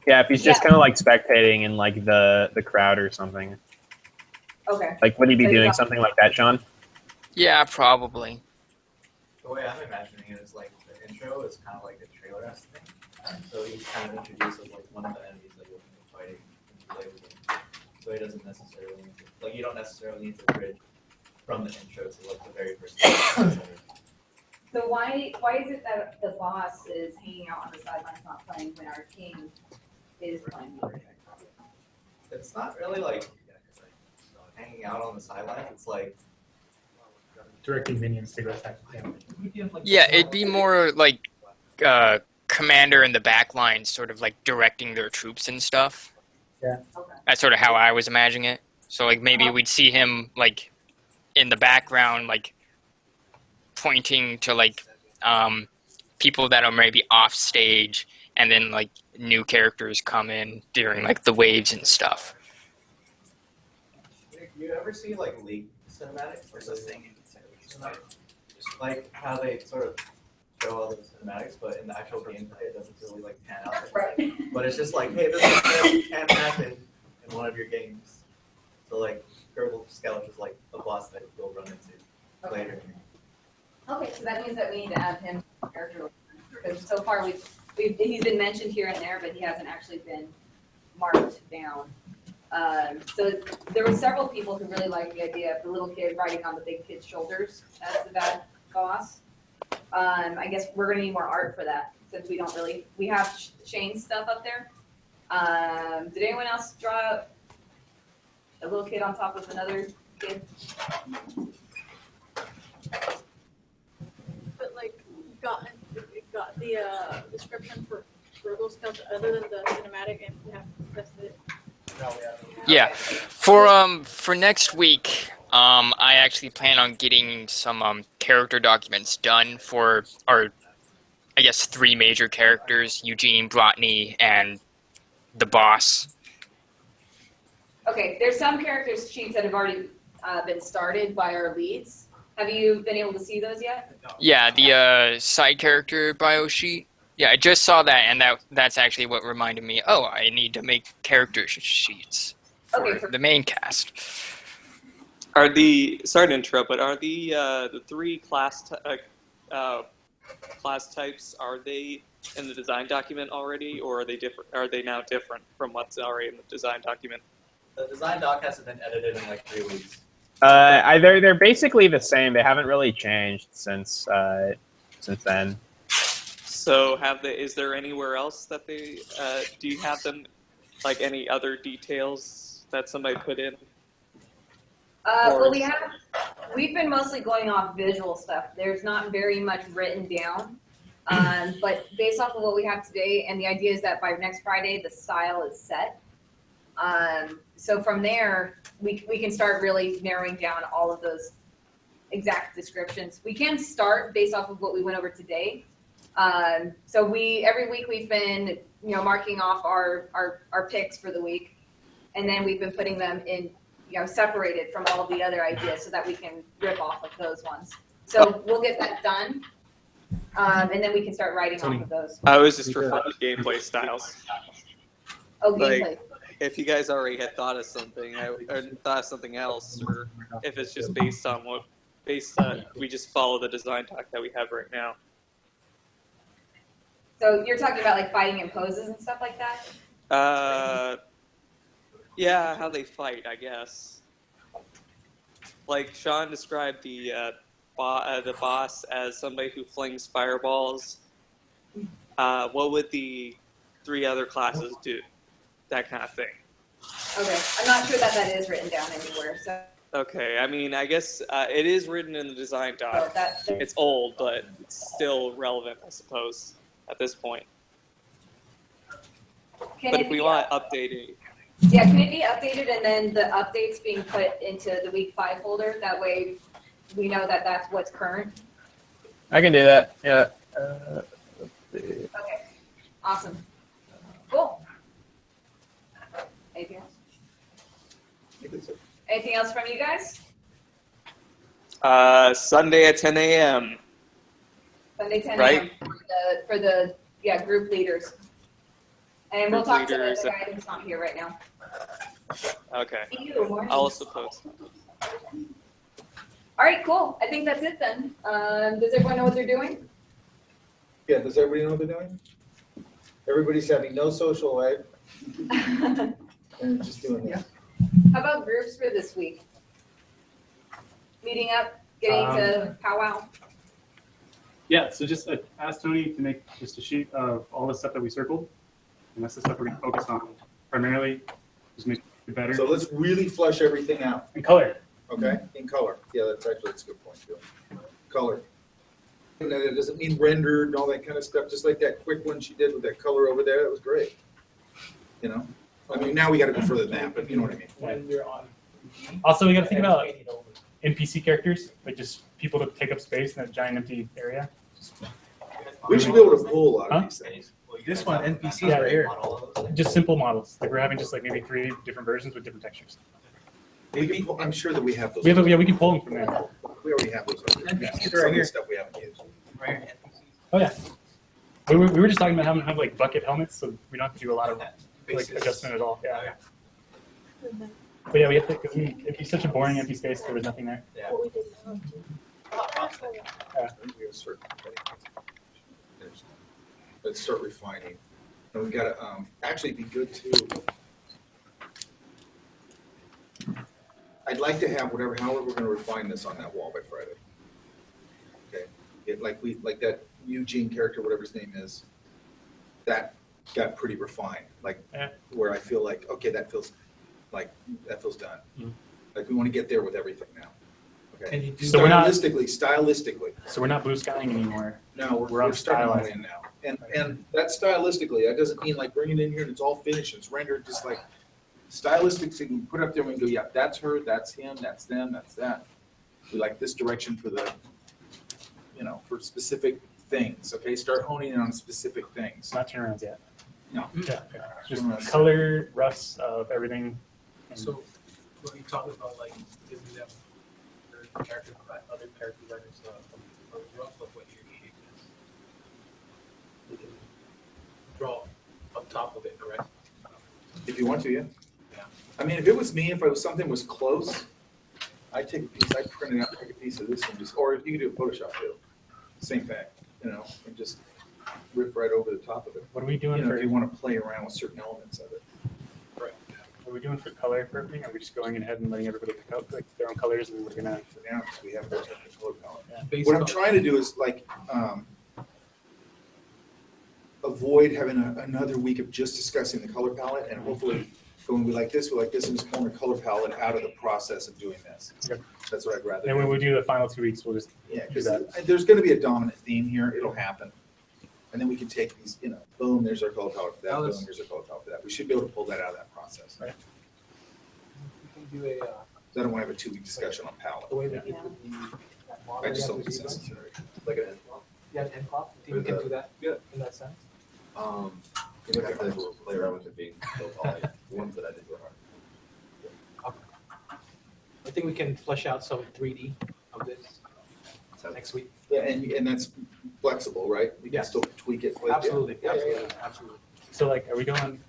Yeah, if he's just kind of like spectating in like the crowd or something. Okay. Like, would he be So doing something like that, Sean? Yeah, probably. The way I'm imagining it is like the intro is kind of like a trailer-esque thing. So he's kind of introduced as like one of the enemies that you'll be fighting and play with him. So he doesn't necessarily need to, like you don't necessarily need to bridge from the intro to like the very first stage. So why is it that the boss is hanging out on the sidelines not playing when our king is playing? It's not really like hanging out on the sidelines. It's like Directing minions to go attack him. Yeah, it'd be more like commander in the back line sort of like directing their troops and stuff. Yeah. That's sort of how I was imagining it. So like maybe we'd see him like in the background like pointing to like people that are maybe off stage, and then like new characters come in during like the waves and stuff. You ever see like League cinematics or something? Like how they sort of show all the cinematics, but in the actual gameplay, it doesn't really like pan out. Right. But it's just like, hey, this can happen in one of your games. So like, Kerbal Scout is like a boss that you'll run into later. Okay, so that means that we need to add him to character, because so far he's been mentioned here and there, but he hasn't actually been marked down. So there were several people who really liked the idea of the little kid riding on the big kid's shoulders as the bad boss. I guess we're gonna need more art for that, since we have Shane's stuff up there. Did anyone else draw a little kid on top of another kid? But like, got the description for Girl Scouts other than the cinematic, and we have tested it. Yeah, for next week, I actually plan on getting some character documents done for our, I guess, 3 major characters: Eugene, Brotny, and the boss. Okay, there's some characters sheets that have already been started by our leads. Have you been able to see those yet? Yeah, the side character bio sheet. Yeah, I just saw that, and that's actually what reminded me. Oh, I need to make character sheets for the main cast. Are the sorry to interrupt, but are the 3 class class types, are they in the design document already, or are they different? Are they now different from what's already in the design document? The design doc hasn't been edited in like 3 weeks. They're basically the same. They haven't really changed since then. So is there anywhere else that they, do you have them, like any other details that somebody put in? Well, we've been mostly going off visual stuff. There's not very much written down. But based off of what we have today, and the idea is that by next Friday, the style is set. So from there, we can start really narrowing down all of those exact descriptions. We can start based off of what we went over today. So every week we've been, marking off our picks for the week, and then we've been putting them in, separated from all of the other ideas so that we can rip off of those ones. So we'll get that done. And then we can start writing off of those. I was just referring to gameplay styles. Oh, gameplay. Like, if you guys already had thought of something, or thought of something else, or if it's just based on we just follow the design talk that we have right now. So you're talking about like fighting in poses and stuff like that? Yeah, how they fight, I guess. Like Sean described the boss as somebody who flings fireballs. What would the 3 other classes do? That kind of thing. Okay, I'm not sure that is written down anywhere. So. Okay, I mean, I guess it is written in the design doc. It's old, but it's still relevant, I suppose, at this point. But if we want updating. Yeah, can it be updated and then the updates being put into the week 5 folder? That way we know that that's what's current. I can do that. Yeah. Okay. Awesome. Cool. Anything else? Anything else from you guys? Sunday at 10 a.m. Sunday 10 a.m. Right? for the group leaders. And we'll Group talk to the leaders. guy who's not here right now. Okay. Ew. I'll also post. All right, cool. I think that's it then. Does everyone know what they're doing? Yeah, does everybody know what they're doing? Everybody's having no social life and just doing this. How about groups for this week? Meeting up, getting to powwow. Yeah, so just ask Tony to make just a sheet of all the stuff that we circled, and that's the stuff we're going to focus on primarily. Just make it better. So let's really flush everything out. In color. Okay, in color. Yeah, that's a good point too. Color. And then it doesn't mean rendered and all that kind of stuff. Just like that quick one she did with that color over there, that was great. I mean, now we got to go further than that, but you know what I mean. When you're on. Also, we got to think about NPC characters, like just people to take up space in that giant empty area. We should be able to pull a lot of these things. This one, NPCs right here. Just simple models. Like we're having just like maybe 3 different versions with different textures. I'm sure that we have those. We can pull them from there. We already have those. NPCs Some right of here. the stuff we haven't used. Right here. Oh yeah. We were just talking about having like bucket helmets, so we don't have to do a lot of like adjustment at all. Yeah. But yeah, we have to, because it'd be such a boring empty space if there was nothing there. Yeah. Let's start refining. And we gotta actually be good too. I'd like to have however we're gonna refine this on that wall by Friday. Okay, like that Eugene character, whatever his name is, that got pretty refined. Where I feel like, okay, that feels done. Mm-hmm. Like we want to get there with everything now. Okay. Can you do So we're not- stylistically. So we're not blue skying anymore. No, We're on starting to stylized. in now. And that stylistically, that doesn't mean like bring it in here and it's all finished, it's rendered, just like stylistic, so you can put up there and we go, yeah, that's her, that's him, that's them, that's that. We like this direction for the, for specific things, okay? Start honing in on specific things. Not turnarounds yet. No. Yeah. Just color, roughs of everything. So when you talk about like giving them their character, other character writers, a rough of what you're needing is, we can draw up top of it, correct? If you want to, yeah. I mean, if it was me, if something was close, I'd take a piece, I'd print it out, take a piece of this and just, or if you could do a Photoshop too, same thing, and just rip right over the top of it. What are we doing if you want to play around with certain elements of it. Right. What are we doing for color for everything? Are we just going ahead and letting everybody pick out like their own colors and we're gonna? Yeah, we have a color palette. Yeah. What I'm trying to do is like, avoid having another week of just discussing the color palette and hopefully going we like this, and just pulling the color palette out of the process of doing this. Okay. That's what I'd rather Then do. when we do the final 2 weeks, we'll just Yeah, do because that. there's going to be a dominant theme here. It'll happen. And then we can take these, boom, there's our color palette for that, boom, there's our color palette for that. We should be able to pull that out of that process. Right. We can do a, I don't want to have a 2-week discussion on palette. the way that you put the model. I just you don't have think to it's do that. necessary. Like an end block. Yeah, an end clock. You think we can do that? Yeah. In that sense? You have to play around with it being built all the ones that I did were hard. I think we can flesh out some 3D of this next week. Yeah, and that's flexible, right? We can still tweak it. Like, Absolutely, yeah. absolutely, absolutely. So like, are we going,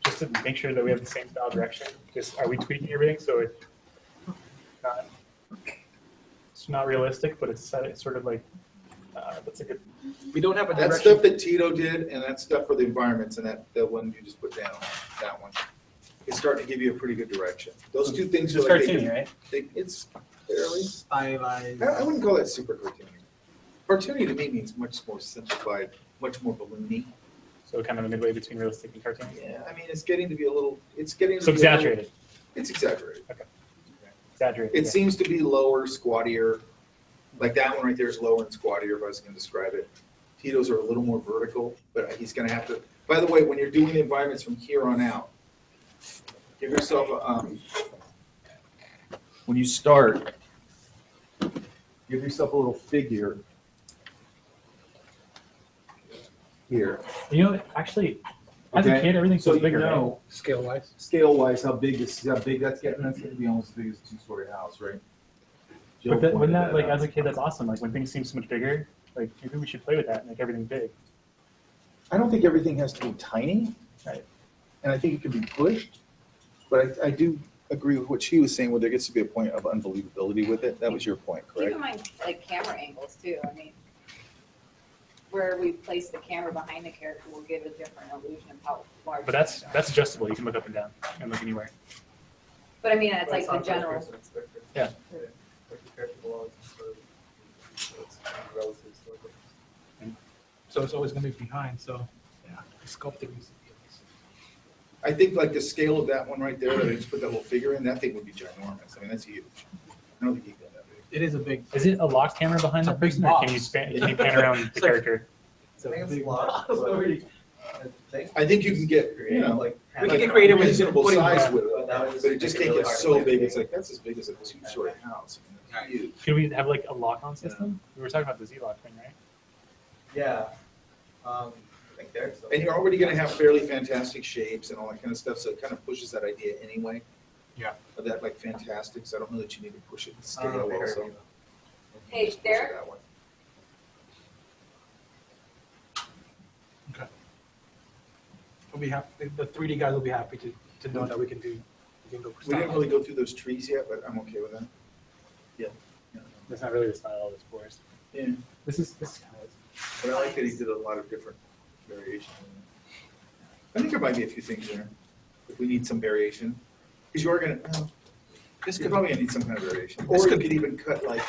just to make sure that we have the same style direction, just, are we tweaking everything so it's not realistic, but it's sort of like, that's a good. We don't have a That direction. stuff that Tito did and that stuff for the environments and that one you just put down, that one, it's starting to give you a pretty good direction. Those two things are It's like cartoony, right? It's fairly stylized. I wouldn't call that super cartoony. Cartoony to me means much more simplified, much more balloony. So kind of a midway between realistic and cartoony? Yeah, I mean, it's getting to be a little, it's getting to So be a little- exaggerated? It's exaggerated. Okay. Exaggerated. It yeah. seems to be lower, squattier. Like that one right there is lower and squattier, if I was going to describe it. Tito's are a little more vertical, but he's going to have to. By the way, when you're doing the environments from here on out, give yourself a, when you start, give yourself a little figure here. You know, actually, as a Okay? kid, everything So was you bigger, right? know, Scale-wise. Scale-wise, how big that's getting. That's going to be almost as big as a 2-story house, right? Jill But wouldn't pointed that, like, out. as a kid, that's awesome. Like, when things seem so much bigger, like, maybe we should play with that and make everything big. I don't think everything has to be tiny. Right. And I think it can be pushed. But I do agree with what she was saying, where there gets to be a point of unbelievability with it. That was your point, Keep correct? in mind, like, camera angles too. I mean, where we place the camera behind the character will give a different illusion of how large. But that's adjustable. You can look up and down and look anywhere. But I mean, it's like the general. Yeah. Like the character belongs, so it's relative to like So it's always going to be behind, so sculpting needs to be. I think like the scale of that one right there, that I just put that little figure in, that thing would be ginormous. I mean, that's huge. I don't think you can get that big. It is a big. Is it a locked camera behind that person, or can you pan around the character? It's a I think it's big locked, box. but I think you can get, like We can get creative with reasonable putting size that. with it, but it just can't get so big. It's like, that's as big as a 2-story house. I mean, it's huge. Can we have like a lock-on system? We were talking about the Z-lock thing, right? yeah. I think there's. And you're already going to have fairly fantastic shapes and all that kind of stuff, so it kind of pushes that idea anyway. Yeah. Of that like fantastic, so I don't know that you need to push it in I don't know scale if I heard also. you. Hey, Derek? That one. Okay. We'll be happy. The 3D guys will be happy to know that we can do. We can go. We didn't really go through those trees yet, but I'm okay with that. Yeah. That's not really the style of this forest. Yeah. This is kind of. But I like that he did a lot of different variations. I think there might be a few things there, if we need some variation. Because you are gonna, this could probably need some kind of variation. Or you could even cut like.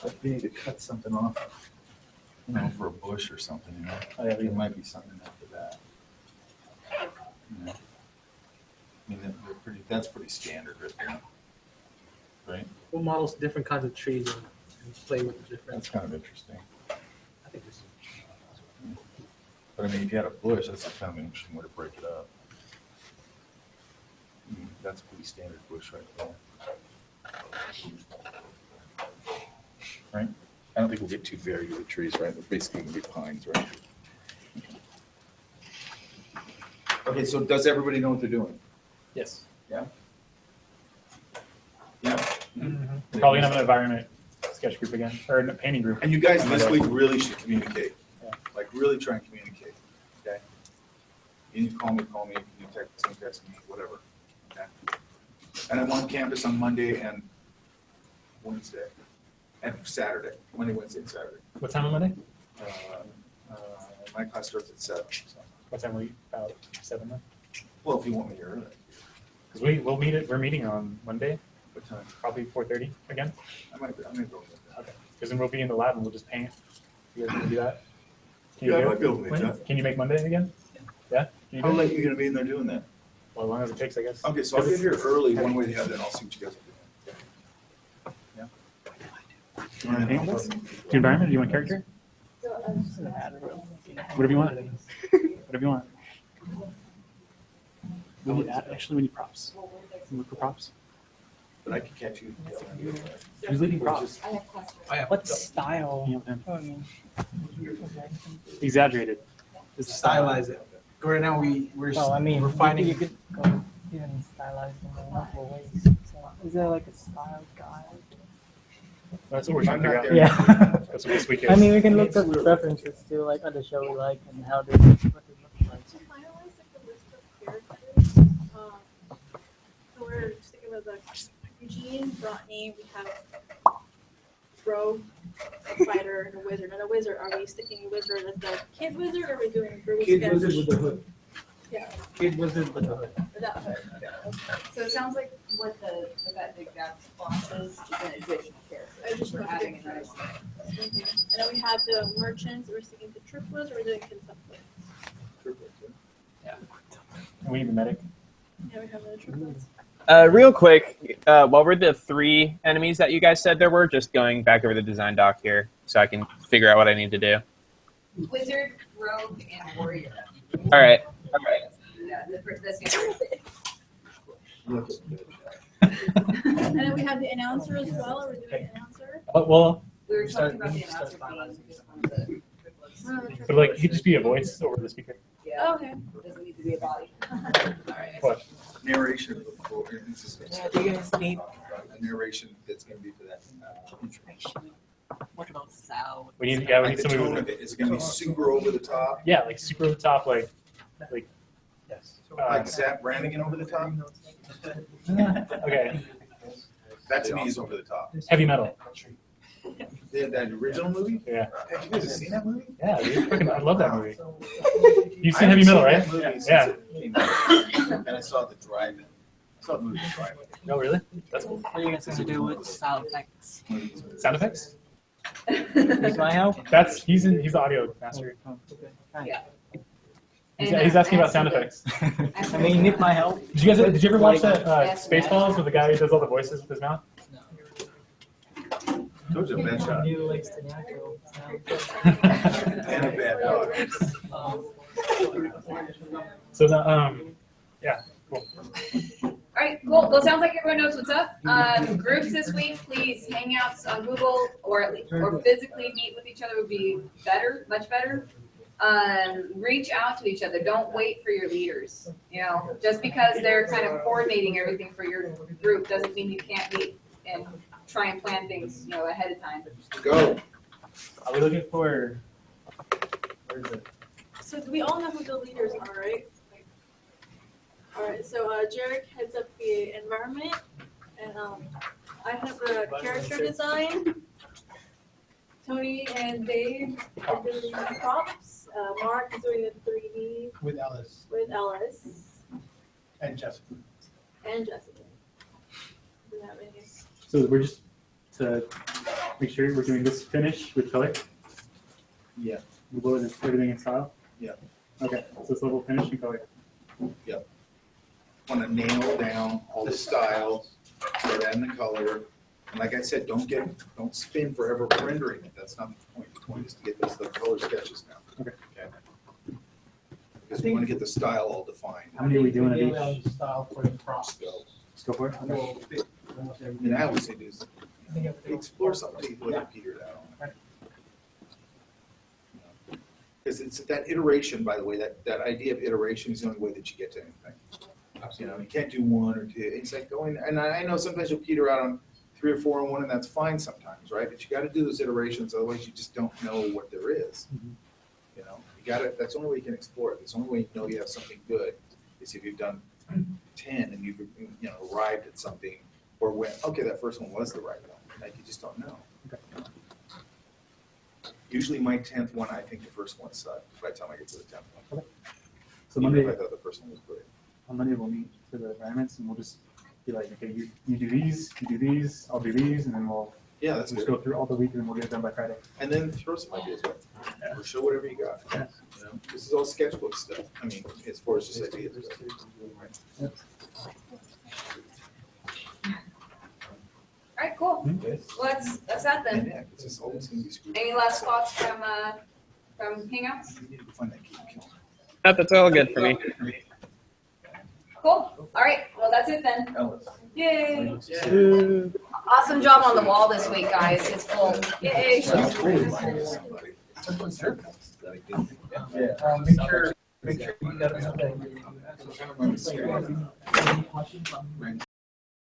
Like we need to cut something off, you know, for a bush or something, you know? Oh, yeah, There might be something after that. You know? I mean, that's pretty standard right there. Right? We'll model different kinds of trees and play with the different. That's kind of interesting. I think this is. But I mean, if you had a bush, that's kind of an interesting way to break it up. That's a pretty standard bush right there. Right? I don't think we'll get too varied with the trees, right? They're basically going to be pines, right? Okay, so does everybody know what they're doing? Yes. Yeah? Yeah. We're probably gonna have an environment sketch group again, or a painting group. And you guys this week really should communicate. Yeah. Like really try and communicate, okay? You need to call me, if you text me, whatever, okay? And I'm on campus on Monday and Wednesday, and Saturday, Monday, Wednesday, and Saturday. What time on Monday? My class starts at 7, so. What time will you, about 7 then? Well, if you want me here early. Because we'll meet we're meeting on Monday. What time? Probably 4:30 again. I might go with that. Okay. Because then we'll be in the lab and we'll just paint. You guys want to do that? Can you Yeah, I do might it? be able to make that. Can you make Monday again? Yeah? Can you How do it? late are you gonna be in there doing that? Well, as long as it takes, I guess. Okay, so I'll get here early, one way or the other, and I'll see what you guys are doing. Do you want to paint? Do you environment? Do you want character? Whatever you want. Whatever you want. We need, actually, we need props. Can we look for props? But I can catch you. Who's leading props? What style? Oh, Exaggerated. Stylize it. Right now we're Well, I mean, we're finding. you could go even stylize them in multiple ways. So, is there like a style guide? That's what we're trying to figure out. Yeah. That's what this week is. I mean, we can look at references to like other show we like and how they what they look like. To finalize like the list of characters, so we're sticking with Eugene, Botany, we have Rogue, a fighter, and a wizard. And a wizard, are we sticking wizard as the kid wizard, or are we doing Girl Kid Scouts? wizard with the hood. Yeah. Kid wizard with the hood. Without hood. So it sounds like what that big gap box is an additional character. Additional We're adding another characters. And then we have the merchants, we're sticking to triplets, or we're doing quintuplets? Yeah. And we need the medic. Yeah, we have the triplets. Real quick, what were the 3 enemies that you guys said there were? Just going back over the design doc here so I can figure out what I need to do. Wizard, rogue, and warrior. All right. Yeah, that's gonna And then we have the announcer as well, or we're doing announcer? Well, We were talking about the announcer being but like, he could just be a voice over the speaker. yeah. Okay. Doesn't need to be a body. What? Narration before, this is. Yeah, do you guys need A narration that's gonna be for that. Intro. what about sound? We need, yeah, we Like need the somebody tone with, of it, is it gonna be super over the top? yeah, like super over the top, like, Like Zap Brannigan over the top? okay, That to me is over the top. heavy metal. That original movie? Yeah. Have you guys seen that movie? Yeah, dude, freaking, I love that movie. You've I seen Heavy haven't Metal, that right? movie since Yeah. it came out. And I saw the drive-in. I saw the movie drive-in. Oh, really? That's cool. What are you guys going to do with sound effects? Sound effects? Need my help? He's the audio master. Yeah. He's asking about sound effects. I mean, you need my help. Did you ever watch that Yes. Spaceballs with the guy who does all the voices with his mouth? Those are bad shot. New likes to natural And a bad dog. So the yeah, cool. All right, cool. Well, it sounds like everyone knows what's up. Groups this week, please hang out on Google or physically meet with each other would be better, much better. Reach out to each other. Don't wait for your leaders. You know, just because they're kind of coordinating everything for your group doesn't mean you can't meet and try and plan things, you know, ahead of time. Go. Are we looking for? Where is it? So do we all know who the leaders are, right? All right, so Jarek heads up the environment, and I have the character design. Tony and Dave are doing the props. Mark is doing the 3D With Alice with Ellis and Jessica. and Jessica. Do you have any? So we're just to make sure we're doing this finish with color. Yeah. We'll go with everything in style. Yeah. Okay, so it's level finish and color. Yep. Want to nail down all the style, start adding the color. And like I said, don't spin forever rendering it. That's not the point. The point is to get the color sketches now. Okay. Because we want to get the style all defined. How many are we doing Nail at down each? the style for the props. Let's go for it. Okay. And I always say is explore something until you figure it out. Because it's that iteration, by the way, that idea of iteration is the only way that you get to anything. You know, you can't do 1 or 2. It's like going, and I know sometimes you'll peter out on 3 or 4 on one, and that's fine sometimes, right? But you got to do those iterations, otherwise you just don't know what there is. You know, you got to. That's the only way you can explore it. That's the only way you know you have something good is if you've done 10 and you've arrived at something, or went, okay, that first one was the right one. Like you just don't know. Okay. Usually my 10th one, I think the first one sucked by the time I get to the 10th one. Okay. So Even Monday, if I thought the first one was great. on Monday we'll meet for the environments and we'll just be like, okay, you do these, you do these, I'll do these, and then we'll Yeah, that's Just good. go through all the week and we'll get it done by Friday. And then throw some ideas out, or show whatever you got. You know, this is all sketchbook stuff. I mean, as far as just ideas. Alright, cool. Well, that's that then. Yeah, it's just always gonna be screwed. Any last thoughts from Hangouts? That's all good for me. Cool. Alright, well, that's it then. Yay. Awesome job on the wall this week, guys. It's full. Yay. Yeah. Make sure you got something.